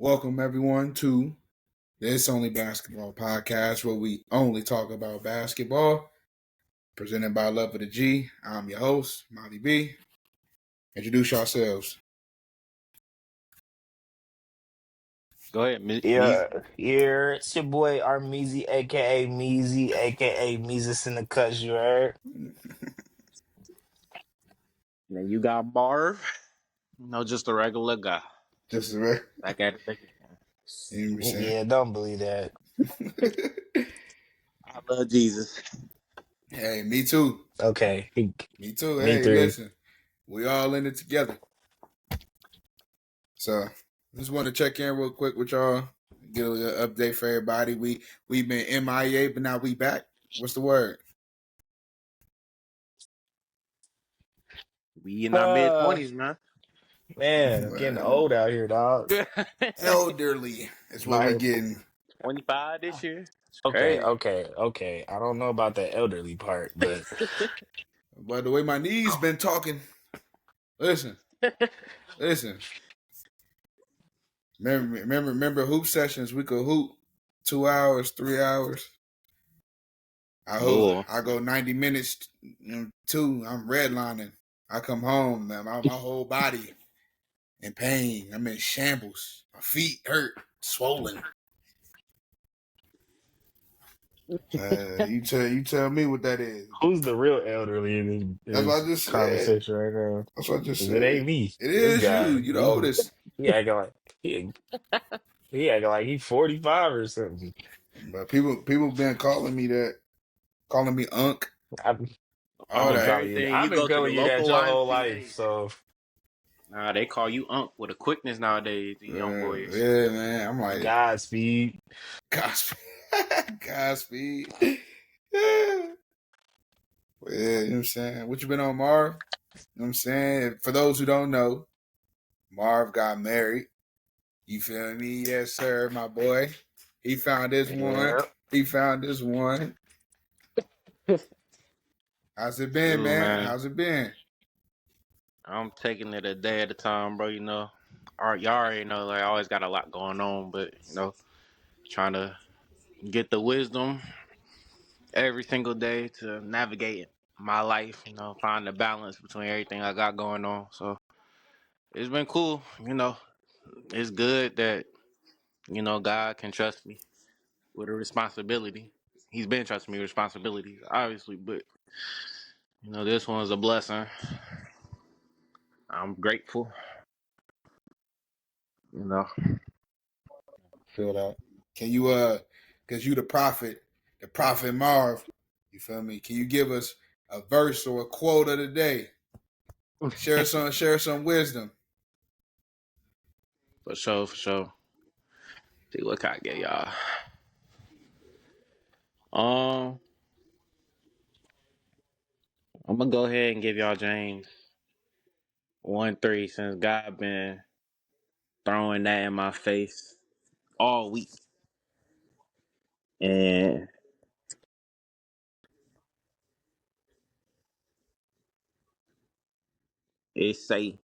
Welcome everyone to the It's Only Basketball podcast, where we only talk about basketball. Presented by Love of the G. I'm your host, Molly B. Introduce yourselves. Go ahead, It's your boy Armeezy, aka Meezy, aka Meezus in the cuts, you heard? Then you got Marv. Just a regular guy. Just a rec. Back at it You know what I'm saying? Yeah, don't believe that. I love Jesus. Hey, me too. Okay, Me too. me Hey, three. listen, we all in it together. So, just want to check in real quick with y'all. Get a little update for everybody. We've been MIA, but now we back. What's the word? We in our mid-20s, Man, getting old out here, dog. man. Elderly is what we Like, getting. 25 this year. It's okay, crazy. okay, okay. I don't know about the elderly part, but But the way my knees been talking, listen. Remember hoop sessions? We could hoop 2 hours, 3 hours. Bull. I go 90 minutes, two. I'm redlining. I come home, man. My whole body in pain. I'm in shambles. My feet hurt, swollen. You tell me what that is. who's the real elderly in That's what this I just said. conversation right now? That's what I just 'Cause said. it ain't me. It This is you. guy, You the oldest. he acting like he acting like he 45 or something. But people been calling me that, calling me Unc. I've, I've All been On that. calling you. everything, I've you been go to the calling you that local your whole YMCA. life. So Nah, they call you Unc with a quickness nowadays, the young boys. Yeah, man. I'm like, Godspeed. Godspeed. Godspeed. Yeah. Well, yeah, you know what I'm saying? What you been on, Marv? You know what I'm saying? For those who don't know, Marv got married. You feel me? Yes, sir, my boy. He found this one. Yeah. He found this one. How's it been, Dude, man? man, How's it been? I'm taking it a day at a time, bro. Y'all already know, like, I always got a lot going on, but, trying to get the wisdom every single day to navigate my life, find the balance between everything I got going on. So it's been cool, It's good that, God can trust me with a responsibility. He's been trusting me with responsibilities, obviously, but this one's a blessing. I'm grateful, you know. Feel that. Can you cause you the prophet Marv, you feel me? Can you give us a verse or a quote of the day? Share some wisdom. For sure, for sure. See what can I get y'all. Um, I'm gonna go ahead and give y'all James 1:3 since God been throwing that in my face all week. And it say,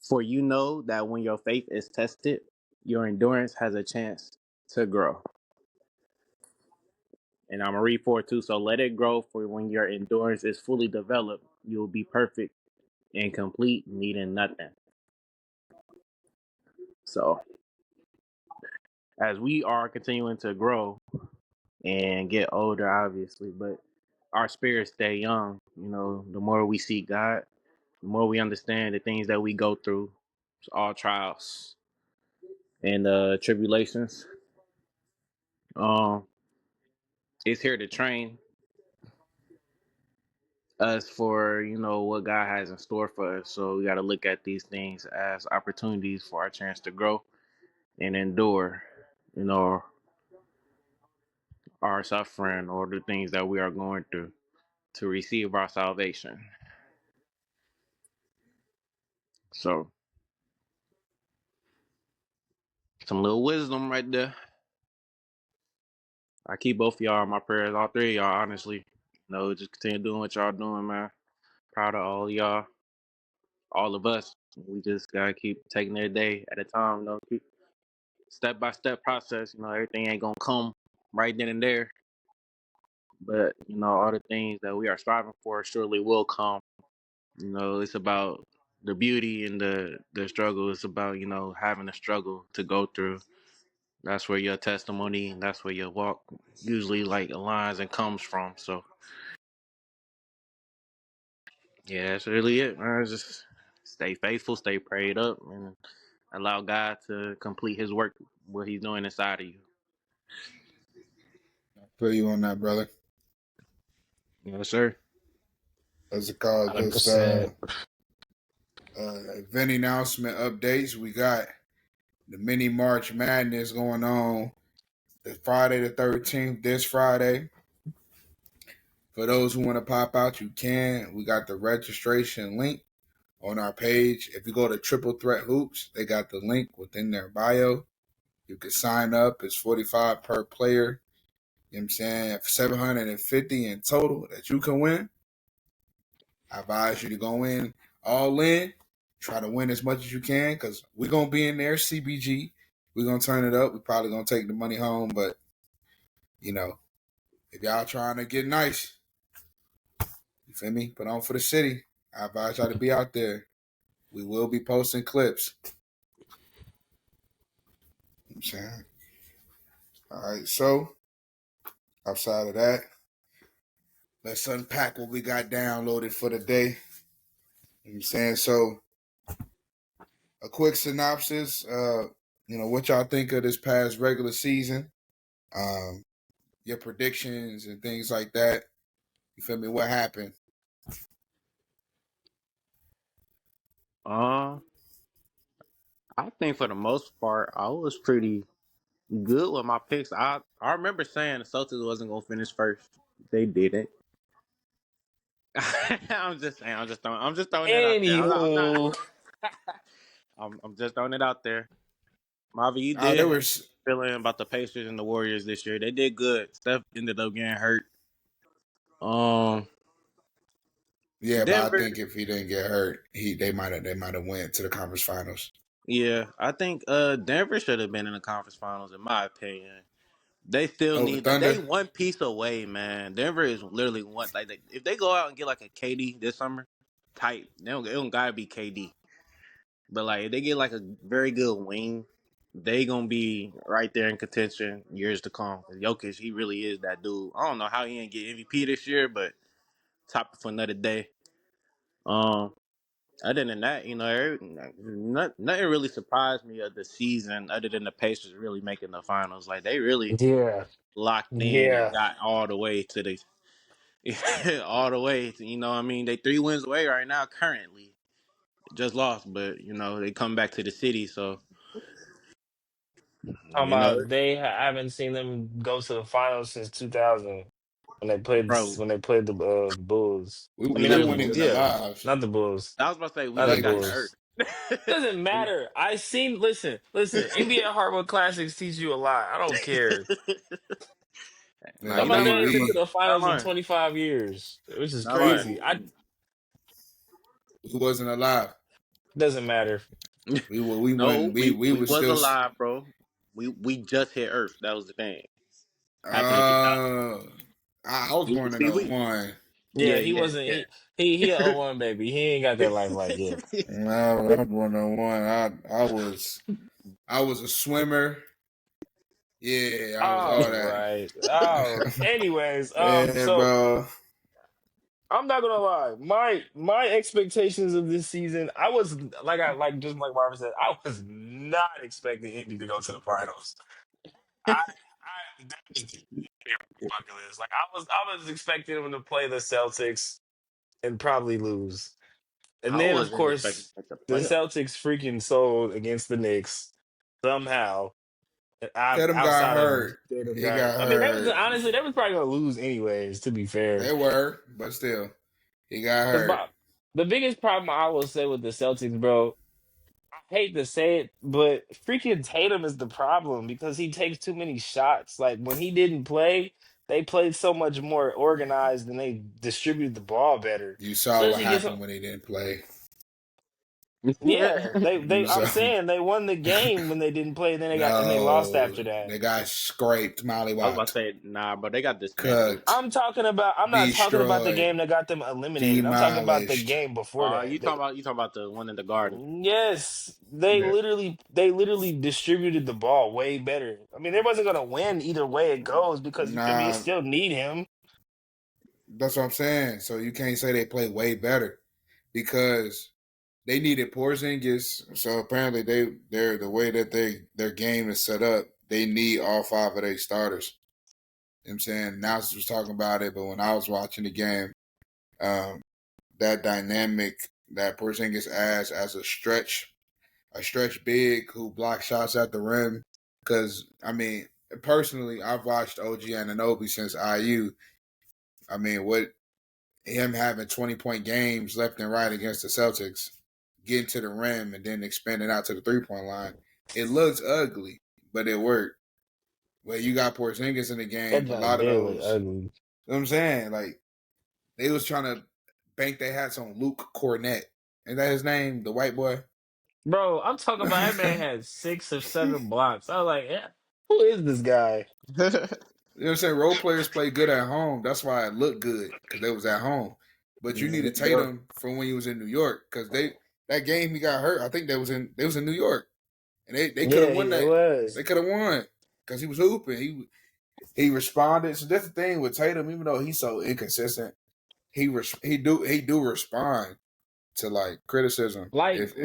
for you know that when your faith is tested, your endurance has a chance to grow. And I'm gonna read 4 too. So let it grow, for when your endurance is fully developed, you will be perfect and complete, needing nothing. So as we are continuing to grow and get older, obviously, but our spirits stay young. The more we seek God, the more we understand the things that we go through, all trials and tribulations. Um, it's here to train us for what God has in store for us. So we got to look at these things as opportunities for our chance to grow and endure, you know, our suffering or the things that we are going through to receive our salvation. So some little wisdom right there. I keep both of y'all in my prayers, all three of y'all, honestly. Just continue doing what y'all doing, man. Proud of all of y'all. all of us. We just gotta keep taking it a day at a time. Keep step by step process. Everything ain't gonna come right then and there, but all the things that we are striving for surely will come. It's about the beauty and the struggle. It's about having a struggle to go through. That's where your testimony, that's where your walk usually like aligns and comes from. So yeah, that's really it, man. Just stay faithful, stay prayed up, and allow God to complete His work, what He's doing inside of you. Feel you on that, brother. Yes, sir. What's it called? Just 100%. event announcement updates. We got the mini March Madness going on the Friday the 13th, this Friday. For those who want to pop out, you can. We got the registration link on our page. If you go to Triple Threat Hoops, they got the link within their bio. You can sign up. It's $45 per player. You know what I'm saying? $750 in total that you can win. I advise you to go in all in. Try to win as much as you can because we're going to be in there, CBG. We're going to turn it up. We're probably going to take the money home. But, if y'all trying to get nice, you feel me? Put on for the city. I advise y'all to be out there. We will be posting clips. You know what I'm saying? All right, so outside of that, let's unpack what we got downloaded for the day. You know what I'm saying? So, a quick synopsis. What y'all think of this past regular season? Your predictions and things like that. You feel me? What happened? Uh, I think for the most part, I was pretty good with my picks. I remember saying the Celtics wasn't gonna finish first. They didn't. I'm just saying. I'm just throwing it out there. I'm not. Anywho, I'm just throwing it out there. Mavi, you There did have was, a feeling about the Pacers and the Warriors this year. They did good. Steph ended up getting hurt. Um, yeah, but I Denver. think if he didn't get hurt, they might have went to the conference finals. Yeah, I think Denver should have been in the conference finals, in my opinion. They still Oh, the need like they Thunder. one piece away, man. Denver is literally one if they go out and get like a KD this summer, tight. They don't gotta be KD, but like if they get like a very good wing, they gonna be right there in contention years to come. 'Cause Jokic, he really is that dude. I don't know how he didn't get MVP this year, but topic for another day. Um, Other than that, nothing really surprised me of the season other than the Pacers really making the finals. Like they really yeah, locked in and yeah. got all the way to the all the way to, what I mean, they 3 wins away right now currently. Just lost, but they come back to the city, so Talking you know, about I haven't seen them go to the finals since 2000 when they played bro. the Bulls. I We mean, We not we the weren't we Bulls. even Yeah, alive. not the Bulls. I was about to say we Not the just Like got we, to Earth. Bulls. Doesn't matter. I seen. Listen. NBA Hardwood Classics teach you a lot. I don't care. Nah, yeah, Talking you're about not they lying, ain't been bro. to we the Not finals in lying. 25 years, which is Not lying. crazy. I wasn't alive. doesn't matter. We No, went we we was was still. alive, bro. We just hit Earth. That was the thing. Happened in 2000. Uh, I was born in See, we '01. Yeah, yeah, he yeah, wasn't. yeah. He a '01 baby. He ain't got that lifelike yet. No, I was born in '01. I was a swimmer. Yeah, I was All all that. right. Oh, anyways, Yeah, so bro. I'm not gonna lie. My expectations of this season, I was just like Marvin said, I was not expecting Indy to go to the finals. That was bucket list. Like I was expecting them to play the Celtics and probably lose. And I then of wasn't expecting course like the the playoffs. Celtics freaking sold against the Knicks somehow. Tatum got Outside of hurt. Tatum He got, got I mean, they was hurt. honestly they was probably gonna lose anyways. To be fair, They were, but still, he got hurt. the biggest problem I will say with the Celtics, bro, I hate to say it, but freaking Tatum is the problem because he takes too many shots. Like when he didn't play, they played so much more organized and they distributed the ball better. You As saw soon as what he gets happened on, when he didn't play. Yeah, they. So I'm saying they won the game when they didn't play. Then they lost no, after that. they got scraped, I was about mollywopped, to say, nah, bro, they got dismantled. cooked, I'm talking about. I'm not talking about the destroyed, game that got them eliminated. I'm talking about the demolished. game before that. You talking about the one in the garden? Yes, Yeah. they literally distributed the ball way better. I mean, they wasn't gonna win either way it goes because you feel me. They Nah, still need him. that's what I'm saying. So you can't say they play way better because they needed Porzingis. So apparently they're the way that their game is set up. They need all five of their starters. You know what I'm saying? Nas was talking about it, but when I was watching the game, um, that dynamic that Porzingis adds as a stretch big who blocks shots at the rim. Because I mean, personally, I've watched OG Anunoby since IU. I mean, what him having 20-point games left and right against the Celtics, getting to the rim and then expanding out to the 3-point line. It looks ugly, but it worked. Well, you got Porzingis in the That game. A John lot of did look those, ugly, you know what I'm saying? Like, they was trying to bank their hats on Luke Cornett. Is that his name? The white boy? bro. I'm talking You about that man had 6 or 7 blocks. I was like, yeah, who is this guy? know what I'm saying? Role players play good at home. That's why it looked good, because they was at home. But you needed Bro. Tatum from when he was in New York, because that game he got hurt, I think they was in New York. And they could have Yeah, won it that. was. They could have won because he was hooping. He responded. So that's the thing with Tatum. Even though he's so inconsistent, he do respond to like criticism Like if of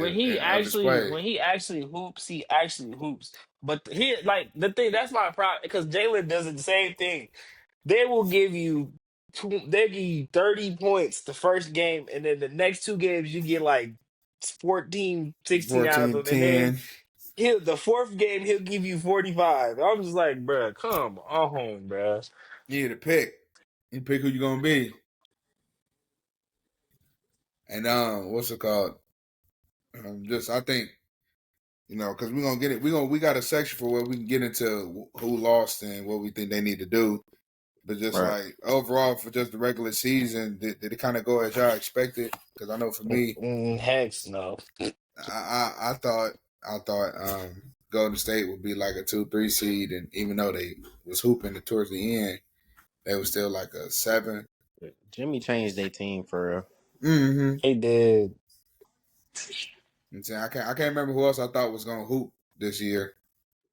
his play. when he actually hoops, he actually hoops. But he like the thing that's my problem because Jalen does the same thing. They will give you they give you 30 points the first game, and then the next 2 games you get like 14, 16 out of 14, them. And then 10. the fourth game he'll give you 45. I'm just like, bruh, come on, bruh. You need to pick. You pick who you gonna be. And what's it called? Just I think because we're gonna get it. We got a section for where we can get into who lost and what we think they need to do. But just Right. like overall for just the regular season, did it kind of go as y'all expected? Because I know for me, Heck no. I thought Golden State would be like a 2-3 seed, and even though they was hooping towards the end, they was still like a 7. Jimmy changed their team for real. Mm-hmm. He did. And so I can't remember who else I thought was gonna hoop this year.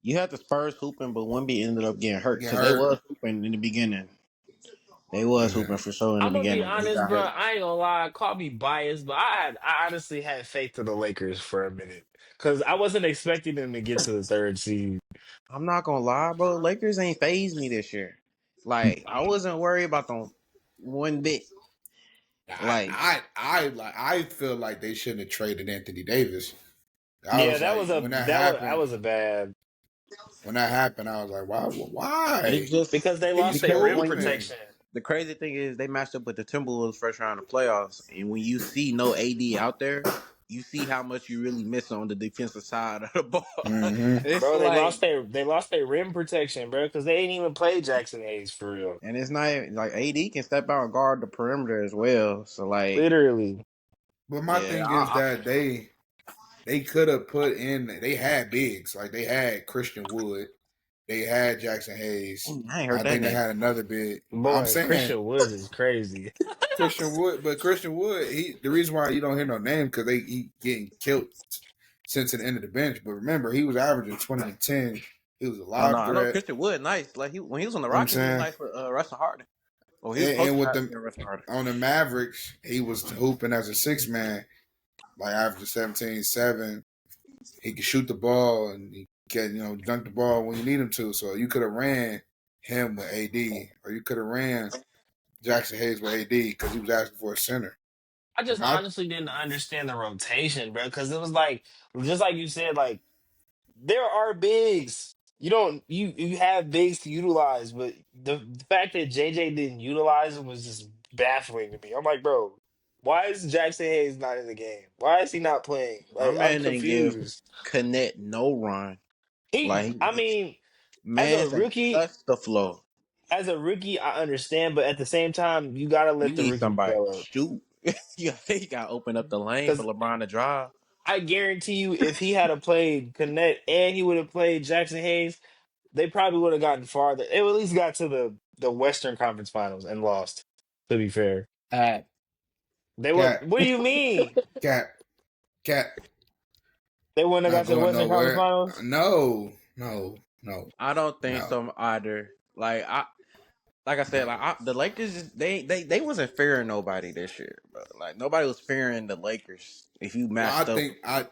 You had the Spurs hooping, but Wemby ended up getting hurt Get because they hurt. was hooping in the beginning. They was Yeah. hooping for sure in the I'm gonna be beginning, but he honest, got bro. hurt. I ain't gonna lie. Call me biased, but I honestly had faith in the Lakers for a minute because I wasn't expecting them to get to the third seed. I'm not gonna lie, bro. Lakers ain't phased me this year. Like I wasn't worried about them one bit. Like I feel like they shouldn't have traded Anthony Davis. I Yeah, was like, that was a bad when that happened, I was like, why? it Why? because just they He's lost their because rim when hooping. protection. the crazy thing is they matched up with the Timberwolves first round of playoffs, and when you see no AD out there, you see how much you really miss on the defensive side of the ball. Mm-hmm. It's Bro, like, they lost their rim protection, bro, because they ain't even played Jackson Hayes for real. and it's not even, like AD can step out and guard the perimeter as well. So like, Literally. But my yeah, thing is that they could have put in. They had bigs like they had Christian Wood, they had Jackson Hayes. I ain't I heard that think they name. had another big. I'm Boy, saying Christian Woods is crazy. Christian Wood. The reason why you don't hear no name because he getting killed since the end of the bench. But remember, he was averaging 20 and 10. He was a Oh no, live I know threat. Christian Wood nice. Like when he was on the You know what I'm Rockets, he was saying? nice for Russell Harden. Oh, he was supposed And to with have them been Russell Harden. on the Mavericks, he was hooping as a 6 man, like averaging 17-7. He could shoot the ball and he can, dunk the ball when you need him to. So you could have ran him with AD, or you could have ran Jackson Hayes with AD because he was asking for a center. I just My honestly didn't understand the rotation, bro, because it was like just like you said, like there are bigs. You don't you have bigs to utilize, but the fact that JJ didn't utilize them was just baffling to me. I'm like, bro, why is Jackson Hayes not in the game? Why is he not playing? My Like, I'm man didn't give confused. Connect no run. Like I mean, as a man's ain't rookie, touch the floor. I understand, but at the same time, you gotta You let the need rookie somebody to develop. shoot. You got to open up the lane for LeBron to drive. I guarantee you, if he had played Connect and he would have played Jackson Hayes, they probably would have gotten farther. They would at least got to the Western Conference Finals and lost. To be fair, At they would. Cat, What do you mean? cat, cat. They wouldn't have Not got to the going Western Conference nowhere. Finals? No, no, no, I don't think no. so either. Like I said, the Lakers they wasn't fearing nobody this year, bro. Like nobody was fearing the Lakers if you Well, I matched up. think I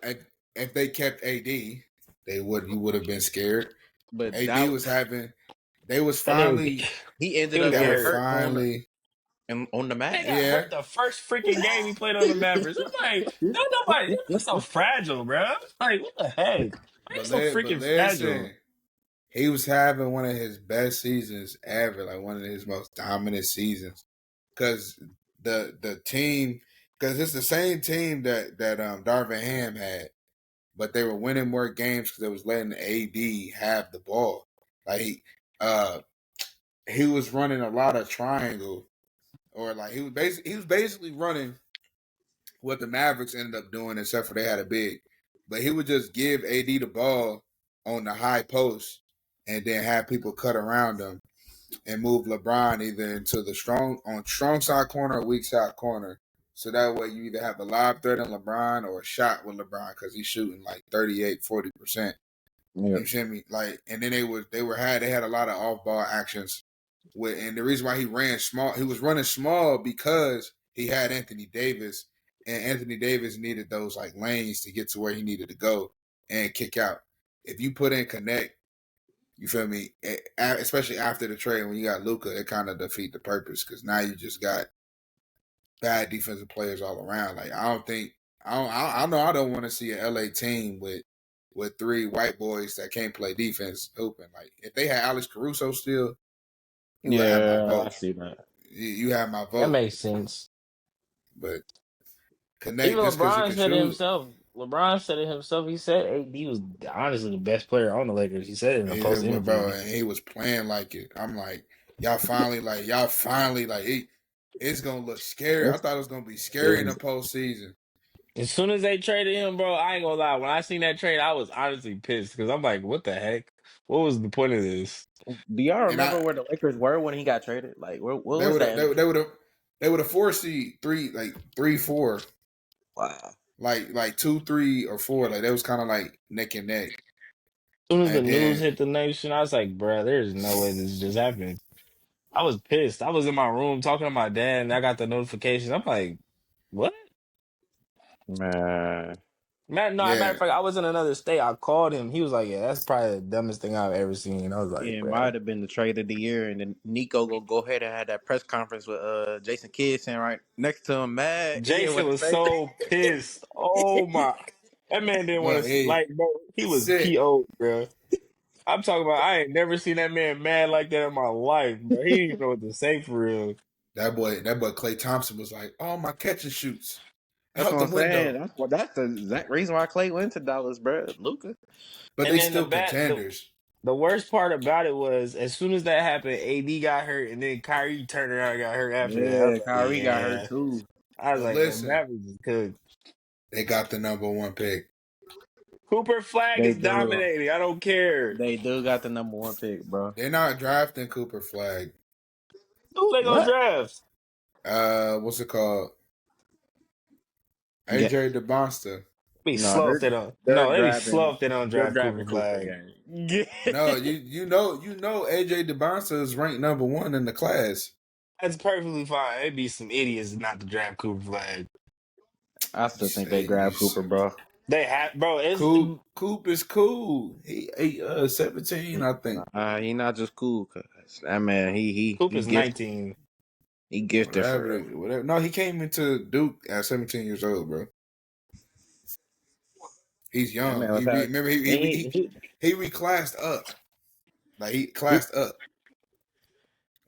if they kept AD, you would have been scared. But AD was having. They was That nigga, finally. he ended he was up They getting were getting hurt. hurt finally. on the They Mavericks. got Yeah, hurt the first freaking game he played on the Mavericks. I'm like, no, nobody. That's so fragile, bro. Like, what the heck? Why you so but freaking fragile? listen, he was having one of his best seasons ever, like one of his most dominant seasons. Because the team, because it's the same team that Darvin Ham had, but they were winning more games because they was letting AD have the ball. Like uh, he was running a lot of triangle, or like he was basically running what the Mavericks ended up doing, except for they had a big. But he would just give AD the ball on the high post and then have people cut around him and move LeBron either into the strong side corner or weak side corner. So that way you either have a lob threat in LeBron or a shot with LeBron because he's shooting like 40%. Yeah. You see me? Like, and then they had a lot of off ball actions with, and the reason why he was running small because he had Anthony Davis, and Anthony Davis needed those like lanes to get to where he needed to go and kick out. If you put in Connect, you feel me? Especially after the trade when you got Luka, it kind of defeat the purpose because now you just got bad defensive players all around. Like I know I don't want to see an LA team with three white boys that can't play defense hooping. Like if they had Alex Caruso still, you would have my Yeah, I vote. see that. You have my That vote. makes sense. But Even Connect just because he LeBron can said it shoot. himself. LeBron said it himself. He said AD was honestly the best player on the Lakers. He said it in a post Bro, interview. and he was playing like it. I'm like, it's gonna look scary. I That's thought it was gonna be scary in scary. the postseason. As soon as they traded him, bro, I ain't gonna lie. When I seen that trade, I was honestly pissed because I'm like, what the heck? What was the point of this? Do y'all And remember where the Lakers were when he got traded? Like, what they was would have that? they would have 4 seed 3-4, Wow. like 2-3 or 4. Like that was kind of like neck and neck. As soon as the And news then hit the nation, I was like, bro, there's no way this just happened. I was pissed. I was in my room talking to my dad, and I got the notification. I'm like, what? Man. Matter yeah, of fact, I was in another state. I called him. He was like, yeah, that's probably the dumbest thing I've ever seen. I was like, Yeah, it bro. might have been the trade of the year, and then Nico gonna go ahead and have that press conference with Jason Kidd sitting right next to him, mad. He didn't Jason want to was say so pissed. Oh my. That man didn't bro, want to, he like, bro, he was sick. PO, bro. I'm talking about, I ain't never seen that man mad like that in my life, bro. He didn't even know what to say for real. That boy Klay Thompson was like, all my catch and shoots That's out what the I'm saying. window. That's the exact reason why Clay went to Dallas, bro. Luca. But And they then still contenders. the worst part about it was, as soon as that happened, AD got hurt, and then Kyrie turned around and got hurt after that. I was Yeah, like, Kyrie got hurt yeah. too. I was But like, the listen, Mavericks is cooked. they got the number 1 pick. Cooper Flag They is do. dominating. I don't care. They do got the number one pick, bro. They're not drafting Cooper Flag. Who they gonna What? draft? What's it called? Yeah. AJ DeBonster. Be No, slow if they don't. they're No, they be driving slow if they don't they're draft driving Cooper Cooper Flag. gang. Yeah. No, you know AJ DeBonster is ranked number 1 in the class. That's perfectly fine. It'd be some idiots not to draft Cooper Flag. I You still think they say you grab Cooper, bro. They have, bro. It's Coop is cool. He 17, I think. He not just cool, cause that man he Cooper's gifted. 19. He gifted for Whatever, real. whatever. No, he came into Duke at 17 years old, bro. He's That young. man was having Remember he reclassed up. Like he he, classed up.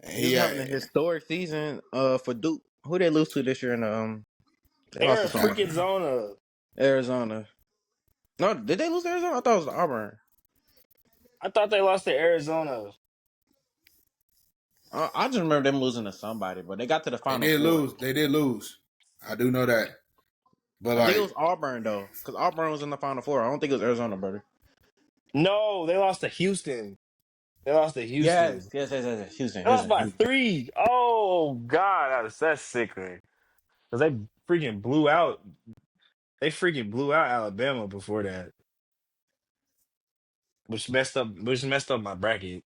And he was having a historic season for Duke. Who they lose to this year in the they lost Air to someone. freaking Zona. Arizona. No, did they lose to Arizona? I thought it was Auburn. I thought they lost to Arizona. I just remember them losing to somebody, but they got to the they Final did Four. lose. They did lose. I do know that. But I think it was like, Auburn though, because Auburn was in the Final Four. I don't think it was Arizona, brother. No, they lost to Houston. They lost to Yes, Houston. yes, yes, yes. yes. They lost Houston, by Houston. 3. Oh God, that's sickening. Because they freaking blew out. They freaking blew out Alabama before that, which messed up my bracket.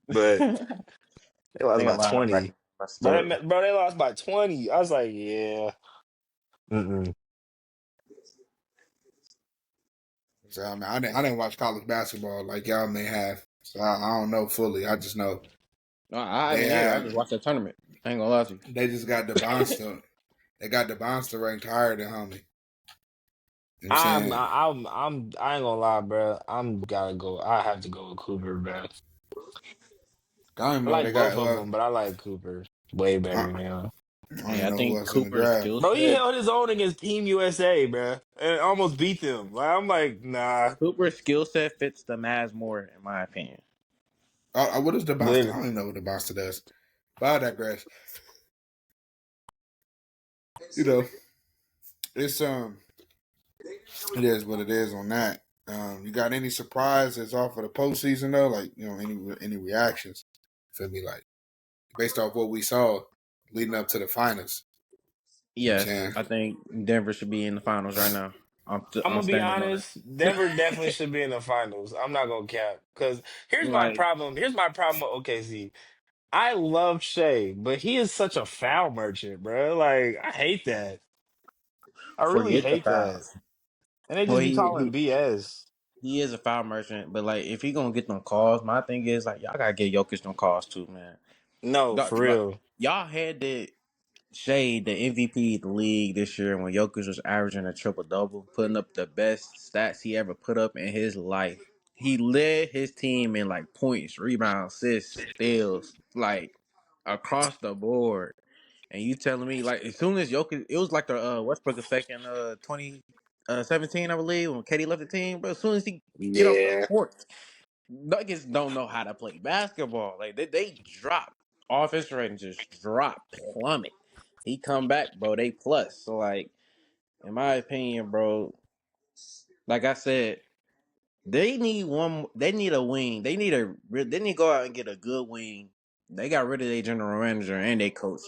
But they lost They got by a lot of 20. brackets messed up. Bro, they lost by 20. I was like, yeah. Mm-mm. so, I mean, I didn't watch college basketball like y'all may have, so I don't know fully. I just know No, I they haven't either. I have just watched the tournament. I ain't gonna lie to you. they just got the Bonster. They got the Bonster ranked higher than homie. You know what I'm saying? I ain't gonna lie, bro. I'm gotta go. I have to go with Cooper, bro. I don't even I know what like they got. both of them, but I like Cooper way I, better now. I don't Yeah, even I know who think else in the Cooper's draft. skill Bro, he set. held his own against Team USA, bro, and almost beat them. Like, I'm like, nah. Cooper's skill set fits the Mavs more, in my opinion. What is the Bonster? I Literally. don't even know what the Bonster does. But I digress. You know, it's it is what it is on that. You got any surprises off of the postseason though? Like, any reactions? Feel me? Like, based off what we saw leading up to the finals. You know what I'm Yes, saying? I think Denver should be in the finals right now. I'm I'm gonna be standing on honest. Denver definitely should be in the finals. I'm not gonna cap because it. Like Here's my problem with OKC. I love Shea, but he is such a foul merchant, bro. Like I hate that. I really forget the hate that. fouls. And they Well, just be calling BS. he is a foul merchant, but like if he gonna get them calls, my thing is like y'all gotta get Jokic them calls too, man. No, for Like real. y'all had the Shade, the MVP of the league this year when Jokic was averaging a triple double, putting up the best stats he ever put up in his life. He led his team in like points, rebounds, assists, steals, like across the board. And you telling me like as soon as Jokic, it was like the Westbrook effect in 2017, I believe, when Katie left the team. But as soon as he get off the Yeah. court, Nuggets don't know how to play basketball. Like they drop offense rating, just drop plummet. He come back, bro. They plus. So like, in my opinion, bro, like I said, they need one. They need a wing. They need to go out and get a good wing. They got rid of their general manager and their coach.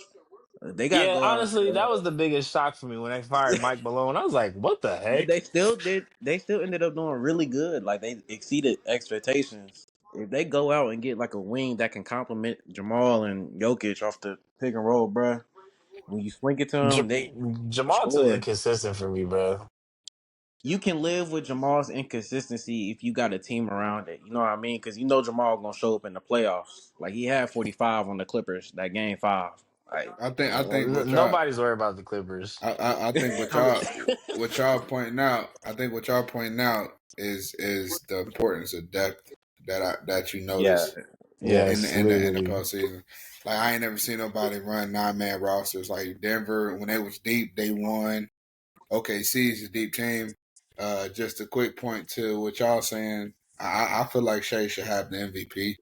They gotta Yeah, go out. honestly, that was the biggest shock for me when they fired Mike Malone. I was like, what the But heck? they still did. They still ended up doing really good. Like they exceeded expectations. If they go out and get like a wing that can complement Jamal and Jokic off the pick and roll, bruh, when you swing it to them, J- they Jamal too score. inconsistent for me, bro. You can live with Jamal's inconsistency if you got a team around it. You know what I mean? Because you know Jamal gonna show up in the playoffs. Like he had 45 on the Clippers that game 5. Like I think what y'all Nobody's worried about the Clippers. I think what I'm y'all pointing out, I think what y'all pointing out is the importance of depth that you yeah, notice yeah, in Yes, the literally. postseason. Like I ain't never seen nobody run 9-man rosters like Denver when they was deep. They won. OKC is a deep team. Just a quick point to what y'all saying. I feel like Shea should have the MVP.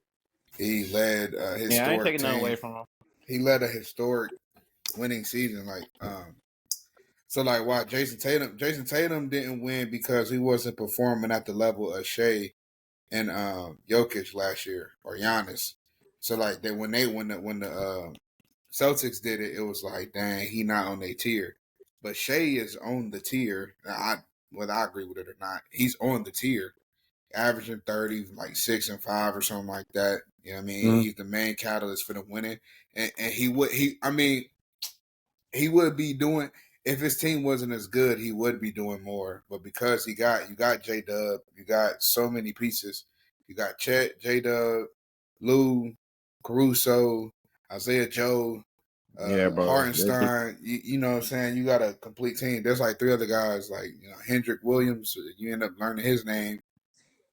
He led a yeah. I ain't historic taking nothing away team. from him. He led a historic winning season. So like why Jason Tatum didn't win because he wasn't performing at the level of Shea and Jokic last year or Giannis. So like they when the Celtics did it, it was like dang he not on their tier, but Shea is on the tier. Whether I agree with it or not, he's on the tier, averaging 30, like 6 and 5 or something like that. You know what I mean? Mhm. He's the main catalyst for the winning, and he would be doing if his team wasn't as good, he would be doing more. But because you got J Dub, you got so many pieces. You got Chet, J Dub, Lou, Caruso, Isaiah Joe, Yeah, bro. Hartenstein. You know what I'm saying? You got a complete team. There's like 3 other guys, like Hendrick Williams. You end up learning his name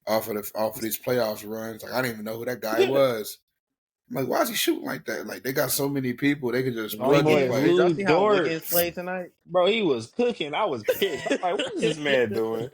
off of these playoffs runs. Like I didn't even know who that guy Yeah. was. I'm like, why is he shooting like that? Like they got so many people, they could just plug and Wiggins, play. did y'all Lou see how Dort, Wiggins played tonight? bro, he was cooking. I was pissed. I'm like, what is this man doing?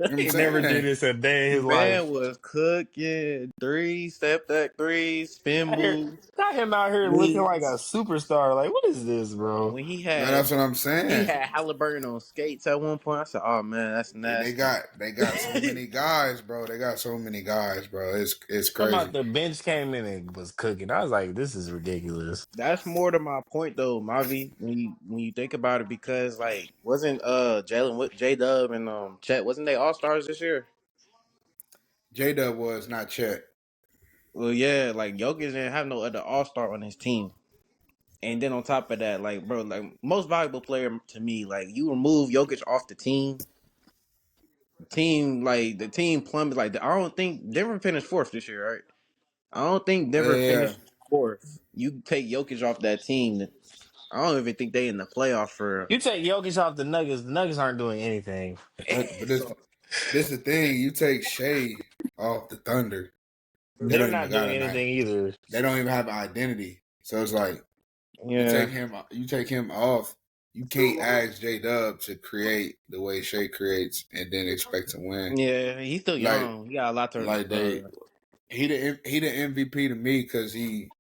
You know what I'm He never did saying? this a day in his Man life. was cooking. Three, step that three, spin I hear move, got him out here looking like a whiz. superstar. Like, what is this, bro? When No, that's what I'm he saying. had Halliburton on skates at one point, I said, "Oh man, that's They nasty." got so many guys, bro. They got so many guys, bro. It's Talking about crazy. the bench came in and was cooking. I was like, this is ridiculous. That's more to my point though, Mavi. When you think about it, because like wasn't Jalen with J Dub and Chet, wasn't they all stars this year? J Dub was not Chet. Well, yeah, like Jokic didn't have no other all star on his team. And then on top of that, like bro, like most valuable player to me, like you remove Jokic off the team like the team plummets. Like I don't think Denver finished fourth this year, right? I don't think Denver Yeah, finished fourth. You take Jokic off that team, I don't even think they in the playoff for. You take Jokic off the Nuggets aren't doing anything. but So this the thing. You take Shea off the Thunder, they They're don't even not got doing a night. anything either. They don't even have an identity. So it's like yeah, you take him off. You can't ask J Dub to create the way Shea creates and then expect to win. yeah, he's still Like young. He got a lot to like they learn. he the MVP to me because he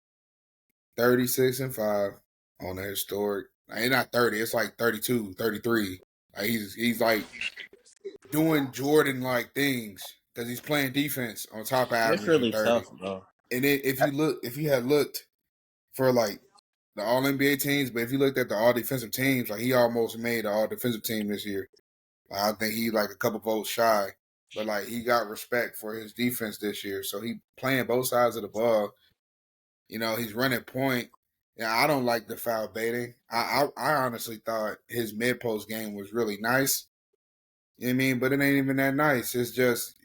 36-5 on a historic. Like, not 30. It's like 32, 33. Like he's like doing Jordan like things because he's playing defense on top of It's averaging really 30. tough, bro. And then if you had looked for like the All NBA teams, but if you looked at the All Defensive teams, like he almost made the All Defensive team this year. Like, I think he like a couple votes shy, but like he got respect for his defense this year. So he playing both sides of the ball. You know, he's running point. Yeah, I don't like the foul baiting. I honestly thought his mid post game was really nice. You know what I mean? But it ain't even that nice. It's just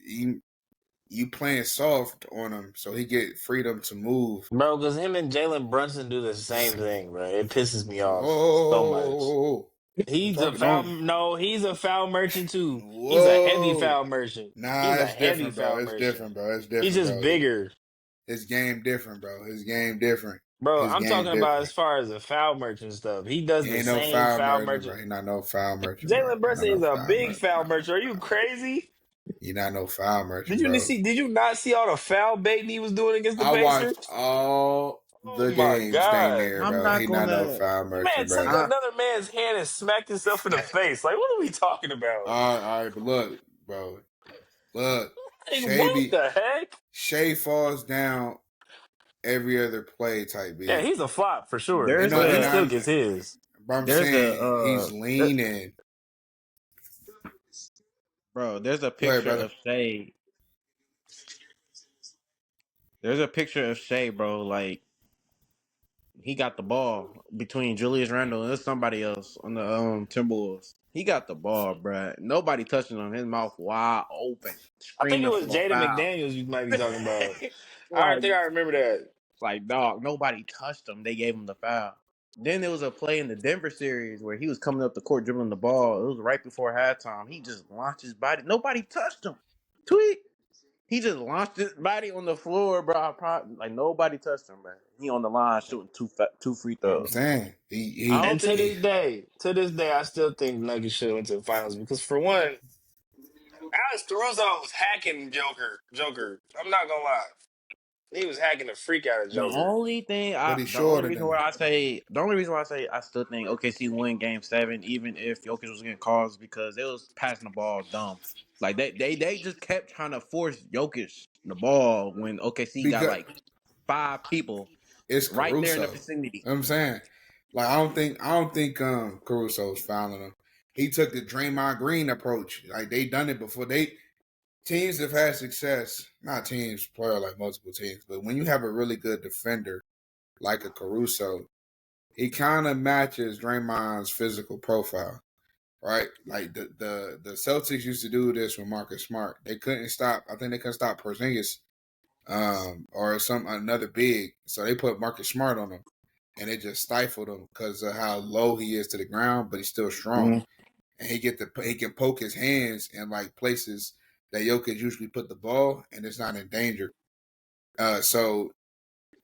you playing soft on him so he get freedom to move. Bro, because him and Jalen Brunson do the same thing, bro. It pisses me off so much. Whoa. He's a foul. Don't No, he's a foul merchant too. He's a heavy whoa. foul merchant. Nah, He's a it's heavy different, bro. foul It's merchant. different, bro. It's He's different, just bro. bigger. His game different, bro. His game different. Bro, His I'm game talking about different. as far as the foul merchant stuff. He does He the ain't no same foul foul merchant, bro. merchant. He not no foul merchant, bro. Jalen He not Brunson no is a foul big merchant, foul bro. merchant. Are you crazy? He not no foul Did merchant, you bro. see? Did you not see all the foul baiting he was doing against the I watched Pacers? all Oh the my games dang god! near, I'm bro. not He not no gonna. foul Man merchant, took bro. another man's hand and smacked himself in the face. Like, what are we talking about? All right, but look, bro. Look, Like, what the heck? Shea falls down every other play type Yeah, beat. he's a flop for sure, And There's but he and a still I gets his. but I'm there's saying a he's leaning. bro. There's a Go ahead, picture brother. of Shea. There's a picture of Shea, bro. Like he got the ball between Julius Randle and somebody else on the Timberwolves. He got the ball, bro. Nobody touching him. His mouth wide open, I think it screaming was for a Jaden foul. McDaniels you might be talking about. I like, think I remember that. like dog. Nobody touched him. They gave him the foul. Then there was a play in the Denver series where he was coming up the court dribbling the ball. It was right before halftime. He just launched his body. Nobody touched him. Tweet. He just launched his body on the floor, bro. Like nobody touched him, man. He on the line shooting two free I'm throws. saying I And don't think to this day, I still think Nuggets should have went to the finals because for one, Alex Caruso was hacking Joker. I'm not gonna lie, he was hacking the freak out of the Joker. only thing but he's the only shorter reason than why him. I say I still think OKC win Game 7, even if Jokic was getting calls, because they was passing the ball dumb. Like they just kept trying to force Jokic the ball when OKC got Because like five people it's right there in the Caruso. You know vicinity. what I'm saying? Like I don't think Caruso's fouling him. He took the Draymond Green approach. Like they done it before. Teams have had success, not teams player like multiple teams, but when you have a really good defender like a Caruso, he kind of matches Draymond's physical profile, right? Like the Celtics used to do this with Marcus Smart. They couldn't stop. I think they couldn't stop Porzingis, or another big, so they put Marcus Smart on him, and it just stifled him because of how low he is to the ground, but he's still strong, Mhm. and he can poke his hands in like places that Jokic usually put the ball, and it's not in danger. So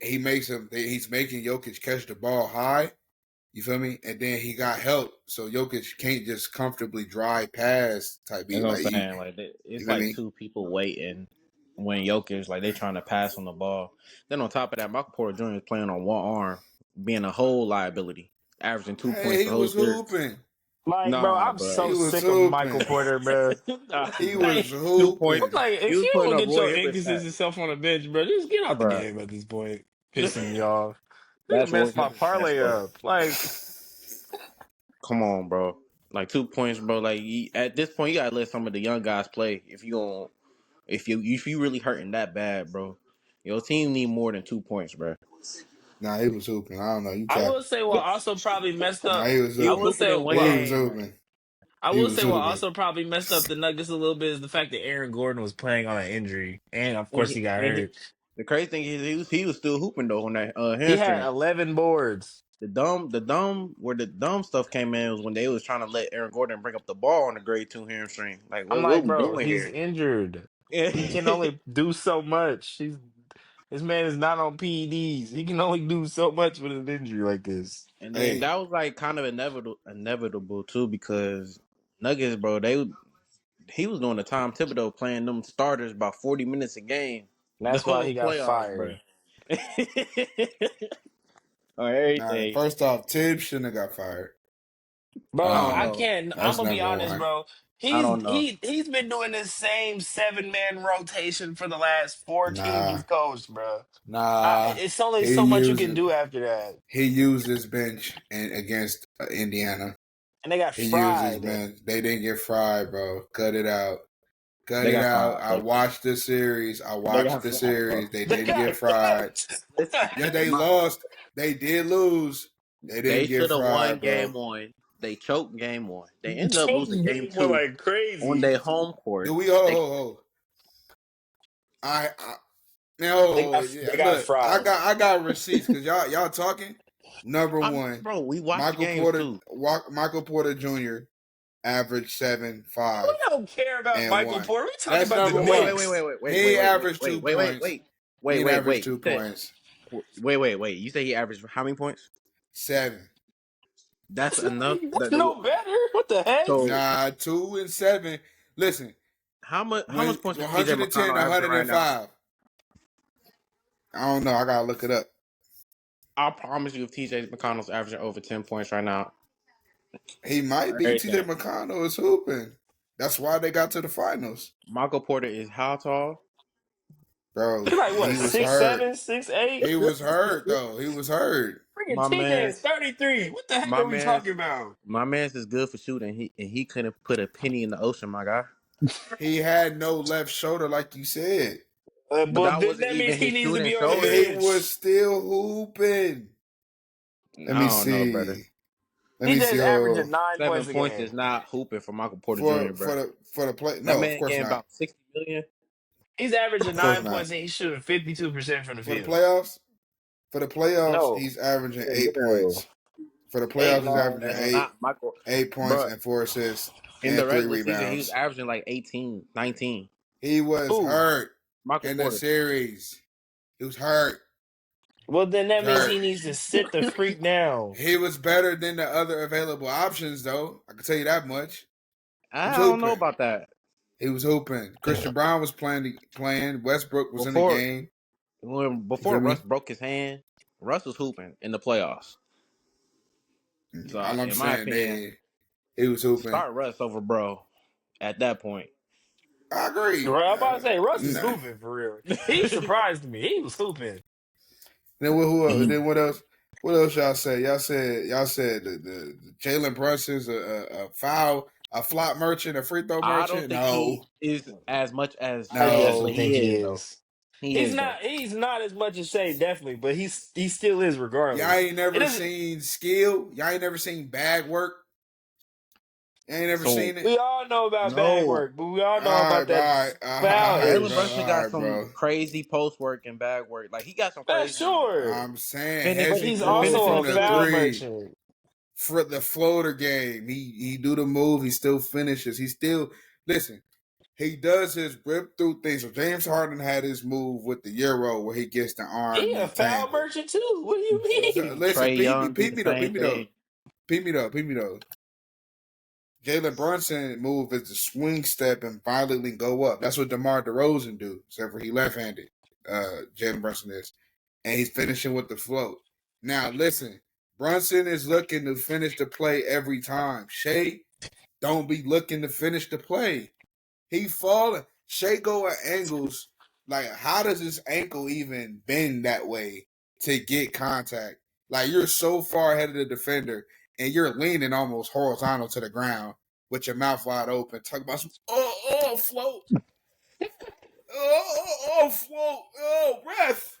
he's making Jokic catch the ball high. You feel me? And then he got help, so Jokic can't just comfortably drive past type That's beat. what I'm Like saying. Like you it's feel like me? two people waiting when Jokic like they trying to pass on the ball. Then on top of that, Michael Porter Jr. is playing on one arm, being a whole liability, averaging 2 points Hey, the he whole was series. hooping. Like, bro, Nah, I'm bro. so He was sick of Michael hooping. Porter, bro. Nah, He bro. was 2 points. I'm hooping. like, He if was you putting don't up get Roy your Hibbert stats, inconsistent self on the bench, bro, just get out the bro. game at this point. Pissing me off. Nigga That's Roy messed my Hibbert stats, parlay bro. up. Like, Come on, bro. Like 2 points, bro. Like at this point, you gotta let some of the young guys play. If you don't, if you really hurting that bad, bro, your team need more than 2 points, bro. Nah, he was hooping. I don't know. You I will capping. say what also probably messed Nah, up. he was He I was will hooping. hooping say in one what He was game, man. hooping. I He will was say what hooping. also probably messed up the Nuggets a little bit is the fact that Aaron Gordon was playing on an injury, and of course he got hurt. The crazy thing is he was still hooping though on that He had hamstring. 11 boards. Where the dumb stuff came in was when they was trying to let Aaron Gordon bring up the ball on the grade 2 hamstring. Like I'm what like, we bro, doing he's here? injured. Yeah. He can only do so much. This man is not on PEDs. He can only do so much with an injury like this. And then Hey, that was like kind of inevitable too because Nuggets, bro, he was doing the Tom Thibodeau playing them starters about 40 minutes a game And the that's why whole he got playoffs, bro. fired. On nah. everything. First off, Tibbs shouldn't have got fired. Bro, I don't I know. can't. I'm That's gonna be number honest, one. bro. I don't know. He's been doing this same 7-man rotation for the last 4 teams Nah, he's coached, bro. nah. It's only He so much you used can do after that, he used his bench against Indiana. and they got He used his fried. bench. They didn't get fried, bro. Cut it out. Cut They it got out. fried, I bro. watched the series. They got fried, bro. They They didn't get got fried. fried. Yeah, they My, lost. They did lose. They they didn't get should have won fried, game bro. one. They choked game one. They ended up losing Choking game game went two like on crazy. their home Do court. we They, hold? I no, yeah. They got Look, fried. I got receipts because y'all talking. Number one, bro, we watched games too. Michael Porter Jr. averaged 7, 5, We don't care about and Michael 1. Porter. We talking That's about the number Wait, wait, one. wait, Knicks. wait, wait, wait, He wait, wait, averaged wait, two wait, wait, points. wait, He wait, ain't wait, averaged wait. 2 points. Wait. You say he averaged how many points? 7. That's enough. That's no better. What the heck? So Nah, 2 and 7. Listen, how much points is TJ 110, McConnell averaging right now? 105. I don't know. I gotta look it up. I promise you, if TJ McConnell's averaging over 10 points right now, He might be. TJ everything. McConnell is hooping. That's why they got to the finals. Michael Porter is how tall? Bro, He's like what, he was six hurt. seven, 6'8"? He was hurt, though. He was hurt. Freaking My TJ man, is 33. What the heck my are we man's, talking about? my man's is good for shooting. He couldn't put a penny in the ocean, my guy. He had no left shoulder, like you said. But But that then wasn't that means even he his needs to shooting be on the shoulder. He was bench. still hooping. Let I me don't know, brother. see. Let me see. TJ's Oh, averaging 9 points a 7 points game. is not hooping for Michael Porter for Jr., for bro. the for the play. That No, of man course getting not. about 60 million. He's averaging Of course 9 not. points and he's shooting 52% from the For the field. playoffs, for the playoffs, No. he's averaging In 8 general. points. For the Eight, playoffs, he's nine, averaging That's man. eight not Michael, 8 points bro. and 4 assists In the and three regular season, he was rebounds. averaging like 18, 19. He was Who? hurt Michael in the Porter. series. He was hurt. Well, then He that was means hurt. he needs to sit the freak down. He was better than the other available options, though. I can tell you that much. He was I don't know hooping. about that. He was hooping. Christian Brown was playing. Westbrook was in the Before game. You before feel Russ me? broke his hand, Russ was hooping in the playoffs. So All I'm in my saying, opinion, he was hooping. start Russ over bro at that point. I agree. Right, I'm about to say Russ is Nah. hooping for real. He surprised me. He was hooping. Then who else? Then what else? What else y'all say? Y'all said the Jalen Brunson's a foul, a flop merchant, a free throw I don't merchant. think he No, is as much as I Shea definitely no. definitely think he is though. is. He is though. He's not as much as Shea, definitely, but he still is Y'all regardless. ain't It never is seen skill. Y'all ain't never seen bag work. You ain't never So seen it. we all know about bag no, work, but we all know All right, about bro. that All foul right, Jalen bro. ish. Brunson All got right, some bro. crazy post work and bag work. Like he got some That's crazy sure. I'm saying But heavy he's pull also finishing a from the foul ability. three. merchant. For the floater game, he do the move. He still finishes. He still listen. he does his whip through things. So James Harden had his move with the Euro where he gets the arm He a and foul tangle. merchant too. What do you So mean? listen, Trey Young do peep the me though, same peep me though, thing. peep me though, peep me though. Jalen Brunson move is the swing step and violently go up. That's what DeMar DeRozan do, except for he left-handed. Jalen Brunson is, and he's finishing with the float. Now listen, Brunson is looking to finish the play every time. Shai don't be looking to finish the play. He falling. Shai go at angles. Like, how does his ankle even bend that way to get contact? Like, you're so far ahead of the defender, and you're leaning almost horizontal to the ground with your mouth wide open. Talk about some float, float, ref.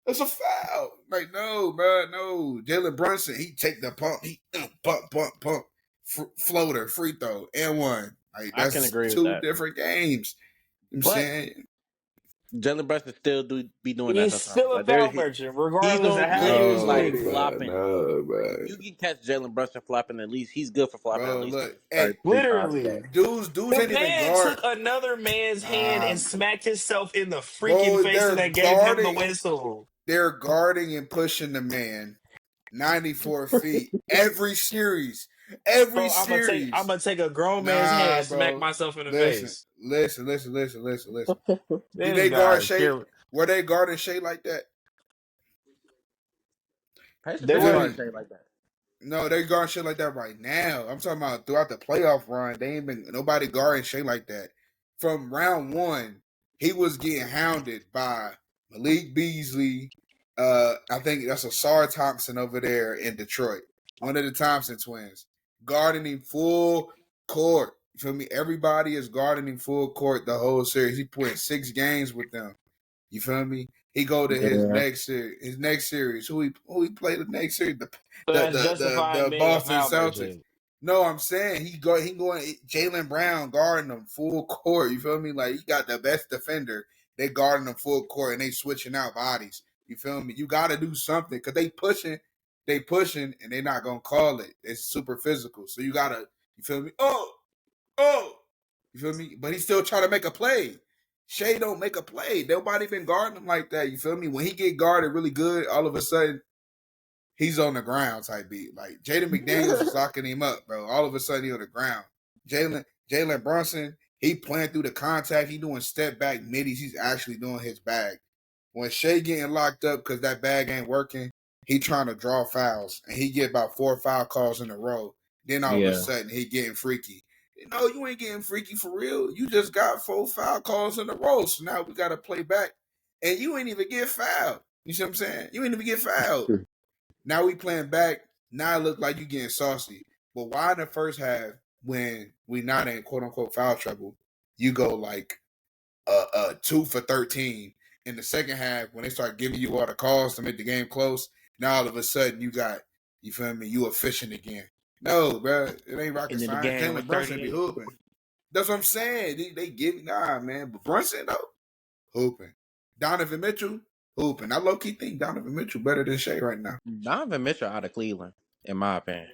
That's a foul. Like, no, bro, no. Jalen Brunson, he take the pump, he pump, floater, free throw, and one. Like, I can that's agree with two that. different games. You know what I'm But saying? Jalen Brunson still be doing that He's sometimes. still a Like there, foul merchant, he's regardless of gonna how catch you you No, like swing it. bro, flopping. no, bro. You can catch Jalen Brunson flopping at least. He's good for flopping at Bro, least look, three or hey, 3 times a game. Literally. dudes The ain't even man guard. took another man's hand and smacked himself in the freaking Bro, face, and they're that gave him the guarding. whistle. They're guarding and pushing the man 94 feet every series. Every Bro, I'm series. gonna take a grown man's hand Nah, and smack bro. myself in the Listen, face. listen. Do This they guard guy's Shea? here. Were they guarding Shea like that? Pacers They You been feel were. guarding me? Shea like that. No, they guarding shit like that right now. I'm talking about throughout the playoff run. They ain't been nobody guarding shit like that. From round one, he was getting hounded by Malik Beasley. I think that's Asar Thompson over there in Detroit. One of the Thompson twins. Guarding him full court. You feel me? Everybody is guarding him full court the whole series. He played 6 games with them. You feel me? He go to his Yeah. next series. His next series. Who he played the next series? So that's justifying The being a Boston foul Celtics. merchant. No, I'm saying he going Jaylen Brown guarding them full court. You feel me? Like he got the best defender. They guarding them full court and they switching out bodies. You feel me? You got to do something because they pushing, and they not gonna call it. It's super physical. So you gotta. You feel me? Oh, you feel me? But he still trying to make a play. Shai don't make a play. Nobody been guarding him like that. You feel me? When he get guarded really good, all of a sudden he's on the ground type beat. Like Jaden McDaniels was locking him up, bro. All of a sudden he on the ground. Jalen Brunson, he playing through the contact. He doing step back middies. He's actually doing his bag. When Shai getting locked up because that bag ain't working, he trying to draw fouls, and he get about 4 foul calls in a row. Then all of a Yeah. sudden he getting freaky. No, you ain't getting freaky for real. You just got 4 foul calls in a row. So now we got to play back, and you ain't even get fouled. You see what I'm saying? You ain't even get fouled. Now we playing back. Now it look like you getting saucy. But why in the first half, when we not in quote unquote foul trouble, you go like 2 for 13. In the second half, when they start giving you all the calls to make the game close, now all of a sudden you feel me, you efficient again. No, bro, it ain't rocket And then the science. game was Jalen Brunson be 38. hooping. That's what I'm saying. They give man, but Brunson though, hooping. Donovan Mitchell, hooping. I low key think Donovan Mitchell better than Shai right now. Donovan Mitchell out of Cleveland, in my opinion.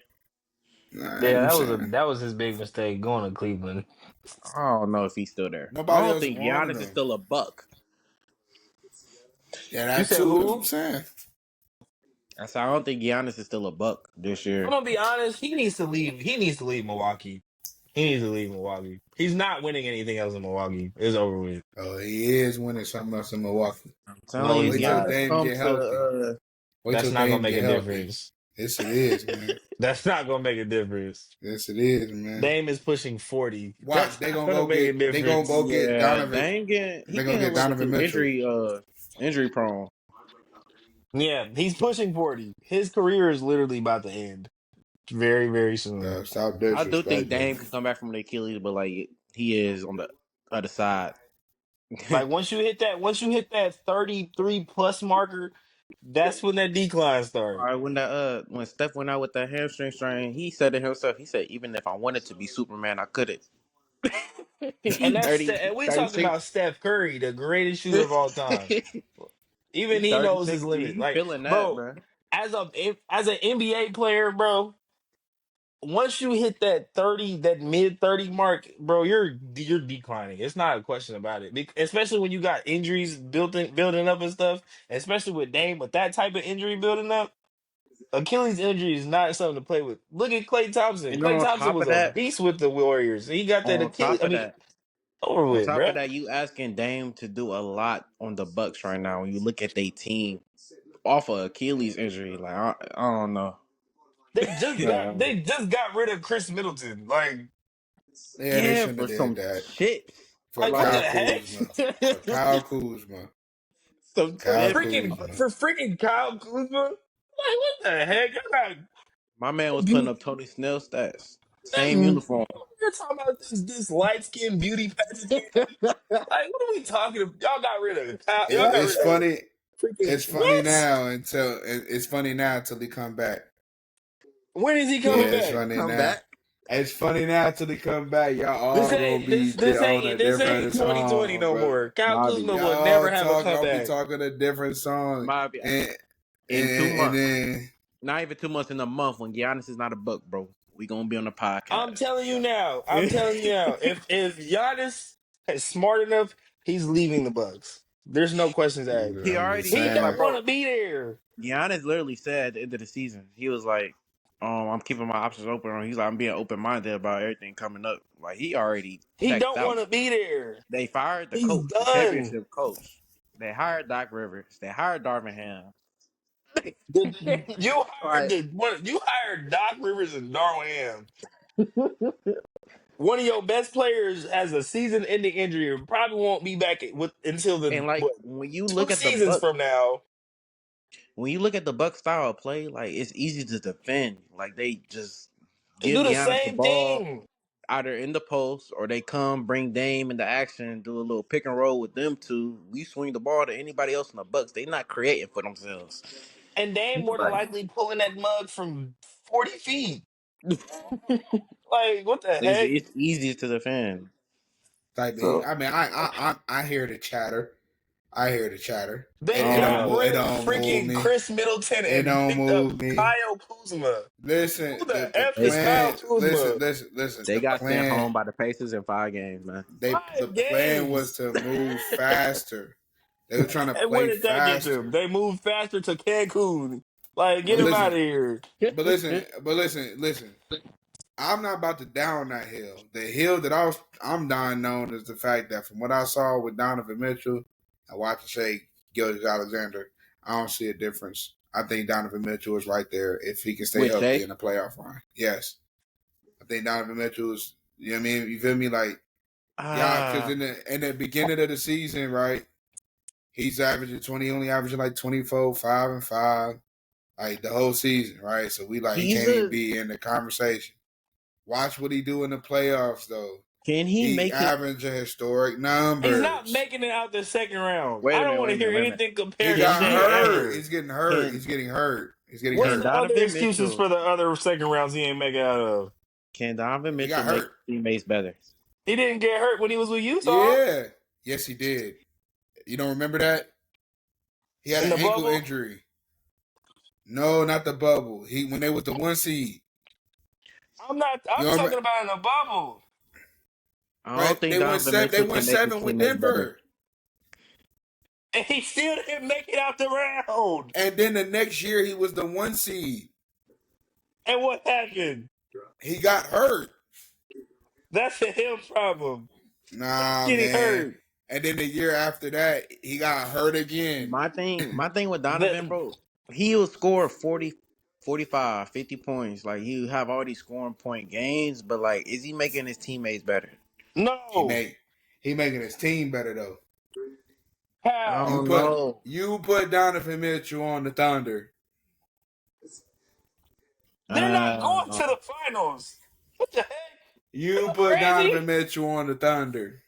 Nah, you know Yeah, what I'm saying? that was his big mistake going to Cleveland. I don't know if he's still there. I Nobody don't else think wanted Giannis is him. still a buck. Yeah, You that said too. That's what I'm who? saying. I said I don't think Giannis is still a buck this I'm year. gonna be honest. He needs to leave. He needs to leave Milwaukee. He needs to leave Milwaukee. He's not winning anything else in Milwaukee. It's over with. Oh, he is winning something else in Milwaukee. I'm telling No, you, he's Wait till not. Giannis Dame come get healthy. to Wait That's till not gonna Dame make get a healthy. difference. Yes, it is, man. That's not gonna make a difference. Yes, it is, man. Dame is pushing 40. Watch, That's not gonna make a difference. yeah, Donovan. Dame he They gonna getting a get little Donovan too Mitchell. injury prone. Yeah, he's pushing 40. His career is literally about to end very, very soon. Stop I do think disrespecting Dame him. can come back from the Achilles, but like he is on the other side. Like once you hit that 33 plus marker, that's when that decline All starts. right, when Steph went out with that hamstring strain, he said to himself, he said, even if I wanted to be Superman, I couldn't. And he that's 30, and we talking 36. about Steph Curry, the greatest shooter of all time. Even He he knows his 36. limit. He Like, feeling that, bro, bro. as an NBA player, bro, once you hit that 30, that mid-30 mark, bro, you're declining. It's not a question about it. Especially when you got injuries building up and stuff, especially with Dame, with that type of injury building up. Achilles injury is not something to play with. Look at Klay Thompson. And Klay Thompson was a beast with the Warriors. He got that on Achilles. top I of mean, that, over on with, top bro. of that, you asking Dame to do a lot on the Bucks right now. When you look at their team off of Achilles injury, like I don't know. They just got rid of Chris Middleton. Yeah, they Yeah, shouldn't for have did some that. chips. For Like what the Kyle Like heck? Kuzma. For Kyle Kuzma. some Kyle chips. Kuzma. For freaking Kyle Kuzma. Like what the heck? Y'all got My man was putting beauty. up Tony Snell stats. This, Same uniform. you're talking about this light skinned beauty pageant nigga. Like what are we talking about? Y'all got rid of Kyle. Y'all got It's rid of funny. freaking It's funny what? now until he come back. When is he Yeah, coming it's back? funny Come now. back. It's funny now till he come back. Y'all This all gonna ain't be this this on a ain't this ain't different 2020 song, no bro. more. Kyle Bobby. Kuzma will never Y'all have a gonna be comeback. talking a different song, Bobby. and In and, and 2 months. then Not even 2 months, in a month, when Giannis is not a Buck, bro. We gonna be on the I'm podcast. telling you now. I'm telling you now. If Giannis is smart enough, he's leaving the Bucks. There's no questions asked. He I'm just already He saying. don't like, want bro. to be there. Giannis literally said at the end of the season, he was like, I'm keeping my options open. He's like, I'm being open minded about everything coming up. Like he already He checked don't out. want to be there. They fired the He's coach, the done. championship coach. They hired Doc Rivers. They hired Darvin Ham. Like, You hired Doc Rivers and Darwin Ham. One of your best players has a season-ending injury and probably won't be back until the and like what when you two look at the seasons Bucks, from now. when you look at the Bucks style of play, like it's easy to defend. Like they just They give do the Giannis the same ball thing. either in the post or they come bring Dame into action, do a little pick and roll with them two. We swing the ball to anybody else in the Bucks. They not creating for themselves. And Dame more than Like, likely pulling that mug from 40 feet. Like, what the heck? it's easy to defend. type of. So I mean, I hear the chatter. I hear the chatter. They It don't got um move. It rid of don't move freaking me. Chris Middleton It and don't picked up move me. Kyle Kuzma. Listen, Who the the F is they Kyle plan. Kuzma? Listen. they The got sent plan. home by the Pacers in 5 games, man. The 5 plan was games. to move faster. They were trying to And where play did that get them? faster. They moved faster to Cancun. Like, get But him out of listen, here. listen. I'm not about to down that hill. The hill that I'm dying on is the fact that from what I saw with Donovan Mitchell and watching Shai Gilgeous-Alexander, I don't see a difference. I think Donovan Mitchell is right there if he can stay With healthy Shea, in the playoff run. Yes, I think Donovan Mitchell is. You know what I mean? You feel me? Like yeah, because ah, in the beginning of the season, right? He's averaging 20, only averaging like 24, 5-5, like the whole season, right? So we like he he's can't even a. be in the conversation. Watch what he do in the playoffs, though. Can he He make it? averaging historic He's not numbers. making it out the second round. Wait I a don't minute. want Wait to a minute. hear Wait a minute. anything He compared to got Can Shea hurt. ever. He's getting hurt. can He's getting hurt. He's getting What's can hurt. the other Donovan excuses Mitchell? for the other second rounds he ain't making out of? Can Donovan He Mitchell got make hurt. his teammates better? He didn't get hurt when he was with Utah Yeah. Yes, he did. You don't remember that? He had in an the ankle bubble. injury. No, not the bubble. He when they was the 1 seed. You I'm remember? talking about in the bubble. I don't But think Donovan they Mitchell won can make his 7 with teammates better. Denver. And he still didn't make it out the round. And then the next year he was the 1 seed. And what happened? He got hurt. That's a him problem. Nah, Getting man. hurt. And then the year after that, he got hurt again. My thing with Donovan, The, bro, he'll score 40, 45, 50 points. Like he'll have all these scoring point games, but like, is he making his teammates better? He no. make he making his team better though. I How? don't know. You put Donovan Mitchell on the Thunder. They're not going to Uh, the finals. What the heck? Are You you put Donovan crazy? Mitchell on the Thunder.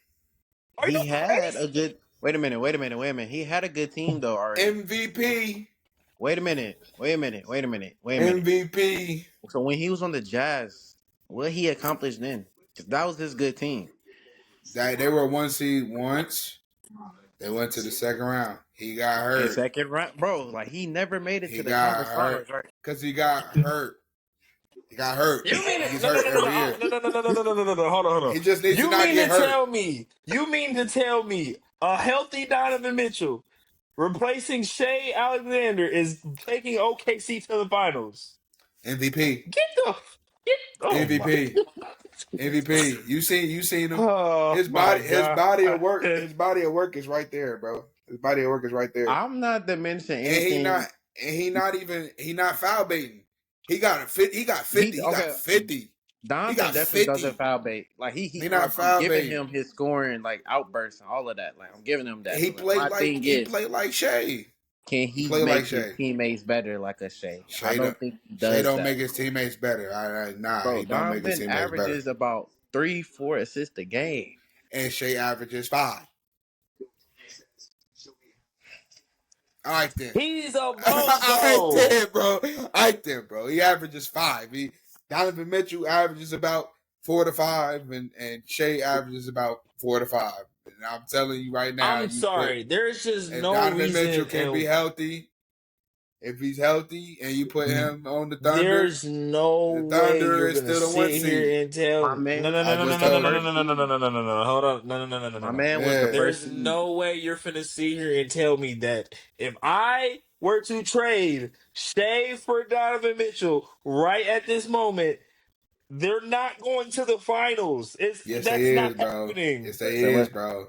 Are you he had a crazy? good. Wait a minute. Wait a minute. Wait a minute. He had a good team though already. MVP. Wait a minute. Wait a minute. Wait a minute. Wait a minute. MVP. So when he was on the Jazz, what he accomplished then? 'Cause that was his good team. They were 1 seed once. They went to the second round. He got In hurt. second round, bro, like he never made it He to the got conference hurt finals, right? because he got hurt. He got hurt. You mean He it? gets No, no, hurt no, no, every no, year. no, no, no, no, no, no, no, no, no. Hold on. He just needs to You not mean get to hurt. tell me? You mean to tell me a healthy Donovan Mitchell replacing Shai Alexander is taking OKC to the finals? MVP. Get the get. Oh my. MVP. MVP. You seen him. Oh His my body god. his body of work is right there, bro. His body of work is right there. I'm not diminishing And anything. he not foul baiting. He got a fit. He got 50. He got Okay. 50. He Donovan got definitely doesn't 50. foul bait. Like He I'm not foul giving baiting. him his scoring like outbursts and all of that. Like I'm giving him that. He But my thing he is, played like Shai. can He he played like make his Shai. teammates better like a Shai? I Shai don't don't, think he Shai does don't that. make his teammates better. Nah, Bro, he don't make his Donovan teammates better. averages about 3-4 assists a game. And Shai averages 5. All right then. He's a All right bozo. then, bro. All right then, bro. He averages 5. Donovan Mitchell averages about 4 to 5, and Shai averages about 4 to 5. And I'm telling you right now, I'm sorry. There's just if no Donovan Mitchell reason, can be and healthy, if he's healthy, and you put him on there's no the way Thunder you're is gonna still the 1 sit seed. here and tell My me. No, man no, no, I no, was no, just no, the no, told no, you. no, first no, no, no, no, seed. no, no, no, no. Hold on. No, no, no, no, no, My no. man was the Yeah. first There's seed. no way you're finna sit here and tell me that if I were to trade Shea for Donovan Mitchell right at this moment, they're not going to the finals. Yes, they That's not is, bro. happening. Yes, they So is, what? bro.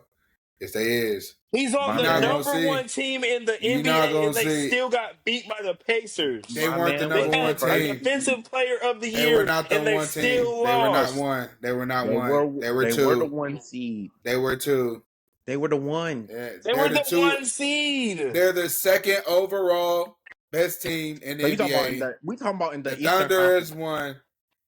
Yes, they is. He's on My You're the not man, gonna number see. one team in the You're not NBA, gonna and they see. still got beat by the Pacers. They my weren't the man They number was the one had the first team. seed. defensive player of the They were year, not the and they one team. still They were not lost. one. They were not They one. were They were they were the two. one seed. They were two. They were the one. Yeah, They they're were the the two. one seed. They're the second overall best team in So the you talking about NBA. we talking about in The the Eastern Thunder is Conference. one.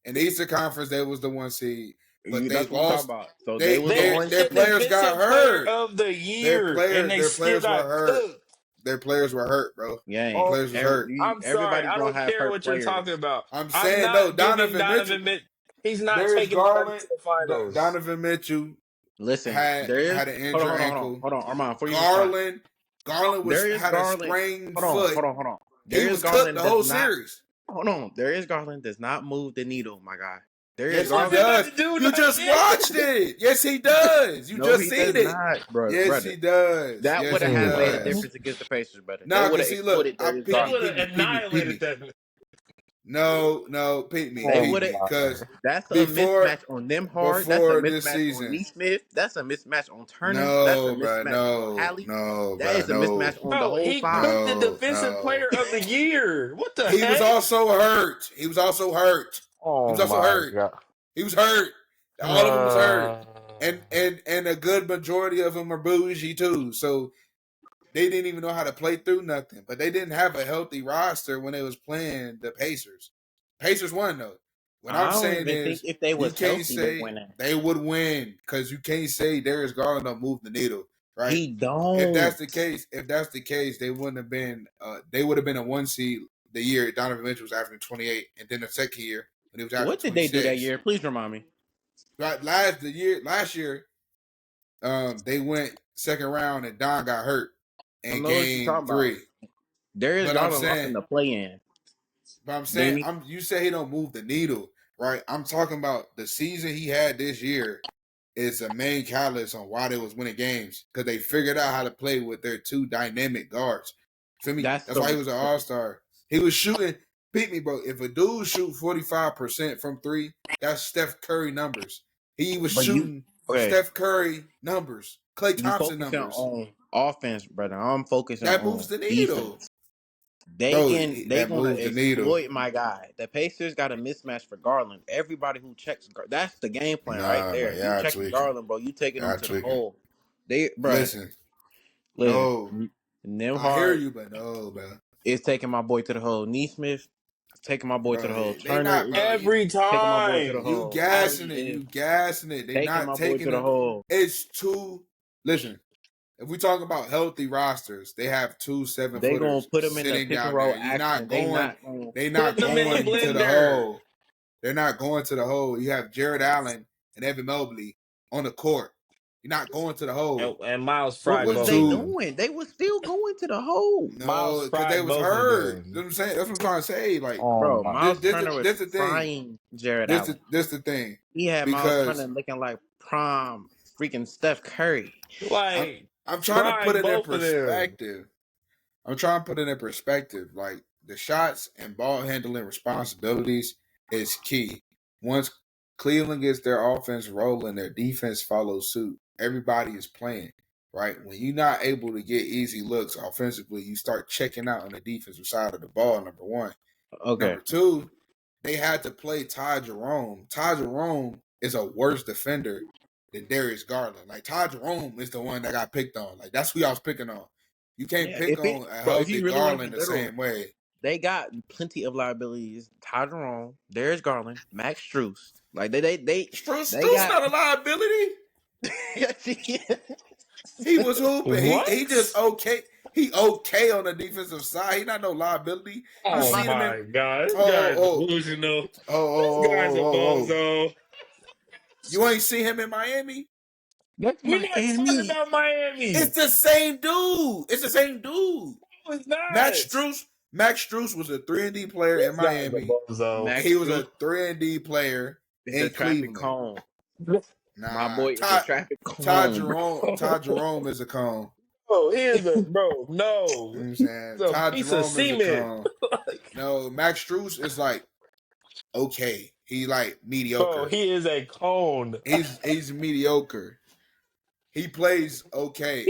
In the Eastern Conference, they was the 1 seed, but they That's what we talking lost. about. So they was They the had one Their the seed. players got defensive player hurt. of the year, and they Their still players were got hurt. cooked. Their players were hurt, bro. Yeah, The Oh, players was hurt. I'm sorry. everybody's I gonna don't have care hurt what you're talking players. about. I'm I'm saying no. not giving Donovan Mitchell, Donovan Mitchell. He's not Darius taking nobody Garland, to the finals. Donovan Mitchell Listen, had an hold on, injured ankle. hold on, Armand, before you respond. Garland Darius had a Garland, sprained foot. hold on. He Darius was cooked Garland the does whole not series. hold on. Darius Garland does not move the needle, my guy. Darius Yes, he What's Garland, it got does. to do You just nothing? watched it. Yes, he does. You no, just he does seen it. not, bro, Yes, brother. he does. That Yes, would have he had made a does. difference against the Pacers, brother. They No, would cause have see, look, exploited Darius They Garland. would have peep annihilated me. that. No, peep They Oh would have. me, cause my! That's a before mismatch on them hard. That's a before this mismatch on season, Neesmith. That's a mismatch on Turner. That's a no, bro, mismatch on no, Hallie. no, That bro, is a mismatch no, on the Bro, whole he five. cooked the no, defensive no. player of the year. What the He was heck? also hurt. He was also hurt. He Oh was also my hurt. god! He was hurt. All of them was hurt, and a good majority of them are bougie too. So they didn't even know how to play through nothing. But they didn't have a healthy roster when they was playing the Pacers. Pacers won though. What I'm I don't saying even think is if they you was can't healthy, they say win that. they would win because you can't say Darius Garland don't move the needle, right? He If don't. that's the case, they wouldn't have been. They would have been a 1 seed the year Donovan Mitchell was averaging 28, and then the second year when he was averaging What did they do that 26. year? Please remind me. Right, last year, they went second round and Don got hurt I in know what you're game talking about. 3. Darius But I'm Garland lost in saying, the play-in. but Didn't he? you say he don't move the needle, right? I'm talking about the season he had this year is a main catalyst on why they was winning games because they figured out how to play with their two dynamic guards. Feel me? That's That's why he was an all-star. He was shooting. Beat me, bro. If a dude shoot 45% from 3, that's Steph Curry numbers. He was but you shooting okay. Steph Curry numbers, Klay You Thompson focusing numbers. on offense, brother. I'm focusing That moves on the needle, defense. bro. They That gonna moves the needle. exploit my guy. The Pacers got a mismatch for Garland. Everybody who checks that's the game plan right Nah, bro. there. You Y'all checking tweaking. Garland, bro. You taking them Y'all to the tweaking. hole. They, bro. Listen, Listen, no. I hear Nemhard you, but no, bro. is taking my boy to the hole. Neesmith taking my boy to the Bro, hole. they Turner not, is bro. Every taking my boy to the time. You hole. Allie gassing it. is You gassing it. They taking not my boy taking to the them. hole. It's two. Listen, if we talk about healthy rosters, they have 2 They gonna 7-footers put them in the sitting pick and down roll there. You're action. not going. They Put not them in the going to the blender. hole. They're not going to the hole. You have Jared Allen and Evan Mobley on the court. You're not going to the hole. And Miles What fried was With both of they two, them. doing? They were still going to the hole. no, Miles because they fried was both of hurt. You know them. what I'm saying? That's what I'm trying to say. Like, Oh Bro, my! Miles Turner was this the thing. frying Jared Allen. This the thing. He had Miles Turner Because looking like prom freaking Steph Curry. I'm Like I'm trying to put fried it in both of them. perspective. I'm trying to put it in perspective. Like the shots and ball handling responsibilities is key. Once Cleveland gets their offense rolling, their defense follows suit. Everybody is playing, right? When you're not able to get easy looks offensively, you start checking out on the defensive side of the ball, number one. Okay. Number two, they had to play Ty Jerome. Ty Jerome is a worse defender than Darius Garland. Like Ty Jerome is the one that got picked on. Like that's who y'all was picking on. You can't Yeah, pick on a if healthy you really want to Garland be the literal, same way. they got plenty of liabilities. Ty Jerome, Darius Garland, Max Struess. Like they Struess got not a liability. He was hooping. He just What? okay. He okay on the defensive side. He not no liability. You Oh seen him in my God! This oh guy's oh delusional. oh oh This guy's a oh oh. bozo. You ain't see him in Miami? That's We're not talking Miami. about Miami. It's the same dude. It's the same dude. No, it's not. Max Struess was a 3-and-D player in This guy's a Miami. bozo. Max He was Struess a 3-and-D player is the in traffic Cleveland. cone. My Nah, boy is the traffic Ty cone, bro. Jerome is a cone. Oh, he is a bro. You No, know what I'm he's saying? a Ty piece of Jerome is a cement. cone. No, Max Struess is like okay. He like Bro, mediocre. he is a cone. He's mediocre. He plays okay.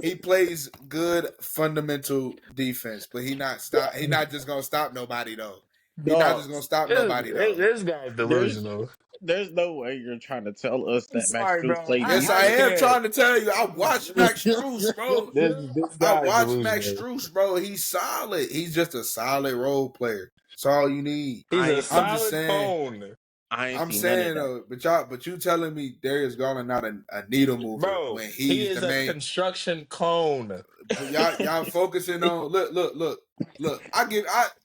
He plays good fundamental defense, but he not just gonna stop nobody though. He not just Dog, gonna stop nobody though. This guy's there's delusional. there's no way you're trying to tell us I'm that Max sorry, Struess bro. played Yes, I I defense. am can't. trying to tell you. I watched Max Struess, bro. This I guy is watched Max delusional. Struess, bro. He's solid. He's just a solid role player. That's all you need. He's I a ain't I'm just solid saying. cone. I ain't I'm seen none of saying that. though, but you telling me Darius Garland not a needle mover Bro, when he he's the is a main. construction cone. But y'all focusing on look.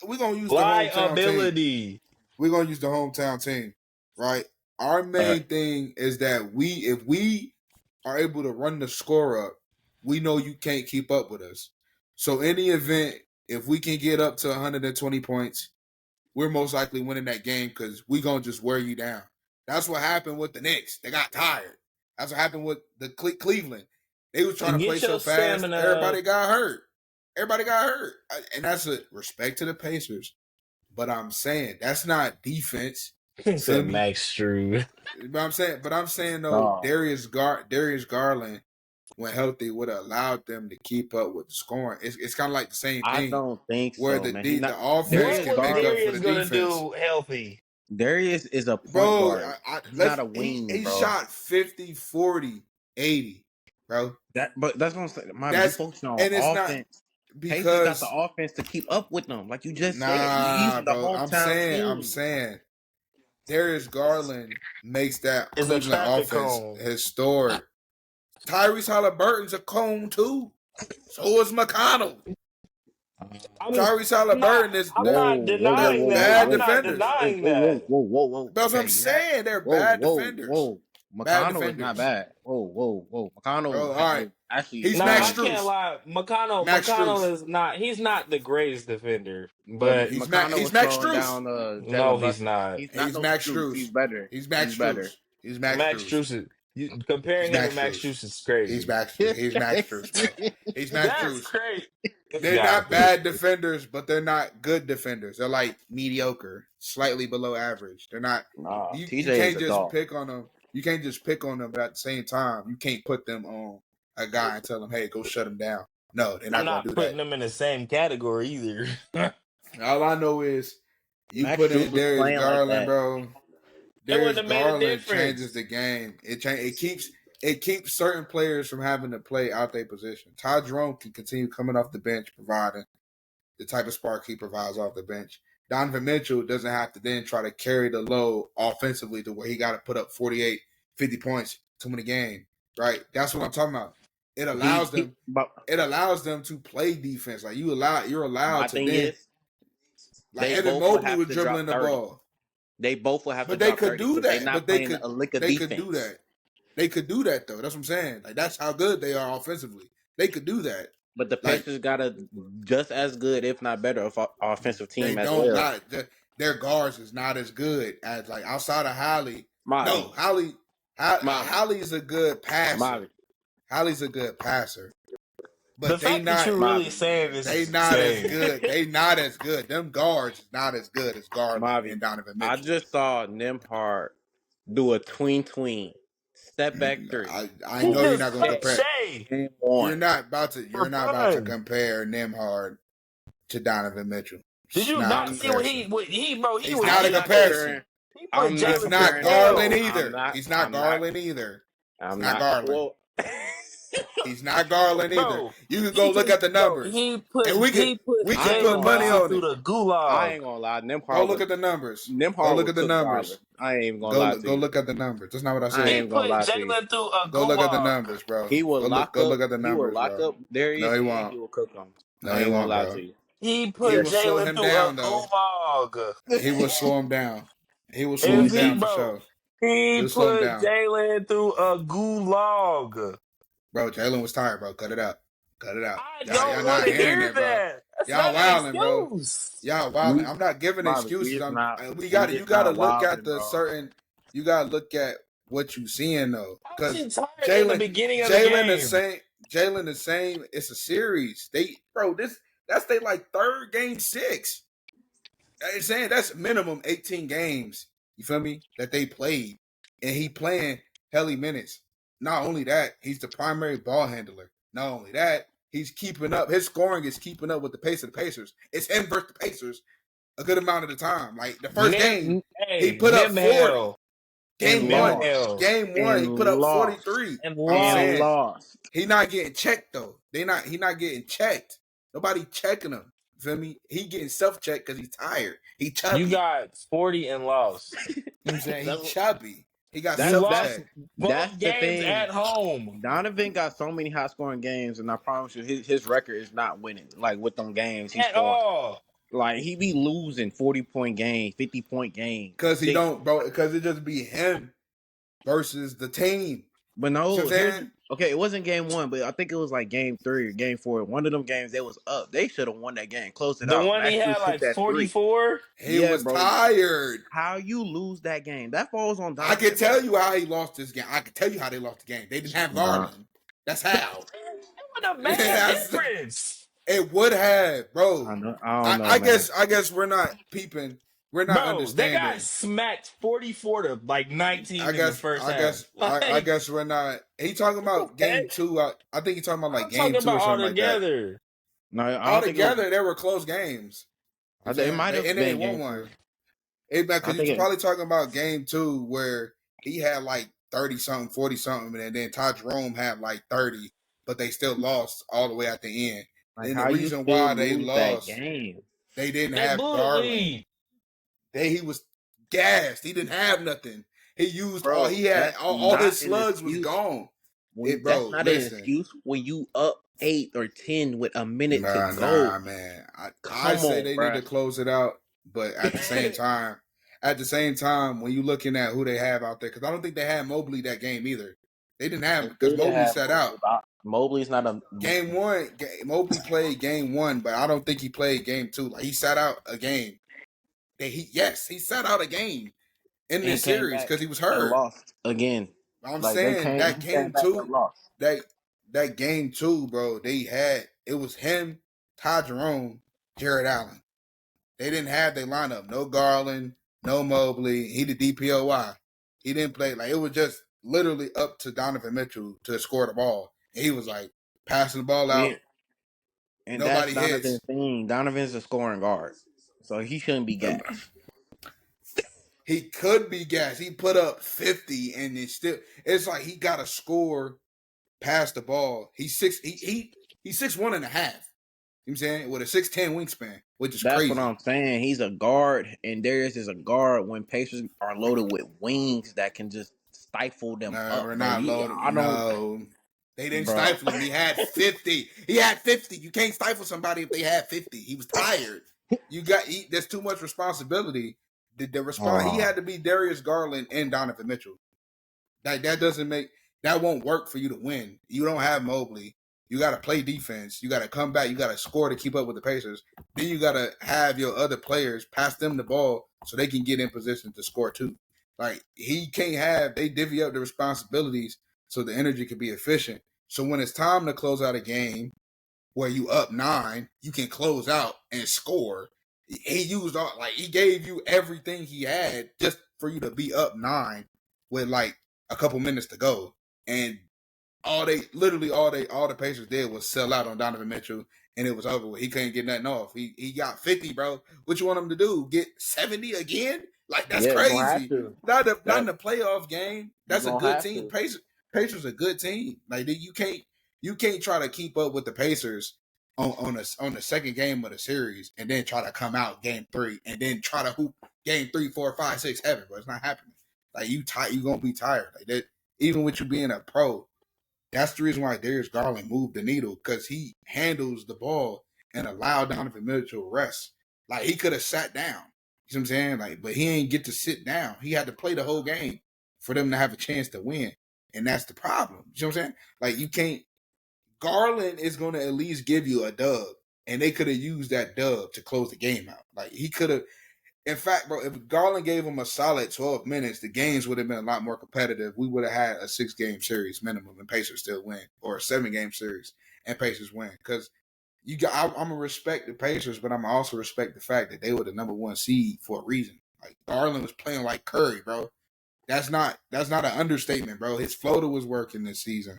We're gonna use the hometown team. Liability. We're gonna use the hometown team, right? Our All right. main thing is that if we are able to run the score up, we know you can't keep up with us. So any event, if we can get up to 120 points, we're most likely winning that game because we're going to just wear you down. That's what happened with the Knicks. They got tired. That's what happened with the Cleveland. They was trying to play Get your so fast, stamina everybody up. got hurt. Everybody got hurt. And that's a respect to the Pacers. But I'm saying that's not defense. He said me? Max Strud. But I'm saying though, Dog. Darius Garland, when healthy, would have allowed them to keep up with the scoring. It's kind of like the same I thing don't think where so, man. He's not. offense Darius What can was make up Garland. for the Darius gonna defense. do healthy? Darius is a point Bro, guard. He's not a wing, he bro. shot 50, 40, 80, bro. But that's what I'm saying. Man, you That's focusing on and it's not offense. Pacers got the because offense to keep up with them, like you just said. You nah, using the bro. hometown I'm team. saying Darius Garland makes that It's a Cleveland traffic offense cone. historic. Tyrese Halliburton's a cone too. So is McConnell. Tyrese Halliburton is I'm they're not denying that. bad I'm not defenders. denying that. Whoa. That's what I'm Okay, saying. They're bad defenders. Bad McConnell is not defenders. bad. Whoa. McConnell Bro, all right. actually He's No, Max I can't Strus. lie. Max McConnell Strus. is not. He's not the greatest defender, But but He's McConnell was Max slowing Strus. down no, Devin he's Bucket. not. He's not He's no Max Strus. Strus. He's better. He's Max He's Strus. better. He's Max Max Strus. Strus comparing He's him Max to Max Strus. Strus is crazy. He's Max Strus, bro. He's Max That's Strus. crazy. They're not bad defenders, but they're not good defenders. They're like mediocre, slightly below average. They're not. Nah, You TJ can't is a just dog. pick on them. You can't just pick on them, but at the same time, you can't put them on a guy and tell them, "Hey, go shut him down." No, they're I'm not going not to do putting that. them in the same category either. All I know is you Max put Strus in was Darius playing like Garland, that. bro. It wouldn't Darius have made a Garland difference. changes the game. It keeps certain players from having to play out their position. Ty Jerome can continue coming off the bench, providing the type of spark he provides off the bench. Donovan Mitchell doesn't have to then try to carry the load offensively to where he got to put up 48, 50 points to win a game. Right? That's what I'm talking about. It allows them. It allows them to play defense. Like you're allowed My to thing then. is, Like they Evan both will Mobley have was to dribbling drop the 30. ball. They both will have But to they drop could 30 do because they're that. not But they playing could a lick of they defense. could do that. They could do that though. That's what I'm saying. Like that's how good they are offensively. They could do that. But the Like Pacers got a just as good, if not better, offensive they team as don't well. not their guards is not as good as like outside of Holly. No, Mavi, Mavi, Holly's a good passer. Mavi, Holly's a good passer, The but fact that you're really Mavi, saying this they is not as insane. good. They not as good. Them guards is not as good as Garland Mavi. and Donovan I Mitchell. just saw Nimhard do a tween step back three. I He know you're just not gonna cooked compare. Shea Game one. for You're not about to fun. compare Nimhard to Donovan Mitchell. Did It's you not a not I'm see what comparison. he It's was not a I'm not comparison. comparing. he put I'm not It's Jalen through not comparing Garland Nimhard. hell. either. He's not I'm not. Garland either. It's I'm not not. Garland. Well, He's not Garland either. Bro, You can go look at the numbers, he and put we can I ain't put Jalen gonna money lie. Brunson on through it. the I gulag. ain't gonna lie. Go look at the numbers. Go Nimhard look would at the cook numbers. Garland. I ain't even gonna lie to Go you. look at the numbers. That's not what I I He said. ain't gonna put lie to you. Jalen through a Go look at the gulag. numbers, bro. He will lock Go up. look at the He will numbers, lock bro. up No, Darius he and won't. he will cook him. No, I he ain't gonna won't, lie to bro. you. He He put will slow Jalen him through a down, though. gulag. He will slow him down. He will slow If him he, down for bro, sure. he He'll slow him put down. Jalen through a gulag. Bro, Jalen was tired, bro. Cut it out. Cut it out. I Y'all don't want not to hearing hear it, bro. that. That's Y'all not an wilding, bro. excuse. Y'all wilding. I'm not giving Bobby, excuses. he is not. You gotta look at Wilding, the bro. certain. You gotta look at what you seeing though, How was because he tired in the Jalen, beginning of the Jalen the game? same. Jalen the same. It's a series. That's they like third game 6. I'm saying that's minimum 18 games. You feel me? That they played, and he playing helly minutes. Not only that, he's the primary ball handler. Not only that, he's keeping up. His scoring is keeping up with the pace of the Pacers. It's him versus the Pacers a good amount of the time. Like the first game, he put up 40. Hell And and Nim lost. hell Game one, he And put up lost. 43. and I'm And saying lost. lost. he not getting checked though. He not getting checked. Nobody checking him. You feel me? He getting self-checked because he's tired. He You chubby. got 40 and lost. You know what I'm saying? He That's chubby. He got You lost self-checked. that's both the games thing. at home. Donovan got so many high scoring games, and I promise you, his record is not winning. Like with them games, he's At scoring. all. Like he be losing 40-point games, 50-point games. Because he don't, bro, because it just be him versus the team. But You know no, what I'm saying? it wasn't game one, but I think it was like game 3 or game 4. One of them games they was up. They should have won that game. Close it The out. one he Max had Strus hit like that 3. 44. He Yeah, was bro. tired. How you lose that game? That falls on I Donovan. can tell you how he lost this game. I can tell you how they lost the game. They didn't have Nah. Garland. That's how. It would have made a difference. It would have, bro. I don't know, man. I guess we're not peeping. We're not Bro, they understanding. got smacked 44 to like 19 in the first I half. guess we're not. He talking about game 2. I think he's talking about like I'm game talking 2 or about something like that. altogether. No, I don't Altogether, they were close games. it might have and been they won game one. 2. Because he was probably talking about game 2 where he had like 30 something, 40 something, and then Todd Jerome had like 30, but they still lost all the way at the end. Like, and how the you reason still why they lose that lost, game? they didn't They have blew the Garland. lead. He was gassed. He didn't have nothing. He used Bro, all he had. All his slugs was gone. That's not an excuse when you up 8 or 10 with a minute to go. Nah, man. Come say on, they bruh. need to close it out, but at the same time, when you looking at who they have out there, because I don't think they had Mobley that game either. They didn't have because Mobley sat out. Mobley's not a Game 1. Mobley played game 1, but I don't think he played game 2. Like he sat out a game. He sat out a game in this series because he was hurt. Lost again. I'm saying that game 2, that game 2, bro. It was him, Todd Jerome, Jared Allen. They didn't have their lineup. No Garland, no Mobley. He the DPOY. He didn't play it was just literally up to Donovan Mitchell to score the ball. And he was like passing the ball out. Yeah. And Nobody that's hits. Donovan's thing. Donovan's a scoring guard, so he shouldn't be gassed. He could be gassed. He put up 50, and it's like he got to score past the ball. He's 6'1" and a half. You know what I'm saying? With a 6'10" wingspan, which is crazy. That's what I'm saying. He's a guard, and Darius is a guard when Pacers are loaded with wings that can just stifle them up. We're not loaded. No. They didn't stifle him. He had 50. He had 50. You can't stifle somebody if they had 50. He was tired. There's too much responsibility. He had to be Darius Garland and Donovan Mitchell. That doesn't make that won't work for you to win. You don't have Mobley. You got to play defense. You got to come back. You got to score to keep up with the Pacers. Then you got to have your other players pass them the ball so they can get in position to score too. Like, he can't have, they divvy up the responsibilities so the energy can be efficient. So when it's time to close out a game where you up 9, you can close out and score. He used all, like, he gave you everything he had just for you to be up 9 with like a couple minutes to go. And all the Pacers did was sell out on Donovan Mitchell, and it was over with. He couldn't get nothing off. He got 50, bro. What you want him to do? Get 70 again? Like, that's Yeah, you're gonna have crazy. to. Not in the playoff game. You're That's a gonna good have team. to. Pacers a good team. Like, you can't try to keep up with the Pacers on the second game of the series and then try to come out game 3 and then try to hoop game 3, 4, 5, 6, 7, bro. It's not happening. Like, you gonna be tired. Like that, even with you being a pro. That's the reason why Darius Garland moved the needle, because he handles the ball and allowed Donovan Mitchell rest. Like, he could have sat down. You know what I'm saying? Like, but he ain't get to sit down. He had to play the whole game for them to have a chance to win. And that's the problem. You know what I'm saying? Like, you can't. Garland is going to at least give you a dub. And they could have used that dub to close the game out. Like, he could have. In fact, bro, if Garland gave him a solid 12 minutes, the games would have been a lot more competitive. We would have had a 6-game series minimum, and Pacers still win, or a 7-game series and Pacers win. Because I'm gonna respect the Pacers, but I'm also respect the fact that they were the number 1 seed for a reason. Like, Garland was playing like Curry, bro. That's not an understatement, bro. His floater was working this season.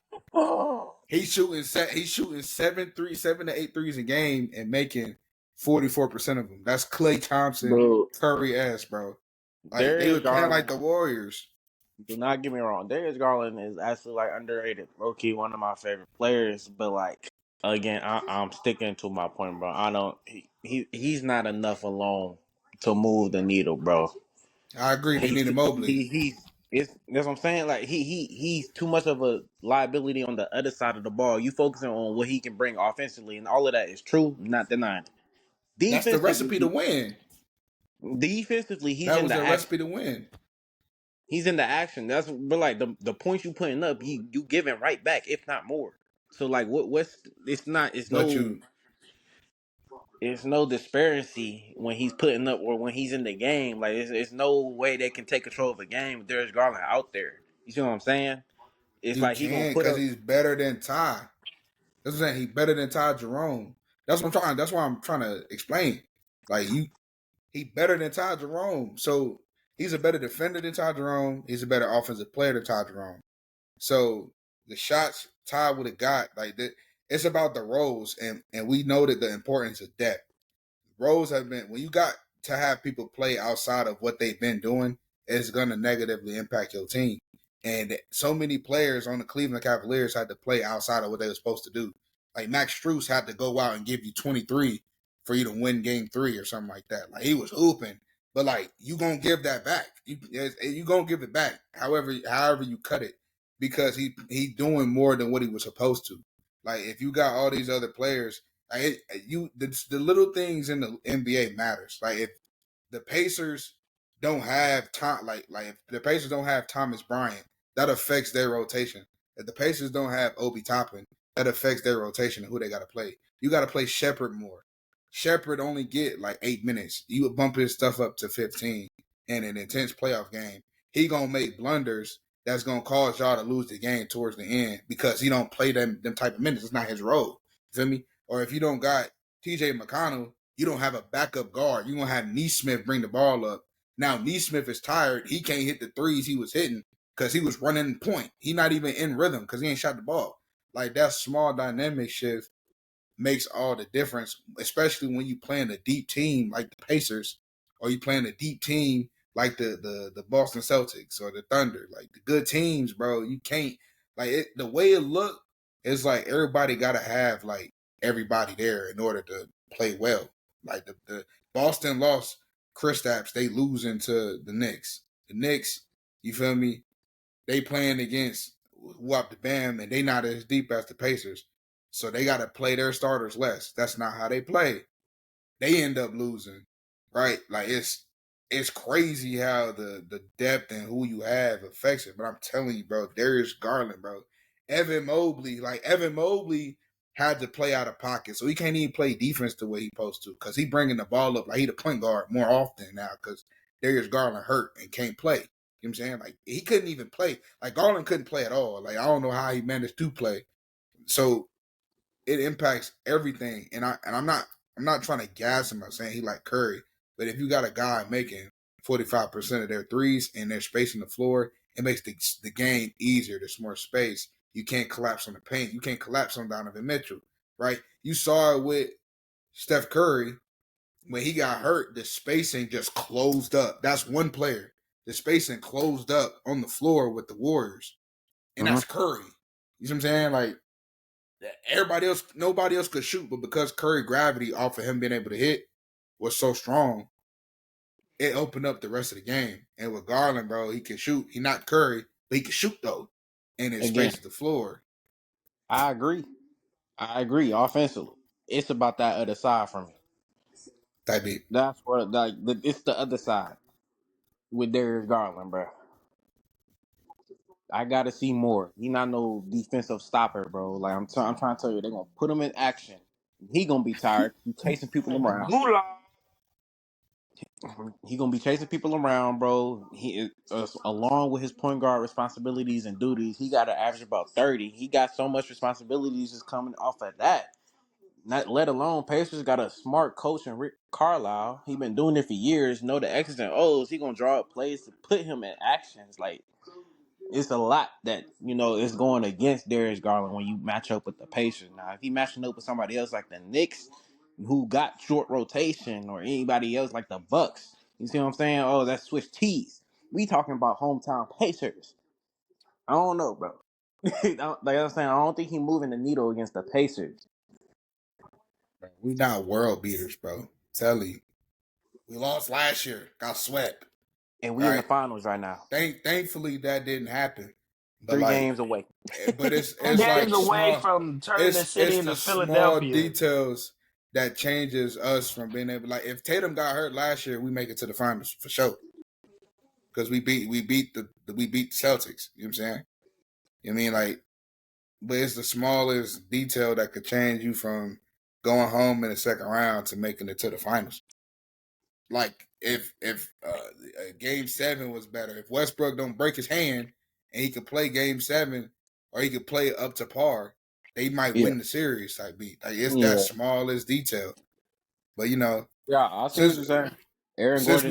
He's shooting 7 to 8 threes a game and making 44% of them. That's Klay Thompson, Bro, Curry ass, bro. Like, they Darius were playing like Garland. the Warriors. Do not get me wrong. Darius Garland is actually like underrated. Low key, one of my favorite players. But like again, I'm sticking to my point, bro. I don't. He's not enough alone to move the needle, bro. I agree. They needed Mobley. That's what I'm saying. Like he's too much of a liability on the other side of the ball. You focusing on what he can bring offensively, and all of that is true, not denied. That's the recipe to win. Defensively, he's That in was the their action. recipe to win. He's in the action. That's but like the points you putting up, you giving right back, if not more. So like what's it's not But you it's no disparity when he's putting up or when he's in the game. Like it's no way they can take control of a game with Darius Garland out there. You see what I'm saying? It's you like he gonna can, put because up. he's better than Ty. That's what I'm saying. He's better than Ty Jerome. That's why I'm trying to explain. Like, he better than Ty Jerome. So he's a better defender than Ty Jerome. He's a better offensive player than Ty Jerome. So the shots Ty would have got, like that, it's about the roles, and we noted the importance of depth. Roles have been, when you got to have people play outside of what they've been doing, it's gonna negatively impact your team. And so many players on the Cleveland Cavaliers had to play outside of what they were supposed to do. Like, Max Strus had to go out and give you 23 for you to win game 3 or something like that. Like, he was hooping, but like, you gonna give that back. You gonna give it back. However you cut it, because he doing more than what he was supposed to. Like, if you got all these other players, like, the little things in the NBA matters. Like, if the Pacers don't have Tom, like if the Pacers don't have Thomas Bryant, that affects their rotation. If the Pacers don't have Obi Toppin, that affects their rotation and who they got to play. You got to play Shepherd more. Shepherd only get like 8 minutes. You would bump his stuff up to 15 in an intense playoff game. He gonna make blunders that's gonna cause y'all to lose the game towards the end because he don't play them type of minutes. It's not his role. You feel me? Or if you don't got TJ McConnell, you don't have a backup guard. You're going to have Neesmith bring the ball up. Now, Neesmith is tired. He can't hit the threes he was hitting because he was running point. He not even in rhythm because he ain't shot the ball. Like, that small dynamic shift makes all the difference, especially when you playing a deep team like the Pacers, or you playing a deep team like the Boston Celtics or the Thunder. Like, the good teams, bro, you can't, like, the way it look is like everybody got to have like everybody there in order to play well. Like, the Boston lost Kristaps, they losing to the Knicks. The Knicks, you feel me? They playing against Wop the Bam, and they not as deep as the Pacers. So they got to play their starters less. That's not how they play. They end up losing, right? Like, it's crazy how the depth and who you have affects it. But I'm telling you, bro, Darius Garland, bro, Evan Mobley had to play out of pocket, so he can't even play defense the way he supposed to because he bringing the ball up like he the point guard more often now because Darius Garland hurt and can't play. You know what I'm saying? Like he couldn't even play. Like Garland couldn't play at all. Like I don't know how he managed to play. So it impacts everything. And I'm not trying to gas him by saying he like Curry, but if you got a guy making 45% of their threes and they're spacing the floor, it makes the game easier. There's more space. You can't collapse on the paint. You can't collapse on Donovan Mitchell, right? You saw it with Steph Curry when he got hurt. The spacing just closed up. That's one player. The spacing closed up on the floor with the Warriors, and that's Curry. You see what I'm saying? Like everybody else, nobody else could shoot, but because Curry gravity off of him being able to hit was so strong, it opened up the rest of the game. And with Garland, bro, he can shoot. He not Curry, but he can shoot though, and it Again, spaces the floor. I agree. Offensively, it's about that other side for me. Type beat. That's what it's the other side with Darius Garland, bro. I gotta see more. He not no defensive stopper, bro. Like I'm trying to tell you, they gonna put him in action. He gonna be tired. He chasing people around. Moolah. He gonna be chasing people around, bro. He along with his point guard responsibilities and duties, he got to average about 30. He got so much responsibilities just coming off of that. Not let alone Pacers got a smart coach in Rick Carlisle. He been doing it for years. Know the X's and O's. He gonna draw up plays to put him in actions. Like it's a lot that is going against Darius Garland when you match up with the Pacers. Now, if he matching up with somebody else like the Knicks, who got short rotation, or anybody else like the Bucks, you see what I'm saying? Oh, that's switch tees. We talking about hometown Pacers. I don't know, bro. Like I'm saying, I don't think he moving the needle against the Pacers. We not world beaters, bro. Tell you, we lost last year, got swept. And we in the Right? finals right now. Thankfully that didn't happen. But 3 games away. but 2 it's like games away small. from turning the city It's into the small Philadelphia. details that changes us from being able. Like if Tatum got hurt last year, we make it to the finals for sure because we beat the Celtics. You know what I'm saying? You know what I mean? Like, but it's the smallest detail that could change you from going home in the second round to making it to the finals. Like if Game 7 was better, if Westbrook don't break his hand and he could play Game 7 or he could play up to par, they might Yeah. win the series. Type beat. Like it's that Yeah. smallest detail. But Yeah, I see what since you're saying. Aaron since Gordon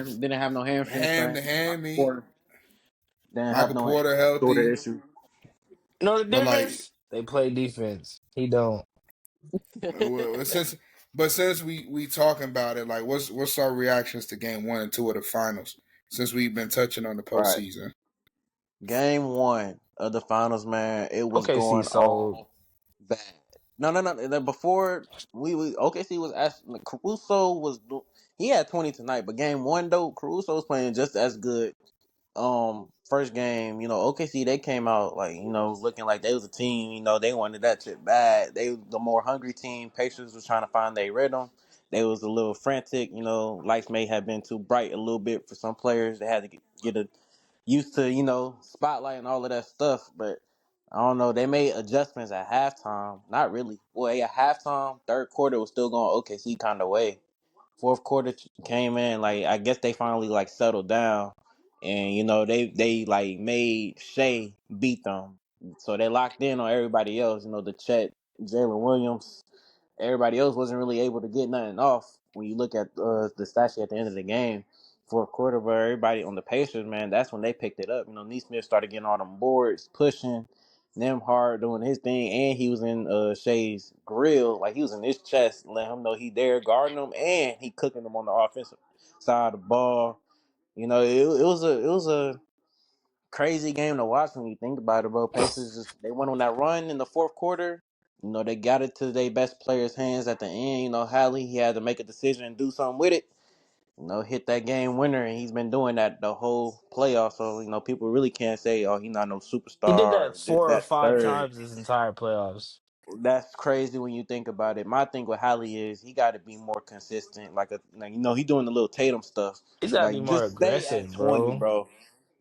we didn't have no hamstring hand strain. to hand me, Porter didn't have Michael no Porter shoulder healthy, issue. You know the but like difference? They play defense. He don't. since since we talking about it, like what's our reactions to Game 1 and 2 of the finals? Since we've been touching on the Right. postseason. Game 1 of the finals, man, it was OKC going sold. all bad. No. Before we OKC was asking, Caruso he had 20 tonight, but game 1 though, Caruso was playing just as good. First game, OKC, they came out like, looking like they was a team, they wanted that shit bad. They the more hungry team. Pacers was trying to find their rhythm. They was a little frantic, lights may have been too bright a little bit for some players. They had to used to, spotlight and all of that stuff, but I don't know. They made adjustments at halftime. Not really. Well, at halftime, third quarter was still going OKC kind of way. Fourth quarter came in, like I guess they finally like settled down, and they like made Shai beat them, so they locked in on everybody else. The Chet, Jalen Williams, everybody else wasn't really able to get nothing off. When you look at the stat sheet at the end of the game, fourth quarter, but everybody on the Pacers, man, that's when they picked it up. Neesmith started getting all them boards, pushing. Nemhard doing his thing, and he was in Shay's grill, like he was in his chest, letting him know he there guarding him, and he cooking him on the offensive side of the ball. It was a crazy game to watch when you think about it, bro. Pacers they went on that run in the fourth quarter. They got it to their best player's hands at the end. Hallie, he had to make a decision and do something with it. Hit that game winner, and he's been doing that the whole playoff. So, people really can't say, oh, he's not no He did superstar that or this, 4 or that, 5 third. times this entire playoffs. That's crazy when you think about it. My thing with Hallie is he got to be more consistent. He doing the little Tatum stuff. He's got to be Like more just stay at aggressive, 20, bro. bro.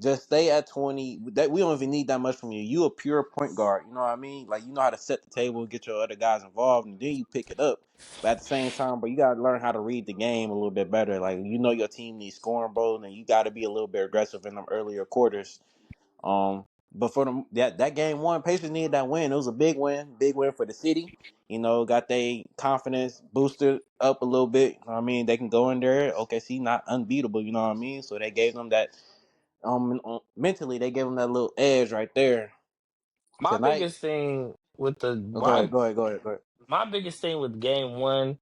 Just stay at 20. That we don't even need that much from you. You a pure point guard. You know what I mean? Like you know how to set the table, get your other guys involved, and then you pick it up. But at the same time, bro, you gotta learn how to read the game a little bit better. Like you know your team needs scoring, bro, and you got to be a little bit aggressive in them earlier quarters. But for them that game one, Pacers needed that win. It was a big win for the city. You know, got their confidence boosted up a little bit. You know what I mean, they can go in there. OKC not unbeatable. You know what I mean. So they gave them that. Mentally, they gave them that little edge right there My tonight. biggest thing with the Oh, my go ahead. my biggest thing with game one,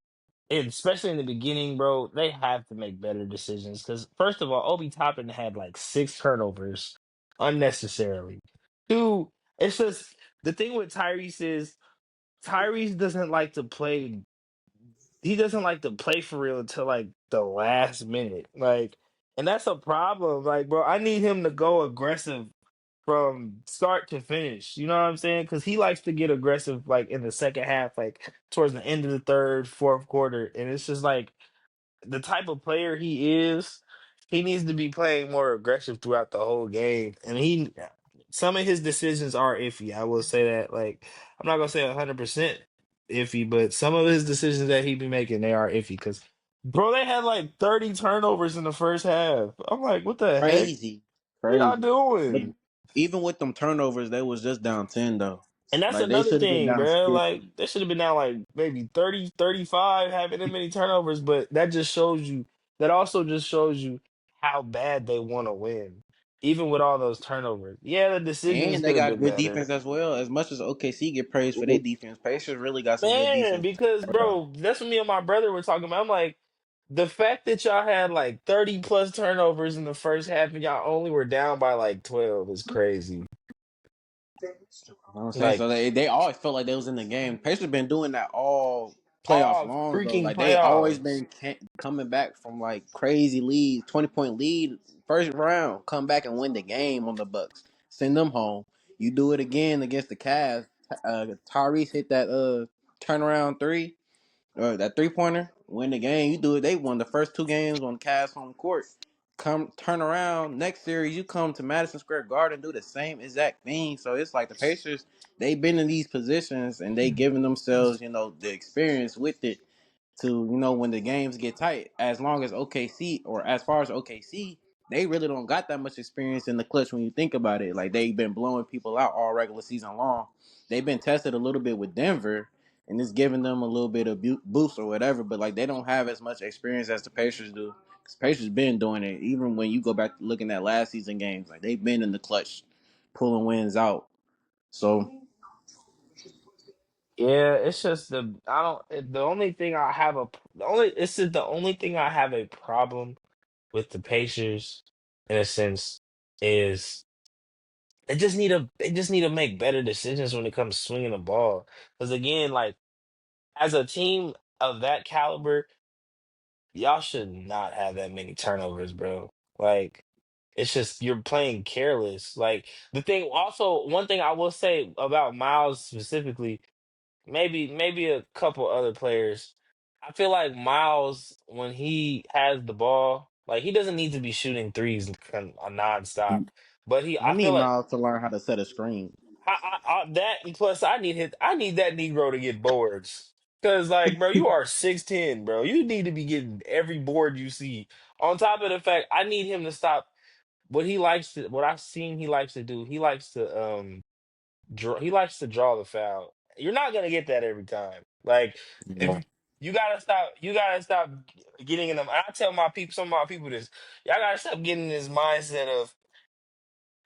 and especially in the beginning, bro, they have to make better decisions. Because first of all, Obi Toppin had like 6 turnovers unnecessarily. Two, it's just the thing with Tyrese is Tyrese doesn't like to play. He doesn't like to play for real until like the last minute. Like, and that's a problem. Like, bro, I need him to go aggressive from start to finish. You know what I'm saying? Because he likes to get aggressive like in the second half, like towards the end of the third, fourth quarter. And it's just like the type of player he is, he needs to be playing more aggressive throughout the whole game. And some of his decisions are iffy. I will say that. Like, I'm not gonna say 100% iffy, but some of his decisions that he be making, they are iffy. Because, bro, they had like 30 turnovers in the first half. I'm like, what the heck? Crazy, What y'all crazy. But doing? even with them turnovers, they was just down 10 though. And that's Like they another should have been thing, down bro. 50. Like, they should have been down like maybe 30, 35, having that many turnovers. But that also just shows you how bad they want to win, even with all those turnovers. Yeah, the decisions And they could have got been good better. defense as well. As much as OKC get praised for their defense, Pacers really got some good Man, defense. because, bro, that's what me and my brother were talking about. I'm like, the fact that y'all had like 30 plus turnovers in the first half and y'all only were down by like 12 is crazy. You know what I'm saying? Like, So they always felt like they was in the game. Pacers been doing that all playoffs all long though. freaking Like they always playoffs. been coming back from like crazy leads, 20-point lead, first round, come back and win the game on the Bucks, send them home. You do it again against the Cavs. Tyrese hit that turnaround three. That 3-pointer, win the game. You do it. They won the first 2 games on Cavs home court. Come turn around next series, you come to Madison Square Garden, do the same exact thing. So it's like the Pacers, they've been in these positions and they giving themselves, the experience with it to, when the games get tight. As long as OKC, or as far as OKC, they really don't got that much experience in the clutch when you think about it. Like they've been blowing people out all regular season long. They've been tested a little bit with Denver, and it's giving them a little bit of boost or whatever. But like they don't have as much experience as the Pacers do. Because Pacers been doing it. Even when you go back to looking at last season games, like they've been in the clutch, pulling wins out. So Yeah, it's just the only thing I have a the only it's just the only thing I have a problem with the Pacers in a sense is they just need to make better decisions when it comes to swinging the ball. Because again, like as a team of that caliber, y'all should not have that many turnovers, bro. Like it's just you're playing careless. Like the thing also one thing I will say about Miles specifically, maybe a couple other players. I feel like Miles, when he has the ball, like he doesn't need to be shooting threes nonstop. But I I feel need like Miles to learn how to set a screen. that and plus I need that Negro to get boards. Cause like, bro, you are 6'10", bro. You need to be getting every board you see. On top of the fact, I need him to stop what I've seen he likes to do. He likes to draw the foul. You're not gonna get that every time. Like if Yeah. you gotta stop getting in them. I tell my people, some of my people this. Y'all gotta stop getting this mindset of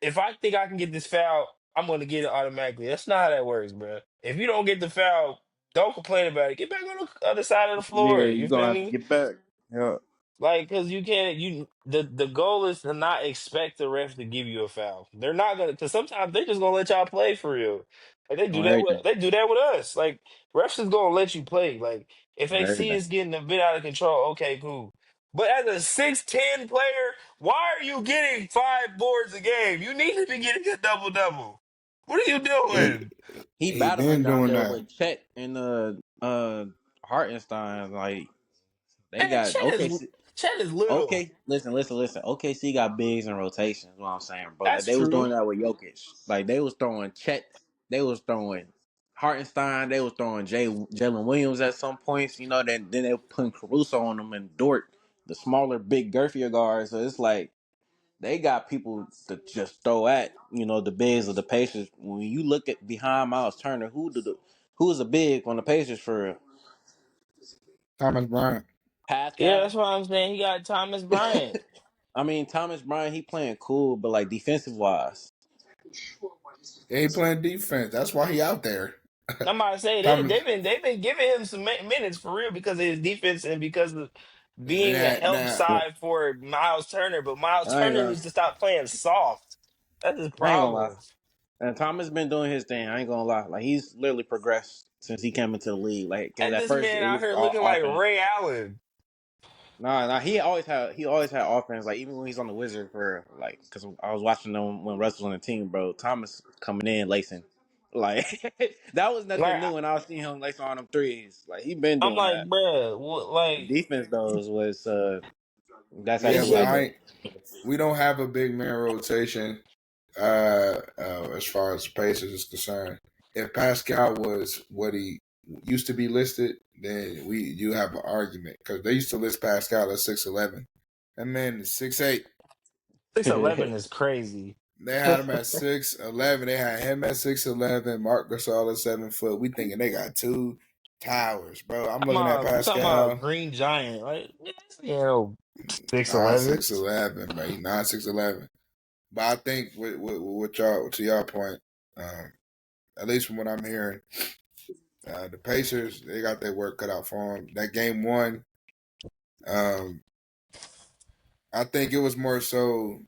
if I think I can get this foul, I'm gonna get it automatically. That's not how that works, bro. If you don't get the foul, don't complain about it. Get back on the other side of the floor. Yeah, you're You feel gonna have to me? get back. Yeah. Like, cause you can't. The goal is to not expect the ref to give you a foul. They're not gonna. Cause sometimes they just gonna let y'all play for real. Like On everything. they do that with us. Like refs is gonna let you play. Like if On they see everything. it's getting a bit out of control, okay, cool. But as a 6'10" player, why are you getting 5 boards a game? You need to be getting a double double. What are you doing? He He battling been down doing there that. with Chet and Hartenstein. Like they Man, got Chet is little. Okay, listen. OKC got bigs in rotation. Is what I'm saying, bro. Like That's they was doing true. that with Jokic. Like they was throwing Chet, they was throwing Hartenstein, they was throwing Jalen Williams at some points. You know, then they were putting Caruso on them and Dort, the smaller, big, girthier guards. So it's like they got people to just throw at the bigs of the Pacers. When you look at behind Miles Turner, who's a big on the Pacers for Thomas Bryant. Yeah, that's Pascal? what I'm saying. He got Thomas Bryant. I mean, Thomas Bryant, he playing cool, but like defensive wise. Yeah, he playing defense. That's why he out there. I'm about to say Thomas. they've been giving him some minutes for real because of his defense and because of being a Nah, help nah. side for Miles Turner. But Miles I ain't Turner gonna, needs to stop playing soft. That's his I ain't gonna lie. problem. And Thomas been doing his thing. I ain't gonna lie. Like he's literally progressed since he came into the league. Like, cause And at this first man it out was here all looking like offense. Ray Allen. Nah. He always had offense. Like even when he's on the Wizards for like, cause I was watching them when Russ was on the team, bro. Thomas coming in lacing. Like that was Like nothing new when I was seeing him lace on them threes. Like he been I'm doing like, that. bruh, what, The like defense though was that's Yeah, it's actually but like just I ain't. We don't have a big man rotation as far as the Pacers is concerned. If Pascal was what he used to be listed, then you have an argument because they used to list Pascal at 6'11". That man is 6'8". 6'11" is crazy. They had him at 6'11". They had him at 6'11". Mark Gasol at 7 foot. We thinking they got two towers, bro. I'm looking at I'm talking about Pascal. Green Giant. Like, you know, Nah, 6'11". 6'11", bro. He not 6'11". But I think with y'all, to y'all point, at least from what I'm hearing, the Pacers, they got their work cut out for them. That game one, um, I think it was more so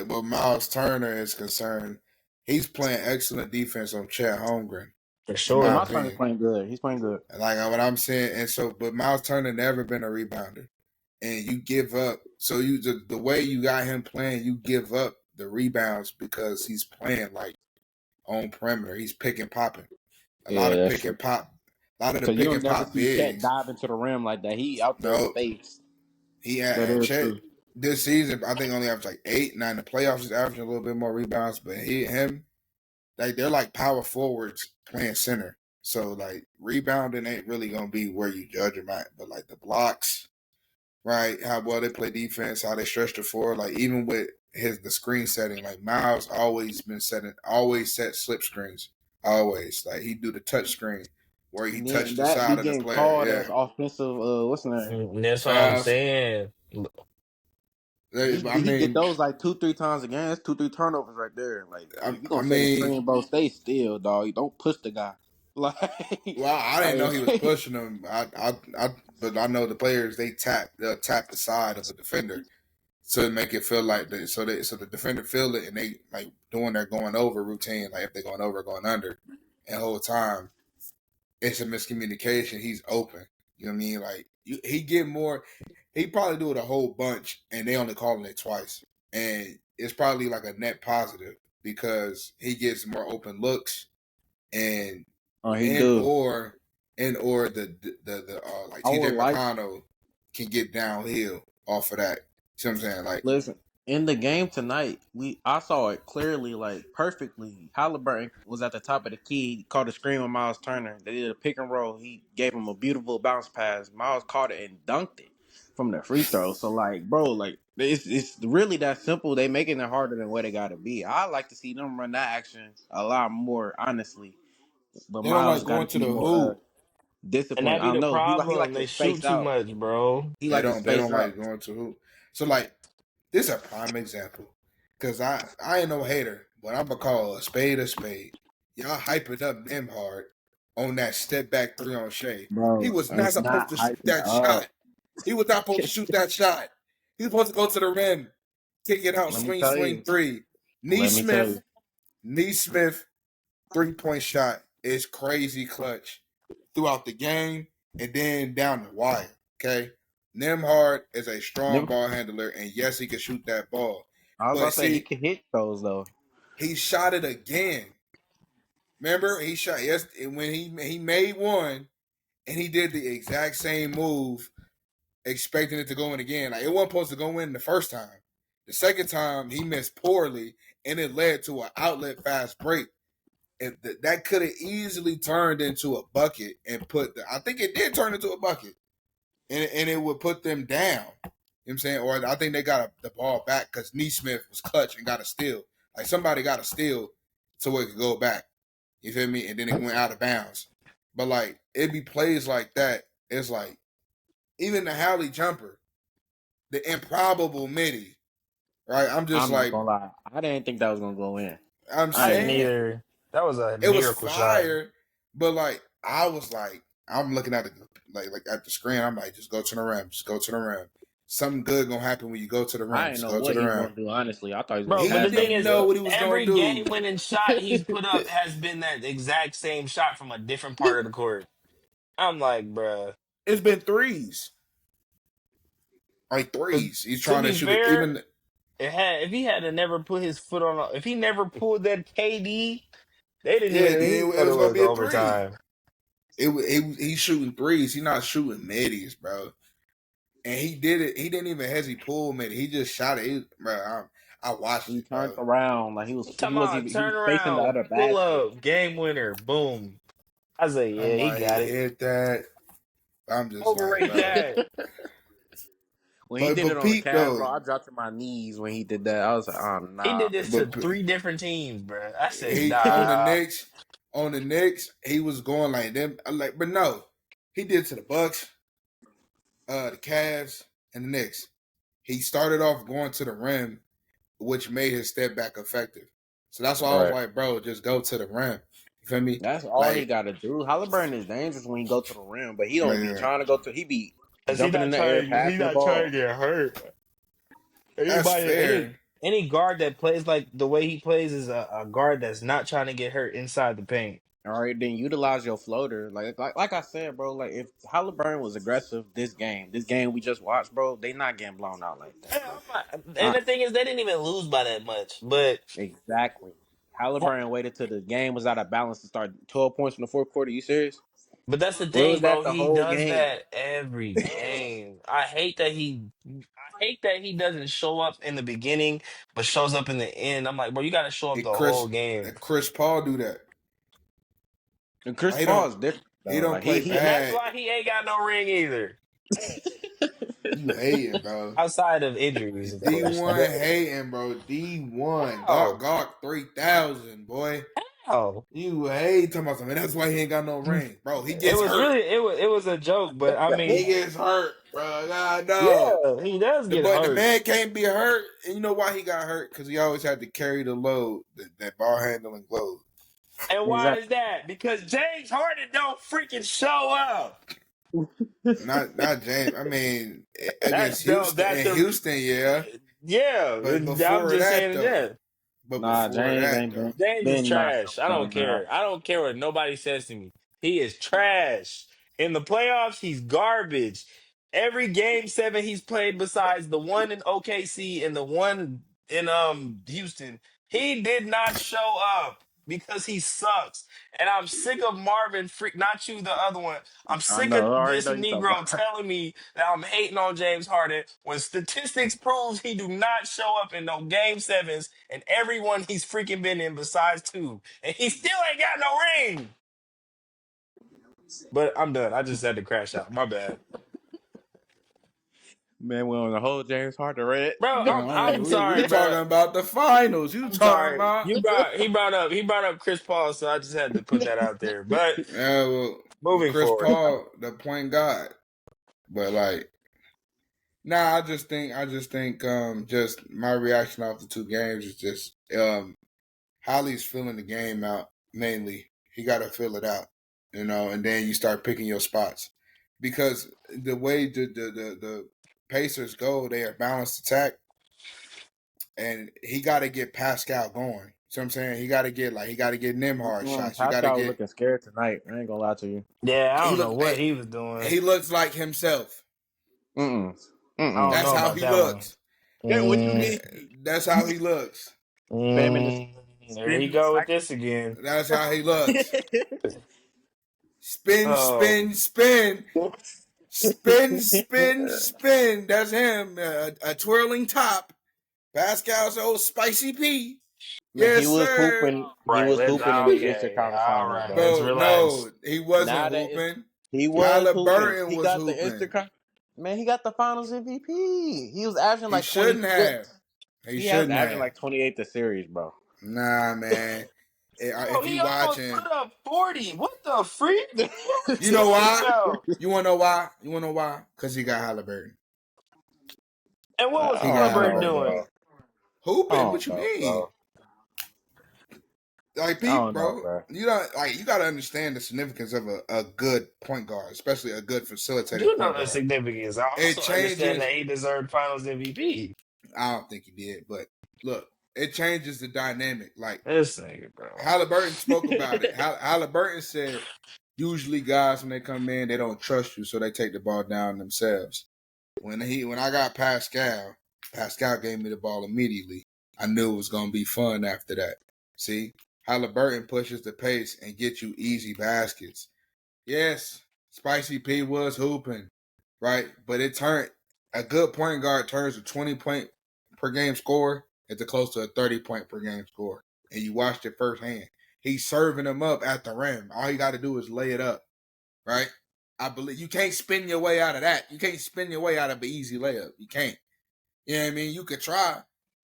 what Miles Turner is concerned. He's playing excellent defense on Chet Holmgren, For in yeah, my sure. my son is opinion. playing good. He's playing good. Like what I'm saying, and so, but Miles Turner never been a rebounder, and you give up. So the way you got him playing, you give up the rebounds because he's playing like on perimeter. He's pick and popping. A lot Yeah, of that's pick true. and pop. A lot of the Cause you pick don't and never pop see Chet bigs. dive into the rim like that. He out there No, space. he That had is Chet true. this season. I think only averaged like 8, 9. The playoffs he's averaging a little bit more rebounds, but him, like they're like power forwards playing center. So like rebounding ain't really gonna be where you judge him at, but like the blocks, right? How well they play defense, how they stretch the floor. Like even with the screen setting, like Miles always set slip screens, always. Like he do the touch screen where he And then touched the that be side of the getting player. called as Yeah, offensive. What's the name? That's what I'm fouls. saying. I He get mean, those like 2-3 times a game. That's 2-3 turnovers right there. Like I, if you I gonna set the mean, screen, bro, stay still, dog. You don't push the guy. Like, well, I didn't know he was like pushing him. But I know the players they'll tap the side of the defender to make it feel like so the defender feel it and they like doing their going over routine, like if they're going over, going under, and the whole time it's a miscommunication. He's open. You know what I mean? Like he get more. He probably do it a whole bunch, and they only calling it twice, and it's probably like a net positive because he gets more open looks and oh, he and do. or the like I would TJ like McConnell can get downhill off of that. You know what I'm saying? Like listen. In the game tonight, I saw it clearly, like perfectly. Halliburton was at the top of the key. He caught a screen with Miles Turner. They did a pick and roll. He gave him a beautiful bounce pass. Miles caught it and dunked it from the free throw. So like, bro, like it's really that simple. They making it harder than what it got to be. I like to see them run that action a lot more, honestly. But they don't Miles like got to going to be the more hoop. And disciplined. that be I the know he like problem. to They shoot space too out. much, bro. He They like to don't. They space don't out. like going to the hoop. So like this is a prime example because I ain't no hater, but I'm gonna call a spade a spade. Y'all hyping up them hard on that step back three on Shea. He Bro, was not it's supposed not to shoot hyping that up. shot. He was not supposed to shoot that shot. He was supposed to go to the rim, kick it out, Let me swing, tell swing you. three. Let me tell you. Nee Smith 3-point shot is crazy clutch throughout the game and then down the wire. Okay. Nemhard is a strong Never, ball handler, and yes, he can shoot that ball. I was about But to say he see, could hit those though. he shot it again. Remember, he shot when he made one, and he did the exact same move, expecting it to go in again. Like it wasn't supposed to go in the first time. The second time he missed poorly, and it led to an outlet fast break. And that could have easily turned into a bucket and I think it did turn into a bucket, and it would put them down. You know what I'm saying? Or I think they got the ball back because Neesmith was clutch and got a steal. Like somebody got a steal so it could go back. You feel me? And then it went out of bounds. But like it be plays like that. It's like even the Halley jumper, the improbable midi, right? I'm just I'm not like gonna lie. I didn't think that was gonna go in. I'm I didn't saying either. That was a it was miracle shot. fire, but like I was like I'm looking at at the screen. I'm like, just go to the rim, just go to the rim. Something good gonna happen when you go to the rim. I didn't Just know go to what the he was rim. gonna do. Honestly, I thought he was Bro, gonna He but the pass thing up. is, didn't know what he was gonna every do. game-winning shot he's put up has been that exact same shot from a different part of the court. I'm like, bruh. It's been threes, like 'Cause threes. He's to trying to be shoot it. fair, Even if he had to never put his foot on, if he never pulled that KD, they didn't yeah, even then he it thought it was gonna was be a three. overtime. He's shooting threes. He's not shooting middies, bro. And he did it. He didn't even hesitate pull mid. He just shot it. Bro, I watched He it, turned bro. around like I'm he talking was about even he turn was facing the around, other pull basket. up, game winner, boom. I was like, I'm yeah, he like, got he it. hit that. I'm just like, Overrate bro. that. When he But did it but on the peep Cavs, bro, though. I dropped to my knees when he did that. I was like, oh He nah, did this But to three different teams, bro. I said, he on the nah. Knicks. On the Knicks, he was going like them. Like, but no, he did to the Bucks, the Cavs, and the Knicks. He started off going to the rim, which made his step back effective. So that's why I was right. like, bro, just go to the rim. You feel me? That's all he Like, got to do. Halliburton is dangerous when he go to the rim, but he don't be man, trying to go to. He be Cause jumping in the air, he's passing the not trying to ball. get hurt. that's Anybody, fair. any guard that plays like the way he plays is a guard that's not trying to get hurt inside the paint. All right, then utilize your floater. Like I said, bro. Like if Halliburton was aggressive this game we just watched, bro, they not getting blown out like that, Yeah, bro. and Uh, the thing is, they didn't even lose by that much. But exactly. Halliburton waited till the game was out of balance to start 12 points in the fourth quarter. You serious? that's the Where thing, was that bro. the He whole does game? that every game. I hate that he doesn't show up in the beginning, but shows up in the end. I'm like, bro, you got to show up He the whole Chris game, Chris Paul do that. And Chris He Paul don't is different he though. don't Like play and that's bad. why he ain't got no ring either, You hating, bro. outside of injuries, of course. D1 But hating, bro. D1 how? Gawk 3000, boy. How? You hate talking about something. That's why he ain't got no ring, bro. He gets hurt. It was a joke, but I He mean, gets hurt, bro. God no. yeah, he does get But the hurt. man can't be hurt. And you know why he got hurt? Because he always had to carry the load, that ball handling load. And why is exactly. that? Because James Harden don't freaking show up. Not James. I mean, That's against Houston. that In the Houston, yeah. yeah. But I'm before just that, saying it. though. Yeah, But Nah, before James that, ain't though. James is been not trash. I showing don't up, bro. care. I don't care what nobody says to me. He is trash. In the playoffs, he's garbage. Every game 7 he's played, besides the one in OKC and the one in Houston, he did not show up because he sucks. And I'm sick of Marvin Freak, not you, the other one. I'm I sick know. of I already this know you talking Negro about. telling me that I'm hating on James Harden when statistics proves he do not show up in no game 7s and everyone he's freaking been in besides 2. And he still ain't got no ring. But I'm done. I just had to crash out. My bad. Man, we on the whole James Harden red. Bro, I'm We sorry, talking bro. about the finals. You I'm talking sorry. about? He brought up Chris Paul, so I just had to put that out there. But Well, moving Chris forward. Paul, the point guard. But like, nah, I just think, just my reaction off the two games is just, Holly's filling the game out mainly. He got to fill it out, and then you start picking your spots because the way the Pacers go, they are balanced attack, and he got to get Pascal going. So I'm saying he got to get Nimhard shots. You got to Pascal was get. looking scared tonight. I ain't gonna lie to you. Yeah, I He don't know look. what he was doing. He looks like himself. Mm-mm. I don't That's know how about he that one. looks. Yeah, what you mean? That's how he looks. Spamming the Mm. There he go with this again. That's how he looks. Spin, Oh, spin, spin. Spin, spin, spin. That's him. A twirling top. Pascal's old spicy P. Man, he Yes, was sir. hooping. He right. was Let's hooping in the Eastern okay. Conference All Finals, right. bro. Let's Bro, relax. no, he wasn't Now that it's, hooping. he was hooping. Halliburton He was got the Eastern hooping. Conference. Man, he got the Finals MVP. He was averaging He like shouldn't 26. have. He He has shouldn't averaging have. like 28 the series, bro. Nah, man. Bro, If he you almost put watching, up 40. What the freak? you know Check this why? out. You want to know why? You want to know why? Because he got Halliburton. And what was He I got don't Halliburton know, Halliburton. doing? bro. I Hooping? What don't you know, mean? bro. Like, I peep, don't know, bro. bro. You don't like. You got to understand the significance of a good point guard, especially a good I facilitating do know point the guard. significance. I It also understand changes. that he deserved Finals MVP. I don't think he did, but look, it changes the dynamic. Like This nigga, bro. Halliburton spoke about it. Halliburton said, usually guys when they come in, they don't trust you, so they take the ball down themselves. When I got Pascal, Pascal gave me the ball immediately. I knew it was gonna be fun after that. See, Halliburton pushes the pace and gets you easy baskets. Yes, Spicy P was hooping, right? But it turned a good point guard turns a 20-point per game score into close to a 30-point per game score. And you watched it firsthand. He's serving them up at the rim. All you got to do is lay it up, right? I believe you can't spin your way out of that. You can't spin your way out of an easy layup. You can't. You know what I mean? You could try,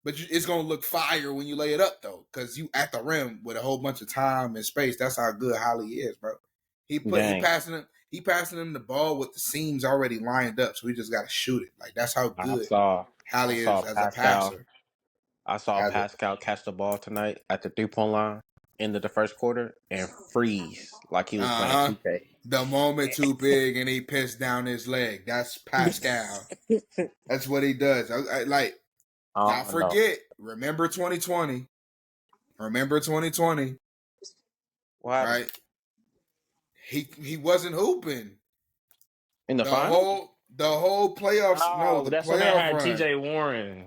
but it's gonna look fire when you lay it up though, because you at the rim with a whole bunch of time and space. That's how good Holly is, bro. He Gang, passing him the ball with the seams already lined up, so he just gotta shoot it. Like that's how I good saw I Holly saw is as a Pascal. passer. I saw As a, Pascal catch the ball tonight at the 3-point line into the first quarter and freeze like he was playing uh-huh. 2K. The moment too big and he pissed down his leg. That's Pascal. That's what he does. Like y'all Oh no. forget. Remember 2020. Remember 2020, What happened? right? He wasn't hooping. In the The finals? whole playoffs. No, Oh, the that's when they playoff had run. TJ Warren.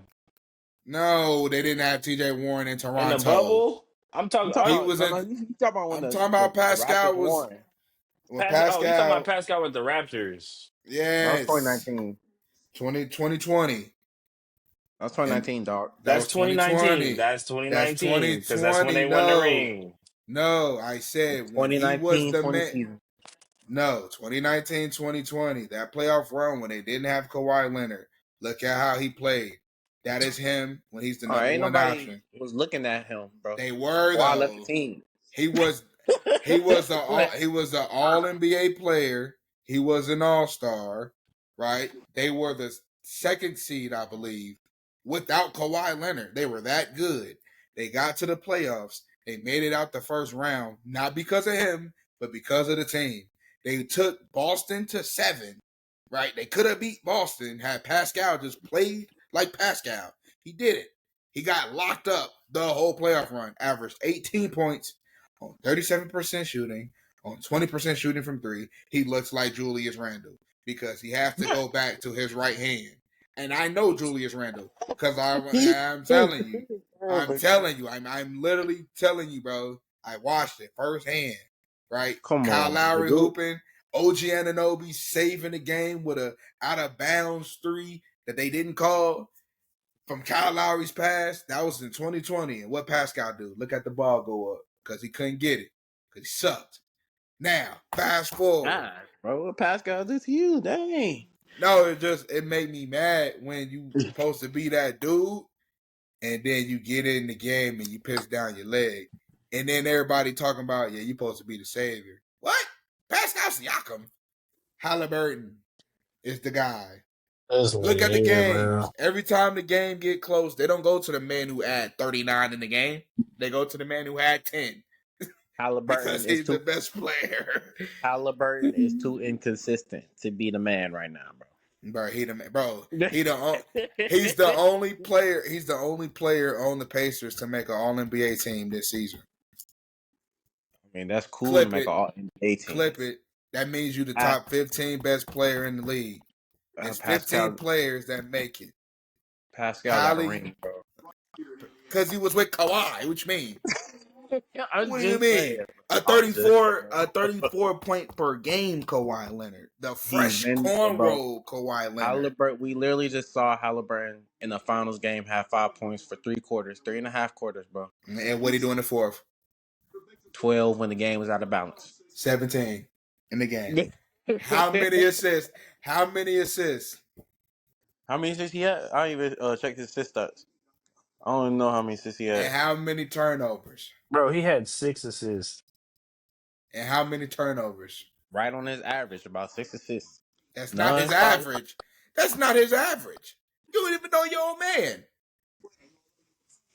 No, they didn't have TJ Warren in In the Toronto. bubble? I'm talking. You talking He Oh, about was no in. no you talking about when I'm the, talking the, about the Raptors Pascal was won. when Oh, you talking about Pascal. Pascal with the Raptors? That was Yes, 2019. 2020, That was and 2019, dog. that That's was 2019. 2020. That's That's 2019 because that's when 2020. they won the No, ring. no. I said when he was 2019, the 20 man. season. No, 2019, 2020. That playoff run when they didn't have Kawhi Leonard. Look at how he played. That is him when he's the All right, number ain't one nobody option. was looking at him, bro. They were Kawhi left the though. team. He was he was an all NBA player. He was an all-star, right? They were the second seed, I believe, without Kawhi Leonard. They were that good. They got to the playoffs. They made it out the first round, not because of him, but because of the team. They took Boston to 7, right? They could have beat Boston had Pascal just played like Pascal. He did it. He got locked up the whole playoff run, averaged 18 points on 37% shooting, on 20% shooting from three. He looks like Julius Randle because he has to go back to his right hand. And I know Julius Randle because I'm telling you. I'm literally telling you, bro. I watched it firsthand, right? Come Kyle on, the Lowry dude. hooping, OG Anunoby saving the game with a out of bounds 3 that they didn't call from Kyle Lowry's pass. That was in 2020. And what Pascal do? Look at the ball go up because he couldn't get it because he sucked. Now, fast forward. God, bro, what Pascal do to you? Dang. No, it made me mad when you supposed to be that dude and then you get in the game and you piss down your leg. And then everybody talking about, yeah, you supposed to be the savior. What? Pascal Siakam? Halliburton is the guy. This Look nigga at the here, bro. games. Every time the game get close, they don't go to the man who had 39 in the game. They go to the man who had 10 Halliburton because is he's the too best player. Halliburton is too inconsistent to be the man right now, bro. Bro, he the man. Bro, he's the only player. He's the only player on the Pacers to make an All NBA team this season. I mean, that's cool to Clip make it, an all NBA team. clip it. That means you the Pa- top 15 best player in the league. It's 15 Pascal players that make it. Pascal got a Holly, ring, bro. Because he was with Kawhi. What you mean? I'm What do you just saying. mean? A I'm just saying. 34 point per game Kawhi Leonard. The He's fresh been, bro. cornrow Kawhi Leonard. Halliburton. We literally just saw Halliburton in the finals game have 5 points for 3.5 quarters, bro. And what he do in the fourth? 12 when the game was out of balance. 17 in the game. How many assists? How many assists? How many assists he had? I don't even check his assist stats. I don't even know how many assists he And had. how many turnovers? Bro, he had 6 assists. And how many turnovers? Right on his average, about 6 assists. That's not None his foul. average. That's not his average. You don't even know your old man.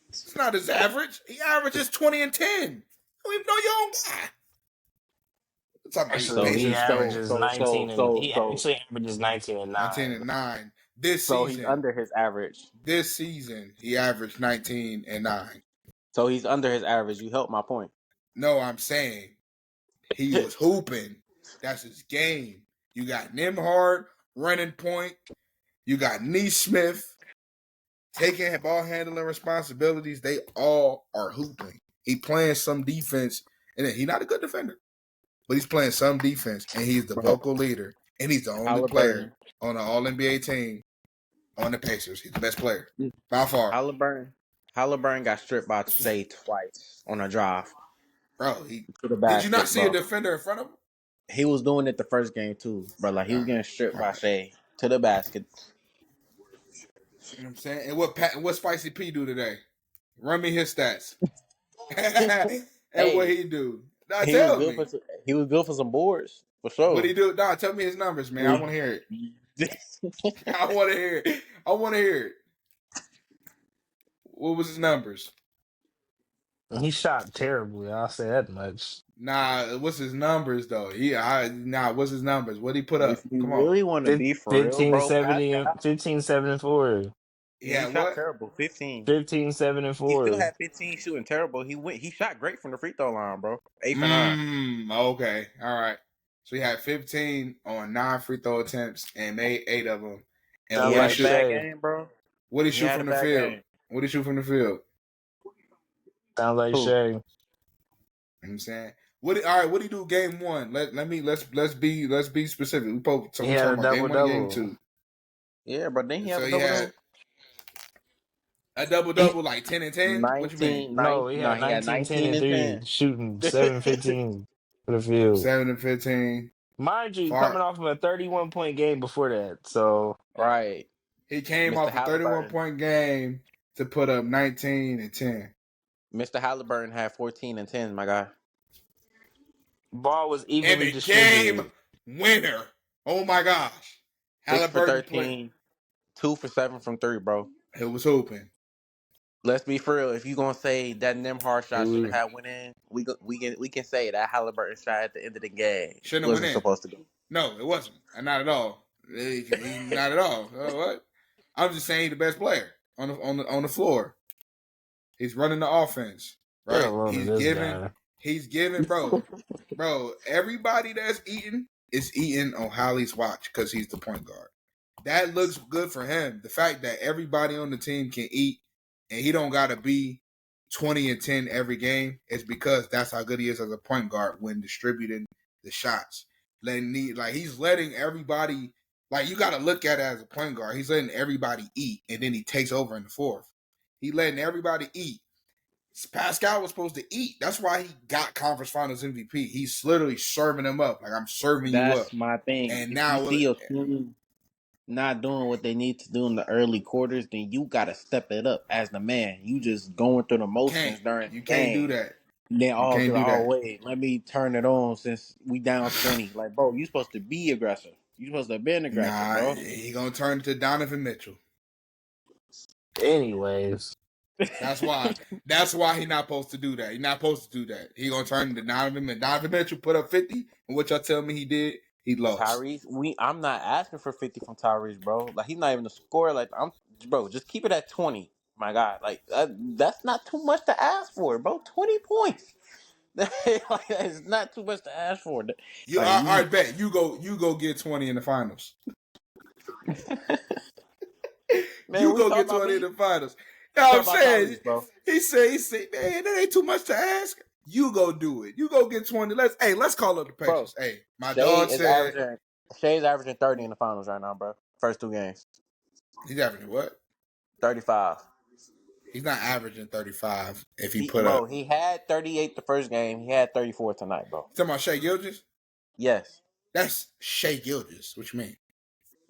It's not his average. He averages 20 and 10. You don't even know your own guy. Talking about Actually, he's he basic averages trash. 19 and he actually averages 19 and 19 9. and 9. This So he's season. under his average. This season, he averaged 19 and 9. So he's under his average. You helped my point. No, I'm saying he was hooping. That's his game. You got Nimhard running point. You got Neesmith taking ball handling responsibilities. They all are hooping. He playing some defense, and he's not a good defender, but he's playing some defense, and he's the vocal leader, and he's the only player on an All-NBA team on the Pacers. He's the best player by far. Halliburton got stripped by Shai twice on a drive. Bro, did you not see a defender in front of him? He was doing it the first game too, bro. Like he was getting stripped by Shai to the basket. You know what I'm saying? And what Spicy P do today? Run me his stats. And what he do? Nah, tell me. He was good for some boards, for sure. What he do? Nah, tell me his numbers, man. I want to hear it. I want to hear it. I want to hear it. What was his numbers? He shot terribly. I'll say that much. Nah, what's his numbers though? What's his numbers? What he put up? If you Come really want to be for 15, real, bro, 15, 7, and 4. Yeah, he shot terrible. 15. 15, 7, and 4. He still had 15 shooting terrible. He shot great from the free throw line, bro. 8 for 9. Okay. All right. So he had 15 on 9 free throw attempts and made 8 of them. And Sounds what like he shoot? Shai. Game, bro. What he shoot from the field? Game. What he shoot from the field? Sounds like Shai. You know what I'm saying? All right, what do you do game 1? Let's be specific. We talking about game 1 and game 2. Yeah, but then he had a double like 10 and 10? 19, What you mean? No, he had 19, 10, and 3, shooting 7, 15 for the field. 7 and 15. Mind you, coming off of a 31-point game before that. So right. He came off a 31-point game to put up 19 and 10. Mr. Halliburton had 14 and 10, my guy. Ball was evenly and distributed. Game winner. Oh my gosh. 6 for 13, 2 for 7 from 3, bro. It was hooping. Let's be for real. If you gonna say that Nimhard shot should have went in, we can say that Halliburton shot at the end of the game shouldn't have went in. Supposed to go. No, it wasn't. Not at all. Not at all. What? I'm just saying he's the best player on the floor. He's running the offense, right? He's giving, bro. Everybody that's eating is eating on Hallie's watch because he's the point guard. That looks good for him. The fact that everybody on the team can eat and he don't gotta be 20 and 10 every game is because that's how good he is as a point guard when distributing the shots. He's letting everybody, you got to look at it as a point guard. He's letting everybody eat, and then he takes over in the fourth. He's letting everybody eat. Pascal was supposed to eat. That's why he got Conference Finals MVP. He's literally serving him up. I'm serving you up. That's my thing. And if now you see your team not doing what they need to do in the early quarters, then you got to step it up as the man. You just going through the motions during the game. You can't do that. Then wait, let me turn it on since we down 20. Like, bro, you supposed to be aggressive. You supposed to have been aggressive, bro. He gonna turn to Donovan Mitchell. Anyways. That's why he not supposed to do that. He not supposed to do that. He gonna turn to Donovan Mitchell. Donovan Mitchell put up 50, and what y'all tell me he did? He lost. Tyrese, I'm not asking for 50 from Tyrese, bro. Like, he's not even a scorer. Bro, just keep it at 20. My God, that's not too much to ask for, bro. 20 points. It's not too much to ask for. I bet you go get 20 in the finals. Man, you go get 20 in the finals. know what I'm Talk about saying? Tyrese, bro. He said, man, that ain't too much to ask. You go do it. You go get 20. Let's call up the Bro, Pacers. Hey, my Shai dog is said averaging. Shai's averaging 30 in the finals right now, bro. First 2 games, he's averaging what? 35. He's not averaging 35 if he He, put up. bro, he had 38 the first game. He had 34 tonight, bro. You talking about Shai Gilgeous? Yes. That's Shai Gilgeous. What you mean?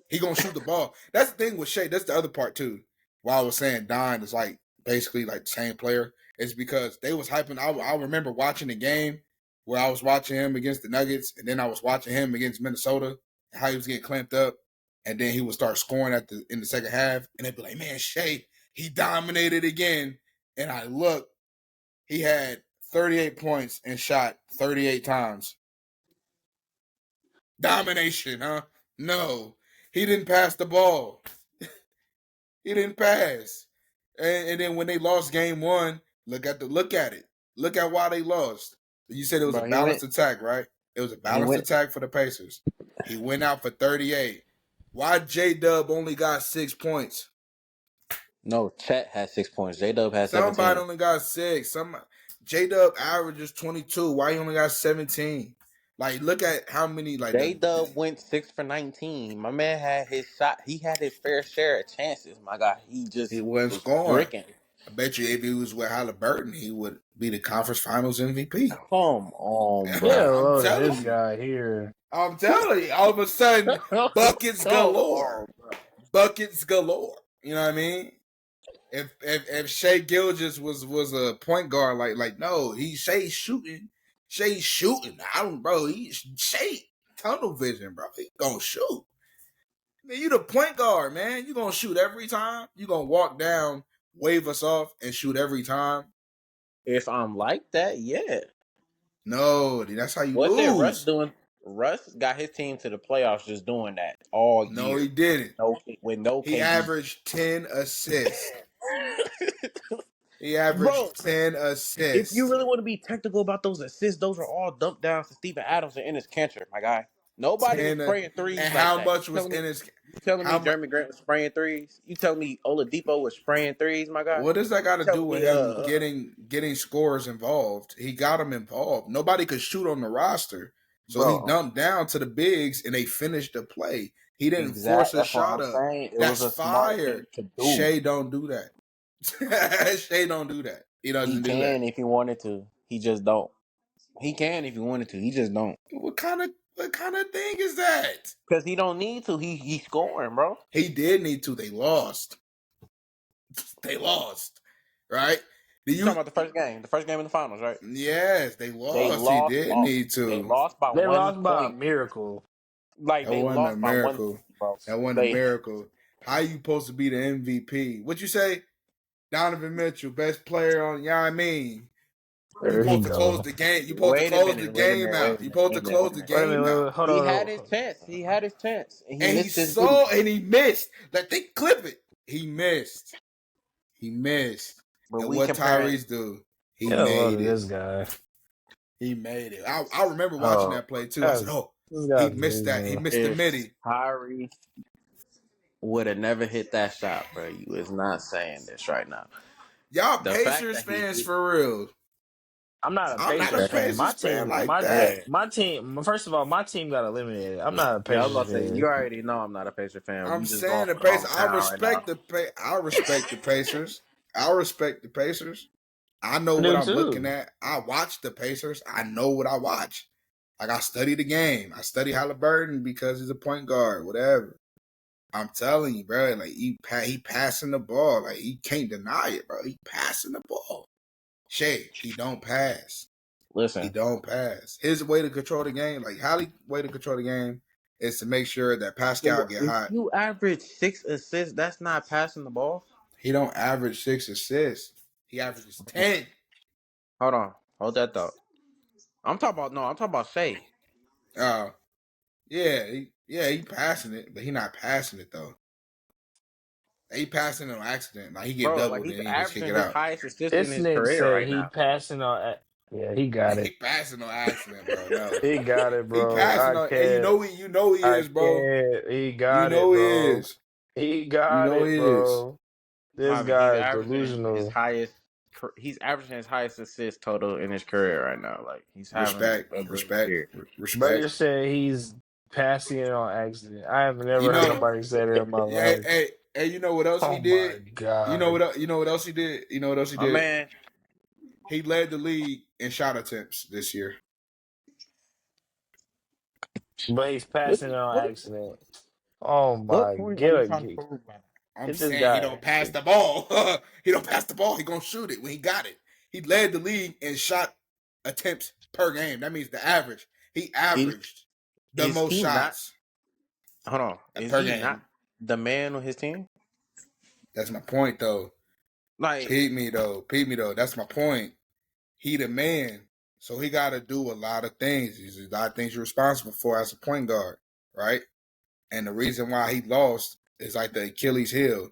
He gonna shoot the ball. That's the thing with Shai. That's the other part too. Why I was saying Don is like basically like the same player. Is because they was hyping. I remember watching the game where I was watching him against the Nuggets, and then I was watching him against Minnesota, and how he was getting clamped up, and then he would start scoring in the second half, and they'd be like, "Man, Shai, he dominated again." And I look, he had 38 points and shot 38 times. Domination, huh? No, he didn't pass the ball. He didn't pass. And then when they lost game one, look at it. Look at why they lost. You said it was a Bro, balanced attack, right? It was a he balanced went. attack for the Pacers. He went out for 38. Why J-Dub only got 6 points? No, Chet had 6 points. J-Dub had Somebody 17. only got 6. J-Dub averages 22. Why he only got 17? Like, look at how many, like, J-Dub went 6 for 19. My man had his shot. He had his fair share of chances, my guy. He he just wasn't was scoring. bricking. I bet you if he was with Halliburton, he would be the conference finals MVP. Come on, Yeah, bro. I'm look at telling this you. guy here. I'm telling you. All of a sudden, buckets Come galore. on, bro. Buckets galore. You know what I mean? If Shai Gilgeous was a point guard, like no, Shai's shooting. Shai's shooting. I don't, bro. Shai tunnel vision, bro. He gonna shoot. Man, you the point guard, man. You gonna shoot every time. You gonna walk down, wave us off, and shoot every time. If I'm like that, yeah. No, that's how you What did Russ lose. doing? Russ got his team to the playoffs just doing that all No, he year. didn't. With no He KD. averaged 10 assists. He Bro, averaged 10 if you assists. really want to be technical about those assists, those are all dumped down to Steven Adams and Ennis Cantor, my guy. Nobody was 10 spraying and threes like how that. much was in his You telling me how much Jeremy Grant was spraying threes? You telling me Oladipo was spraying threes, my guy? what does that got You to do telling with me him getting scorers involved? He got them involved. Nobody could shoot on the roster. So he bro? dumped down to the bigs and they finished the play. He didn't force Exact. a That's what shot I'm up. saying. It was That's a smart thing fire. to do. Shai don't do that. Shai don't do that. He He doesn't do that. can if he wanted to. He just don't. He can if he wanted to. He just don't. What kind of thing is that? Because he don't need to. He's scoring, bro. He did need to. They lost. They lost. Right? Do You talking you about the first game? The first game in the finals, right? Yes, they They lost. He lost. did need They to. lost by They one lost by a point. miracle. Like That they wasn't a lost by one miracle. point, bro. That wasn't a They miracle. How you supposed to be the MVP? What you say? Donovan Mitchell, best player on. Yeah, I mean, you There he supposed to close go. the game. You supposed to wait a close the minute. Wait a game minute. Wait a out. You minute. supposed Wait to a minute. close Wait a the minute. Wait a game minute. out. Hold He on. had his chance. He had his chance, and he And he missed his dude. saw and he missed. Let they clip it. He missed. He missed. But And we what comparing. Tyrese do? He Yeah, look made at it. this guy. He made it. I remember watching Oh, that play too. I said, guys, "Oh, this he guy's missed that. He losing. missed the If midi." Tyrese would have never hit that shot, bro, you is not saying this right now. Y'all The fact Pacers that he fans did. for real. I'm not a I'm not a Pacers fan. Pacers My fan team, like my that. my team. First of all, my team got eliminated. I'm not a Yeah, I was Pacers about to say, you fan. already know I'm not a Pacer fan. I'm We just going saying the from the Pacers. I hometown right now. respect I respect the Pacers. I respect the Pacers. I know I what do I'm looking too. at. I watch the Pacers. I know what I watch. Like I study the game. I study Halliburton because he's a point guard. Whatever. I'm telling you, bro. Like he passing the ball. Like he can't deny it, bro. He passing the ball. Shai, he don't pass. He Listen, don't pass. His way to control the game, like Hallie's way to control the game, is to make sure that Pascal get if hot. you average 6 assists, that's not passing the ball. He don't average 6 assists. He averages 10. Hold on, hold that thought. I'm talking about Shai. Uh he passing it, but he not passing it though. He passing it on accident. Like he get Bro, like doubled he's and he just kick averaging it his out. highest assist in This his nigga career said right he now. passing on. Yeah, he got He it. passing on accident, bro. No. He got it, He bro. passing I on and can't. you know he I is, bro. can't. He You got it, know he bro. is. He You got know it, he is. bro. This Marvin, he's guy's averaging his delusional. highest. He's averaging his highest assist total in his career right now. Like he's having Respect, a great respect, year. But respect. you're saying he's passing it on accident. I have You never heard know, nobody say that in my hey, life. hey, hey, you know what else he Oh my did? god. You know what else he did? You know what else he My did? man, He led the league in shot attempts this year. But he's what passing it on what accident. Oh what my, point are you trying to get prove by that? I'm this saying he guy. don't pass the ball. He don't pass the ball. He gonna shoot it when he got it. He led the league in shot attempts per game. That means the average. He Is averaged the is most he not? shots Hold on. Is per he not game. the man on his team? That's my point, though. Like Peep me though. Peep me though. That's my point. He the man, so he got to do a lot of things. There's a lot of things you're responsible for as a point guard, right? And the reason why he lost is like the Achilles heel.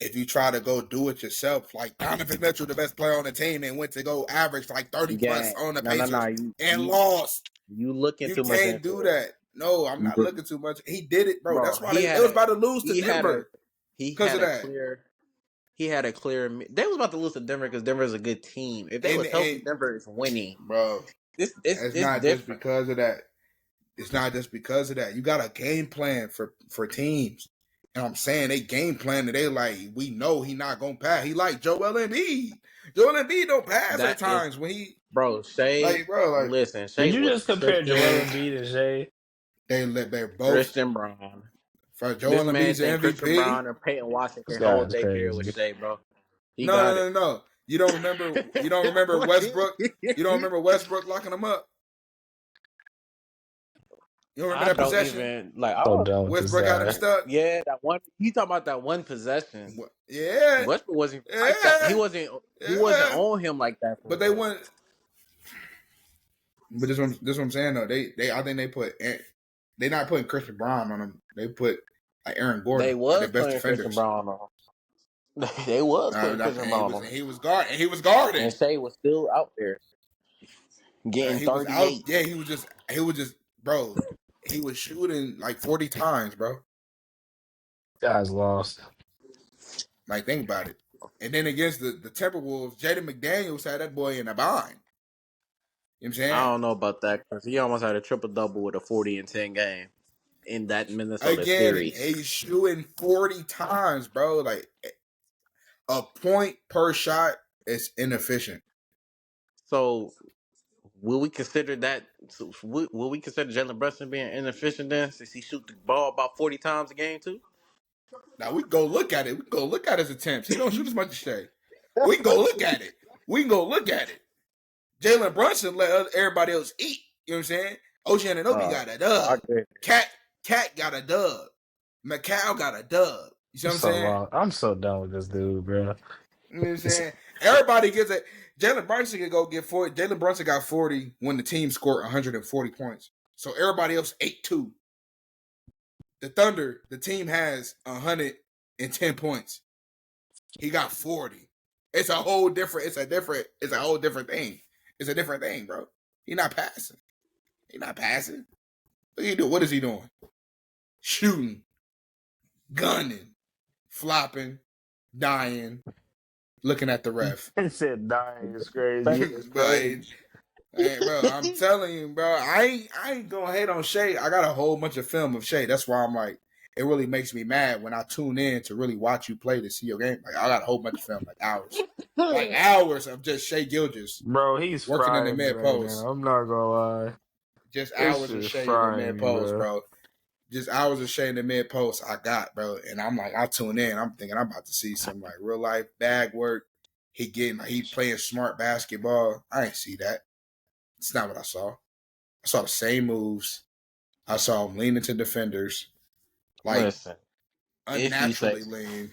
If you try to go do it yourself, like Donovan Mitchell, the best player on the team, and went to go average like 30 plus gang. on the No. Pacers You and you lost. you looking You too much can't into do it. that. No, I'm not looking too much. He did it, bro. Bro, That's why it was about to lose to he had a Denver he because had of a that. clear he had a clear. They was about to lose to Denver because Denver is a good team. If they was healthy, And Denver is winning. bro, it's It's not just different. because of that. It's not just because of that. You got a game plan for teams. And I'm saying they game plan and they like, we know he not gonna pass. He like Joel Embiid. Joel Embiid don't pass at That is, times when he bro. Shea, like, bro, like listen, Shea Did you was just compare Joel cooking Embiid and Shea? they're both Christian Brown. for This Joel man Embiid's think an Christian MVP. Brown and Peyton Watson This can guy hold is their career with crazy. Shea, bro. He No, no, got it. no, no. You don't remember What? Westbrook? You don't remember Westbrook locking him up? You don't remember I that don't possession? even like. So Oh, done with this Westbrook got him guy. stuck. yeah, that one. You talking about that one possession? Yeah, Westbrook wasn't even like that. yeah, He wasn't yeah. on him like that for But they real. won. But this what I'm saying though. They I think they not putting Christian Brown on them. They put like Aaron They Gordon, like their was best putting Christian defenders. Brown on. They was putting Christian And Brown on. he was guarding. And Shea was still out there getting He was out. 38. Yeah, he was just bro. He was shooting like 40 times, bro. Guy's lost. Like think about it. And then against the Timberwolves, Jaden McDaniels had that boy in a bind. You know what I'm I saying? don't know about that because he almost had a triple double with a 40 and 10 game in that Minnesota Again, series. he's shooting 40 times, bro. Like a point per shot is inefficient. So will we consider that? Will we consider Jalen Brunson being inefficient then, since he shoot the ball about 40 times a game too? Now we can go look at it. We can go look at his attempts. He don't shoot as much as Shai. We can go look at it. We can go look at it. Jalen Brunson let everybody else eat. You know what I'm saying? OG Anunoby got a dub. Cat got a dub. McCall got a dub. You see I'm what I'm so saying? lost. I'm so done with this dude, bro. You know what I'm saying? Everybody gets it. Jalen Brunson can go get 40. Jalen Brunson got 40 when the team scored 140 points. So everybody else ate 2. The Thunder, the team has 110 points. He got 40. It's a whole different thing. It's a different thing, bro. He not passing. What he do? What is he doing? Shooting, gunning, flopping, dying, looking at the ref. He said dying is crazy. But hey, bro, I'm telling you, bro, I ain't gonna hate on Shai. I got a whole bunch of film of Shai. That's why I'm like, it really makes me mad when I tune in to really watch you play to see your game. Like I got a whole bunch of film, like hours of just Shai Gilgeous Bro, he's working in the frying me mid right post. now. I'm not gonna lie. Just This hours shit of is Shai in the frying mid me, post, bro. bro. Just hours of Shai in the mid post. I got, bro, and I'm like, I tune in. I'm thinking I'm about to see some like real life bag work. He playing smart basketball. I ain't see that. It's not what I saw. I saw the same moves. I saw him lean into defenders, like Listen, if you say unnaturally lean.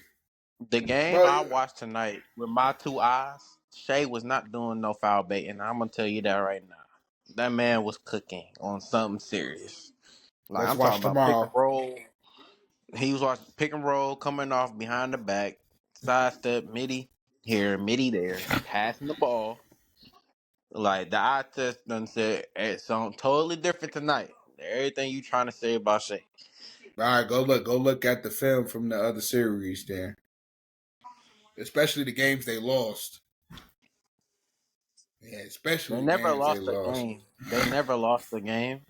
the game Bro, I watched tonight with my 2 eyes, Shea was not doing no foul baiting. I'm gonna tell you that right now. That man was cooking on something serious. Like let's I'm talking watch about pick and tomorrow. roll. He was watching pick and roll coming off behind the back, sidestep, midi here, midi there, passing the ball. Like the eye test done said it's something totally different tonight. Everything you trying to say about Shea. All right, go look at the film from the other series. Then especially the games they lost. Yeah, They especially the never games they lost a lost. game. They never lost a game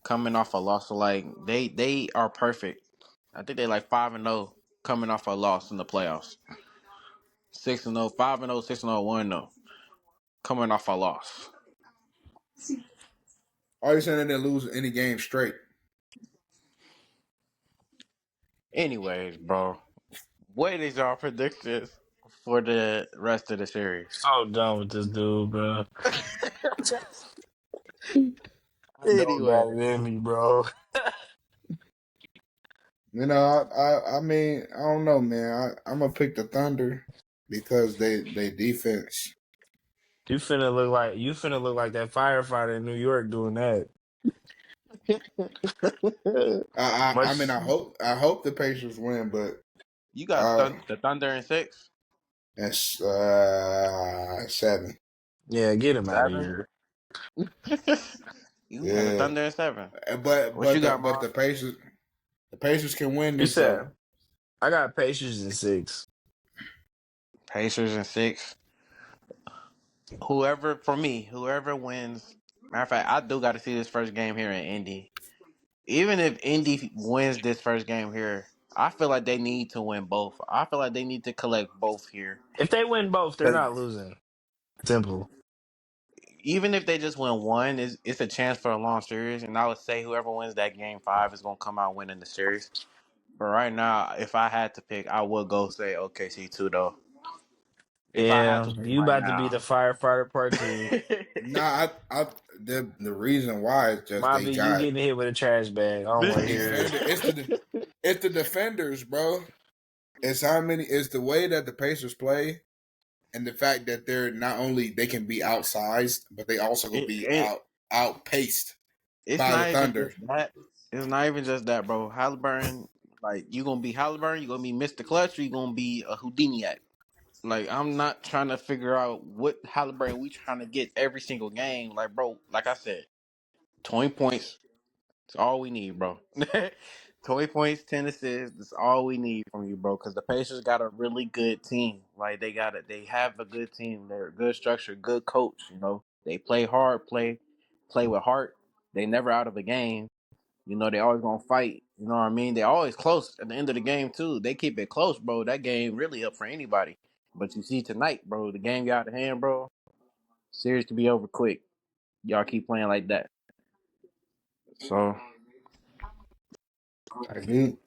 coming off a loss. So like they are perfect. I think they like 5-0 coming off a loss in the playoffs. 6-0, 5-0, 6-0, 1-0 coming off a loss. Are you saying they didn't lose any game straight? Anyways, bro, what is your predictions for the rest of the series? So done with this dude, bro. I don't got Anyway, it in me, bro. You know, I mean, I don't know, man. I'm gonna pick the Thunder because they defense. You finna look like that firefighter in New York doing that. I mean, Much, I hope the Pacers win, but you got uh, the Thunder in 6, that's 7. yeah, get him out of 7. here. You got the Yeah, Thunder in 7. but What you but the got, but Mom? the Pacers can win You this though. said I got Pacers in 6. Pacers in 6. Whoever wins. Matter of fact, I do got to see this first game here in Indy. Even if Indy wins this first game here, I feel like they need to win both. I feel like they need to collect both here. If they win both, they're 'Cause not losing. Simple. even if they just win one, it's a chance for a long series. And I would say whoever wins that game 5 is going to come out winning the series. But right now, if I had to pick, I would go say OKC too, though. If I had Yeah, to pick you right about to be the now. firefighter part 2. Nah, I the reason why is just they Bobby, you got getting hit with a trash bag. I don't the want to hear it. defender. It's the defenders, bro. It's how many. It's the way that the Pacers play, and the fact that they're not only they can be outsized, but they also will it, be it, outpaced it's by the not even Thunder. just that. It's not even just that, bro. Halliburton, like you gonna be Halliburton, you gonna be Mr. Clutch, or you gonna be a Houdiniac. Like I'm not trying to figure out what Halliburton we trying to get every single game. Like, bro, like I said, 20 points. It's all we need, bro. 20 points, 10 assists. That's all we need from you, bro. Because the Pacers got a really good team. Like they got it. They have a good team. They're a good structure, good coach. You know, they play hard, play with heart. They never out of a game. You know, they always gonna fight. You know what I mean? They always close at the end of the game too. They keep it close, bro. That game really up for anybody. But you see tonight, bro, the game got out of hand, bro. Series could be over quick. Y'all keep playing like that. So I mean,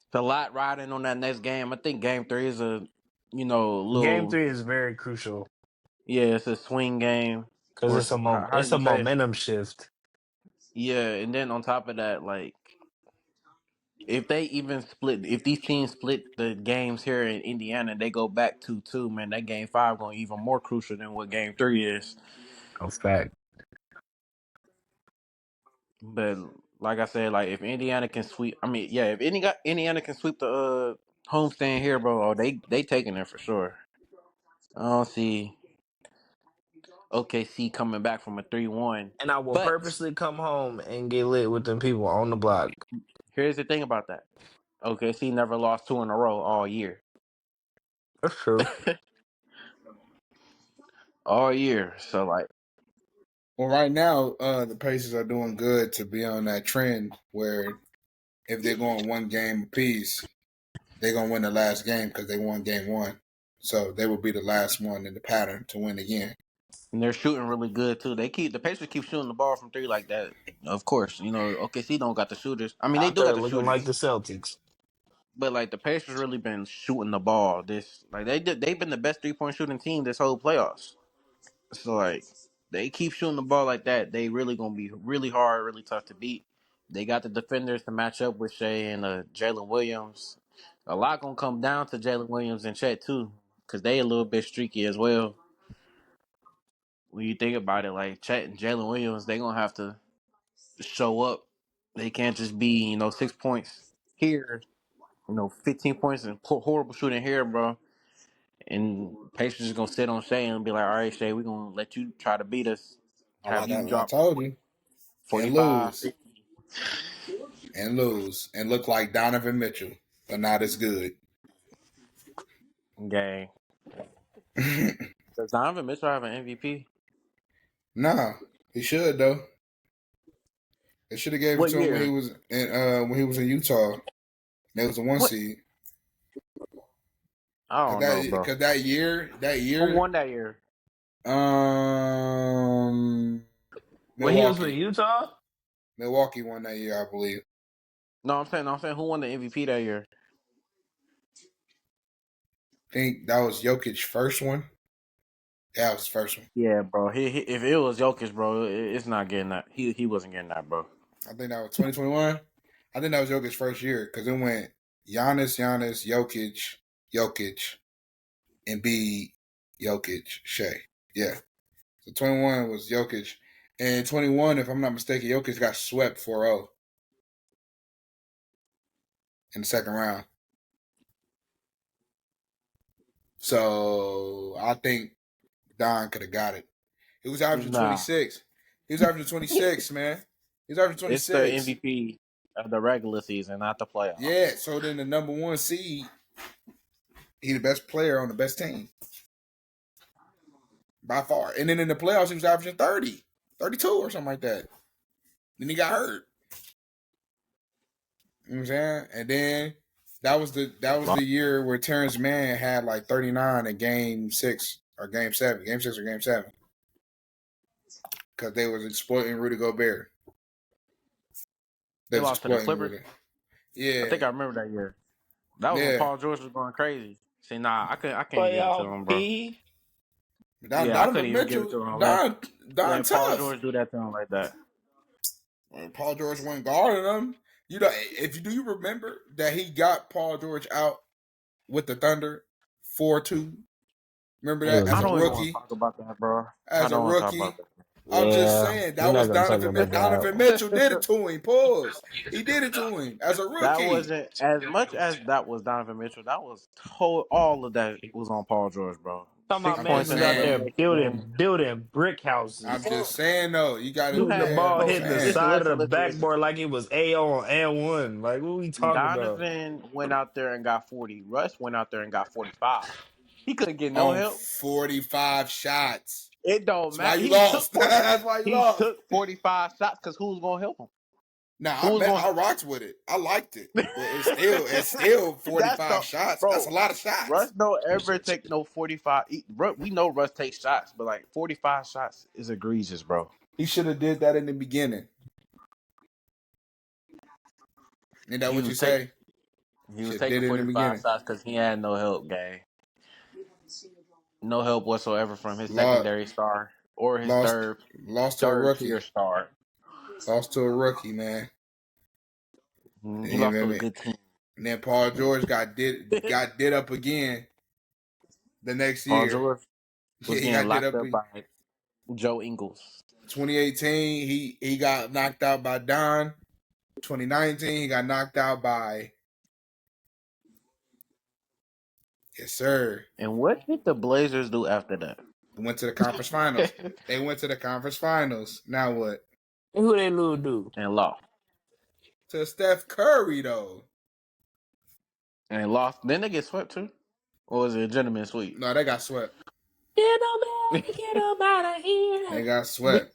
it's a lot riding on that next game. I think game 3 is a, Game little, 3 is very crucial yeah, it's a swing game. because Or how it's do a you say it? momentum shift. Yeah, and then on top of that, like if these teams split the games here in Indiana, they go back 2-2. Man, that game 5 going to be even more crucial than what game 3 is. A fact. But like I said, like if Indiana can sweep, I mean, yeah, if Indiana can sweep the homestand here, bro, they taking it for sure. I don't see OKC coming back from a 3-1. And I will But purposely come home and get lit with them people on the block. here's the thing about that: OKC never lost 2 in a row all year, That's true. all year. So like, well, right now, the Pacers are doing good to be on that trend where if they're going one game apiece, they're gonna win the last game because they won game 1. So they will be the last one in the pattern to win again. and they're shooting really good too. The Pacers keep shooting the ball from 3 like that. Of course, OKC don't got the shooters. I mean, they Out do there got the looking like shooters, the Celtics. but like the Pacers really been shooting the ball. They've been the best 3-point shooting team this whole playoffs. So like they keep shooting the ball like that, they really gonna be really hard, really tough to beat. They got the defenders to match up with Shai and Jalen Williams. A lot gonna come down to Jalen Williams and Chet too, because they a little bit streaky as well. When you think about it, like Chet and Jalen Williams, they gonna have to show up. They can't just be 6 points here, 15 points and horrible shooting here, bro. And Pacers is gonna sit on Shea and be like, all right, Shea, we're gonna let you try to beat us. Have Like you I drop told you, and 45, lose 50. and lose and look like Donovan Mitchell, but not as good. Gang. Does Donovan Mitchell have an MVP? Nah, he should though. They should have gave it What to him year? when he was in Utah. That was the one What? seed. I don't know, bro. Cause that Who year, won that year? um, When he was with Milwaukee, Utah, Milwaukee won that year, I believe. No, I'm saying who won the MVP that year? I think that was Jokic's first one. That was his first one. Yeah, bro. He if it was Jokic, bro, it's not getting that. He wasn't getting that, bro. I think that was 2021. I think that was Jokic's first year because it went Giannis, Jokic, Embiid, Jokic, Shai. Yeah. So 21 was Jokic. And 21, if I'm not mistaken, Jokic got swept 4-0 in the second round. So I think Don could have got it. He was averaging Nah, 26. He was averaging 26, man. He was averaging it's the 26. MVP of the regular season, not the playoffs. Yeah, so then the number one seed, he the best player on the best team. By far. And then in the playoffs, he was averaging 30, 32 or something like that. Then he got hurt. You know what I'm saying? And then that was the year where Terrence Mann had like 39 in game 6 or game 7. Game 6 or game 7. Because they was exploiting Rudy Gobert. They was lost to the exploiting Clippers. Rudy. Yeah. I think I remember that year. That was when Paul George was going crazy. See, nah, I can't give it to him, bro. P. Yeah, I couldn't even give it to him. Don Let Paul tough. George do that to him like that. When Paul George went guarding him. You know, do you remember that he got Paul George out with the Thunder 4-2? Remember that as I a don't even want rookie? to talk about that, bro. As a rookie. I'm just saying we're that was not gonna talk Donovan about Donovan that. Mitchell did it to him. Pause. He did it to him as a rookie. That wasn't as much as that was Donovan Mitchell. That was all of that was on Paul George, bro. Talking 6 about man points who's in out the there game. building brick houses. I'm just saying though, you got You to. Shooting the had ball, I'm hitting the saying. side of the listen. backboard like it was AO on and one. Like, what are we talking about? Donovan went out there and got 40. Russ went out there and got 45. He couldn't get no On help. 45 shots. It don't That's why matter. you lost. That's why you He lost. took 45 shots because who's gonna help him? Nah, I rocked with it. I liked it. But it's still 45 shots. Bro, That's a lot of shots. Russ don't ever take no 45. We know Russ takes shots, but like 45 shots is egregious, bro. He should have did that in the beginning. Ain't that what you say? He was taking 45 shots because he had no help, gang. No help whatsoever from his secondary star or his third to a rookie. tier star. Lost to a rookie, man. He lost to a good team. And then Paul George got did up again the next year. Paul George was getting locked up by Joe Ingles. 2018, he got knocked out by Don. 2019, he got knocked out by. Yes, sir. And what did the Blazers do after that? Went to the conference finals. They went to the conference finals. Now what? And who they lose to? And lost. To Steph Curry, though. And lost. Then they get swept, too? Or was it a gentleman's sweep? No, they got swept. Get them out of here. They got swept.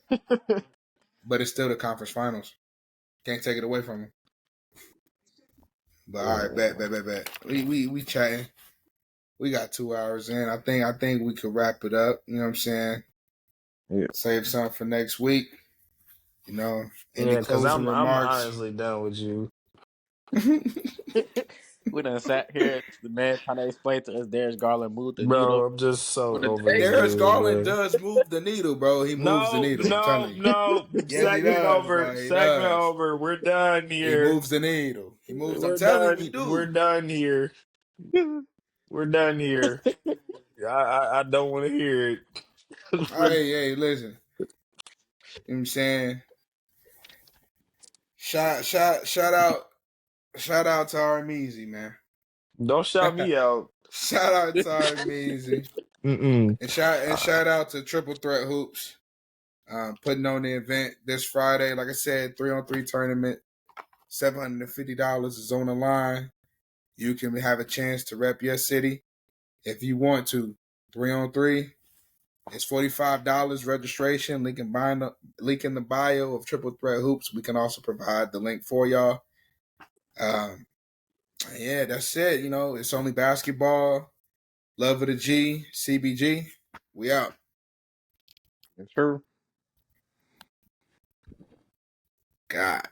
But it's still the conference finals. Can't take it away from them. But all right, bet. We chatting. We got 2 hours in. I think we could wrap it up. You know what I'm saying? Yeah. Save something for next week. You know, yeah, because I'm honestly done with you. We done sat here. The man trying to explain to us Darius Garland moved the needle. Bro, I'm just so over this. Darius Garland does move the needle, bro. He moves the needle. I'm telling you. No. Yes, Segment over. Segment over. We're done here. He moves the needle. He moves. I'm telling you, he do. We're done here. We're done here. I don't want to hear it. Hey, listen. You know what I'm saying? Shout out to Armeezy, man. Don't shout me out. Shout out to Armeezy. And shout out to Triple Threat Hoops. Putting on the event this Friday. Like I said, 3-on-3 tournament. $750 is on the line. You can have a chance to rep your city. if you want to. 3-on-3. It's $45 registration. Link in the bio of Triple Threat Hoops. We can also provide the link for y'all. Yeah, that's it. It's only basketball. Love of the G, CBG. We out. It's true. God.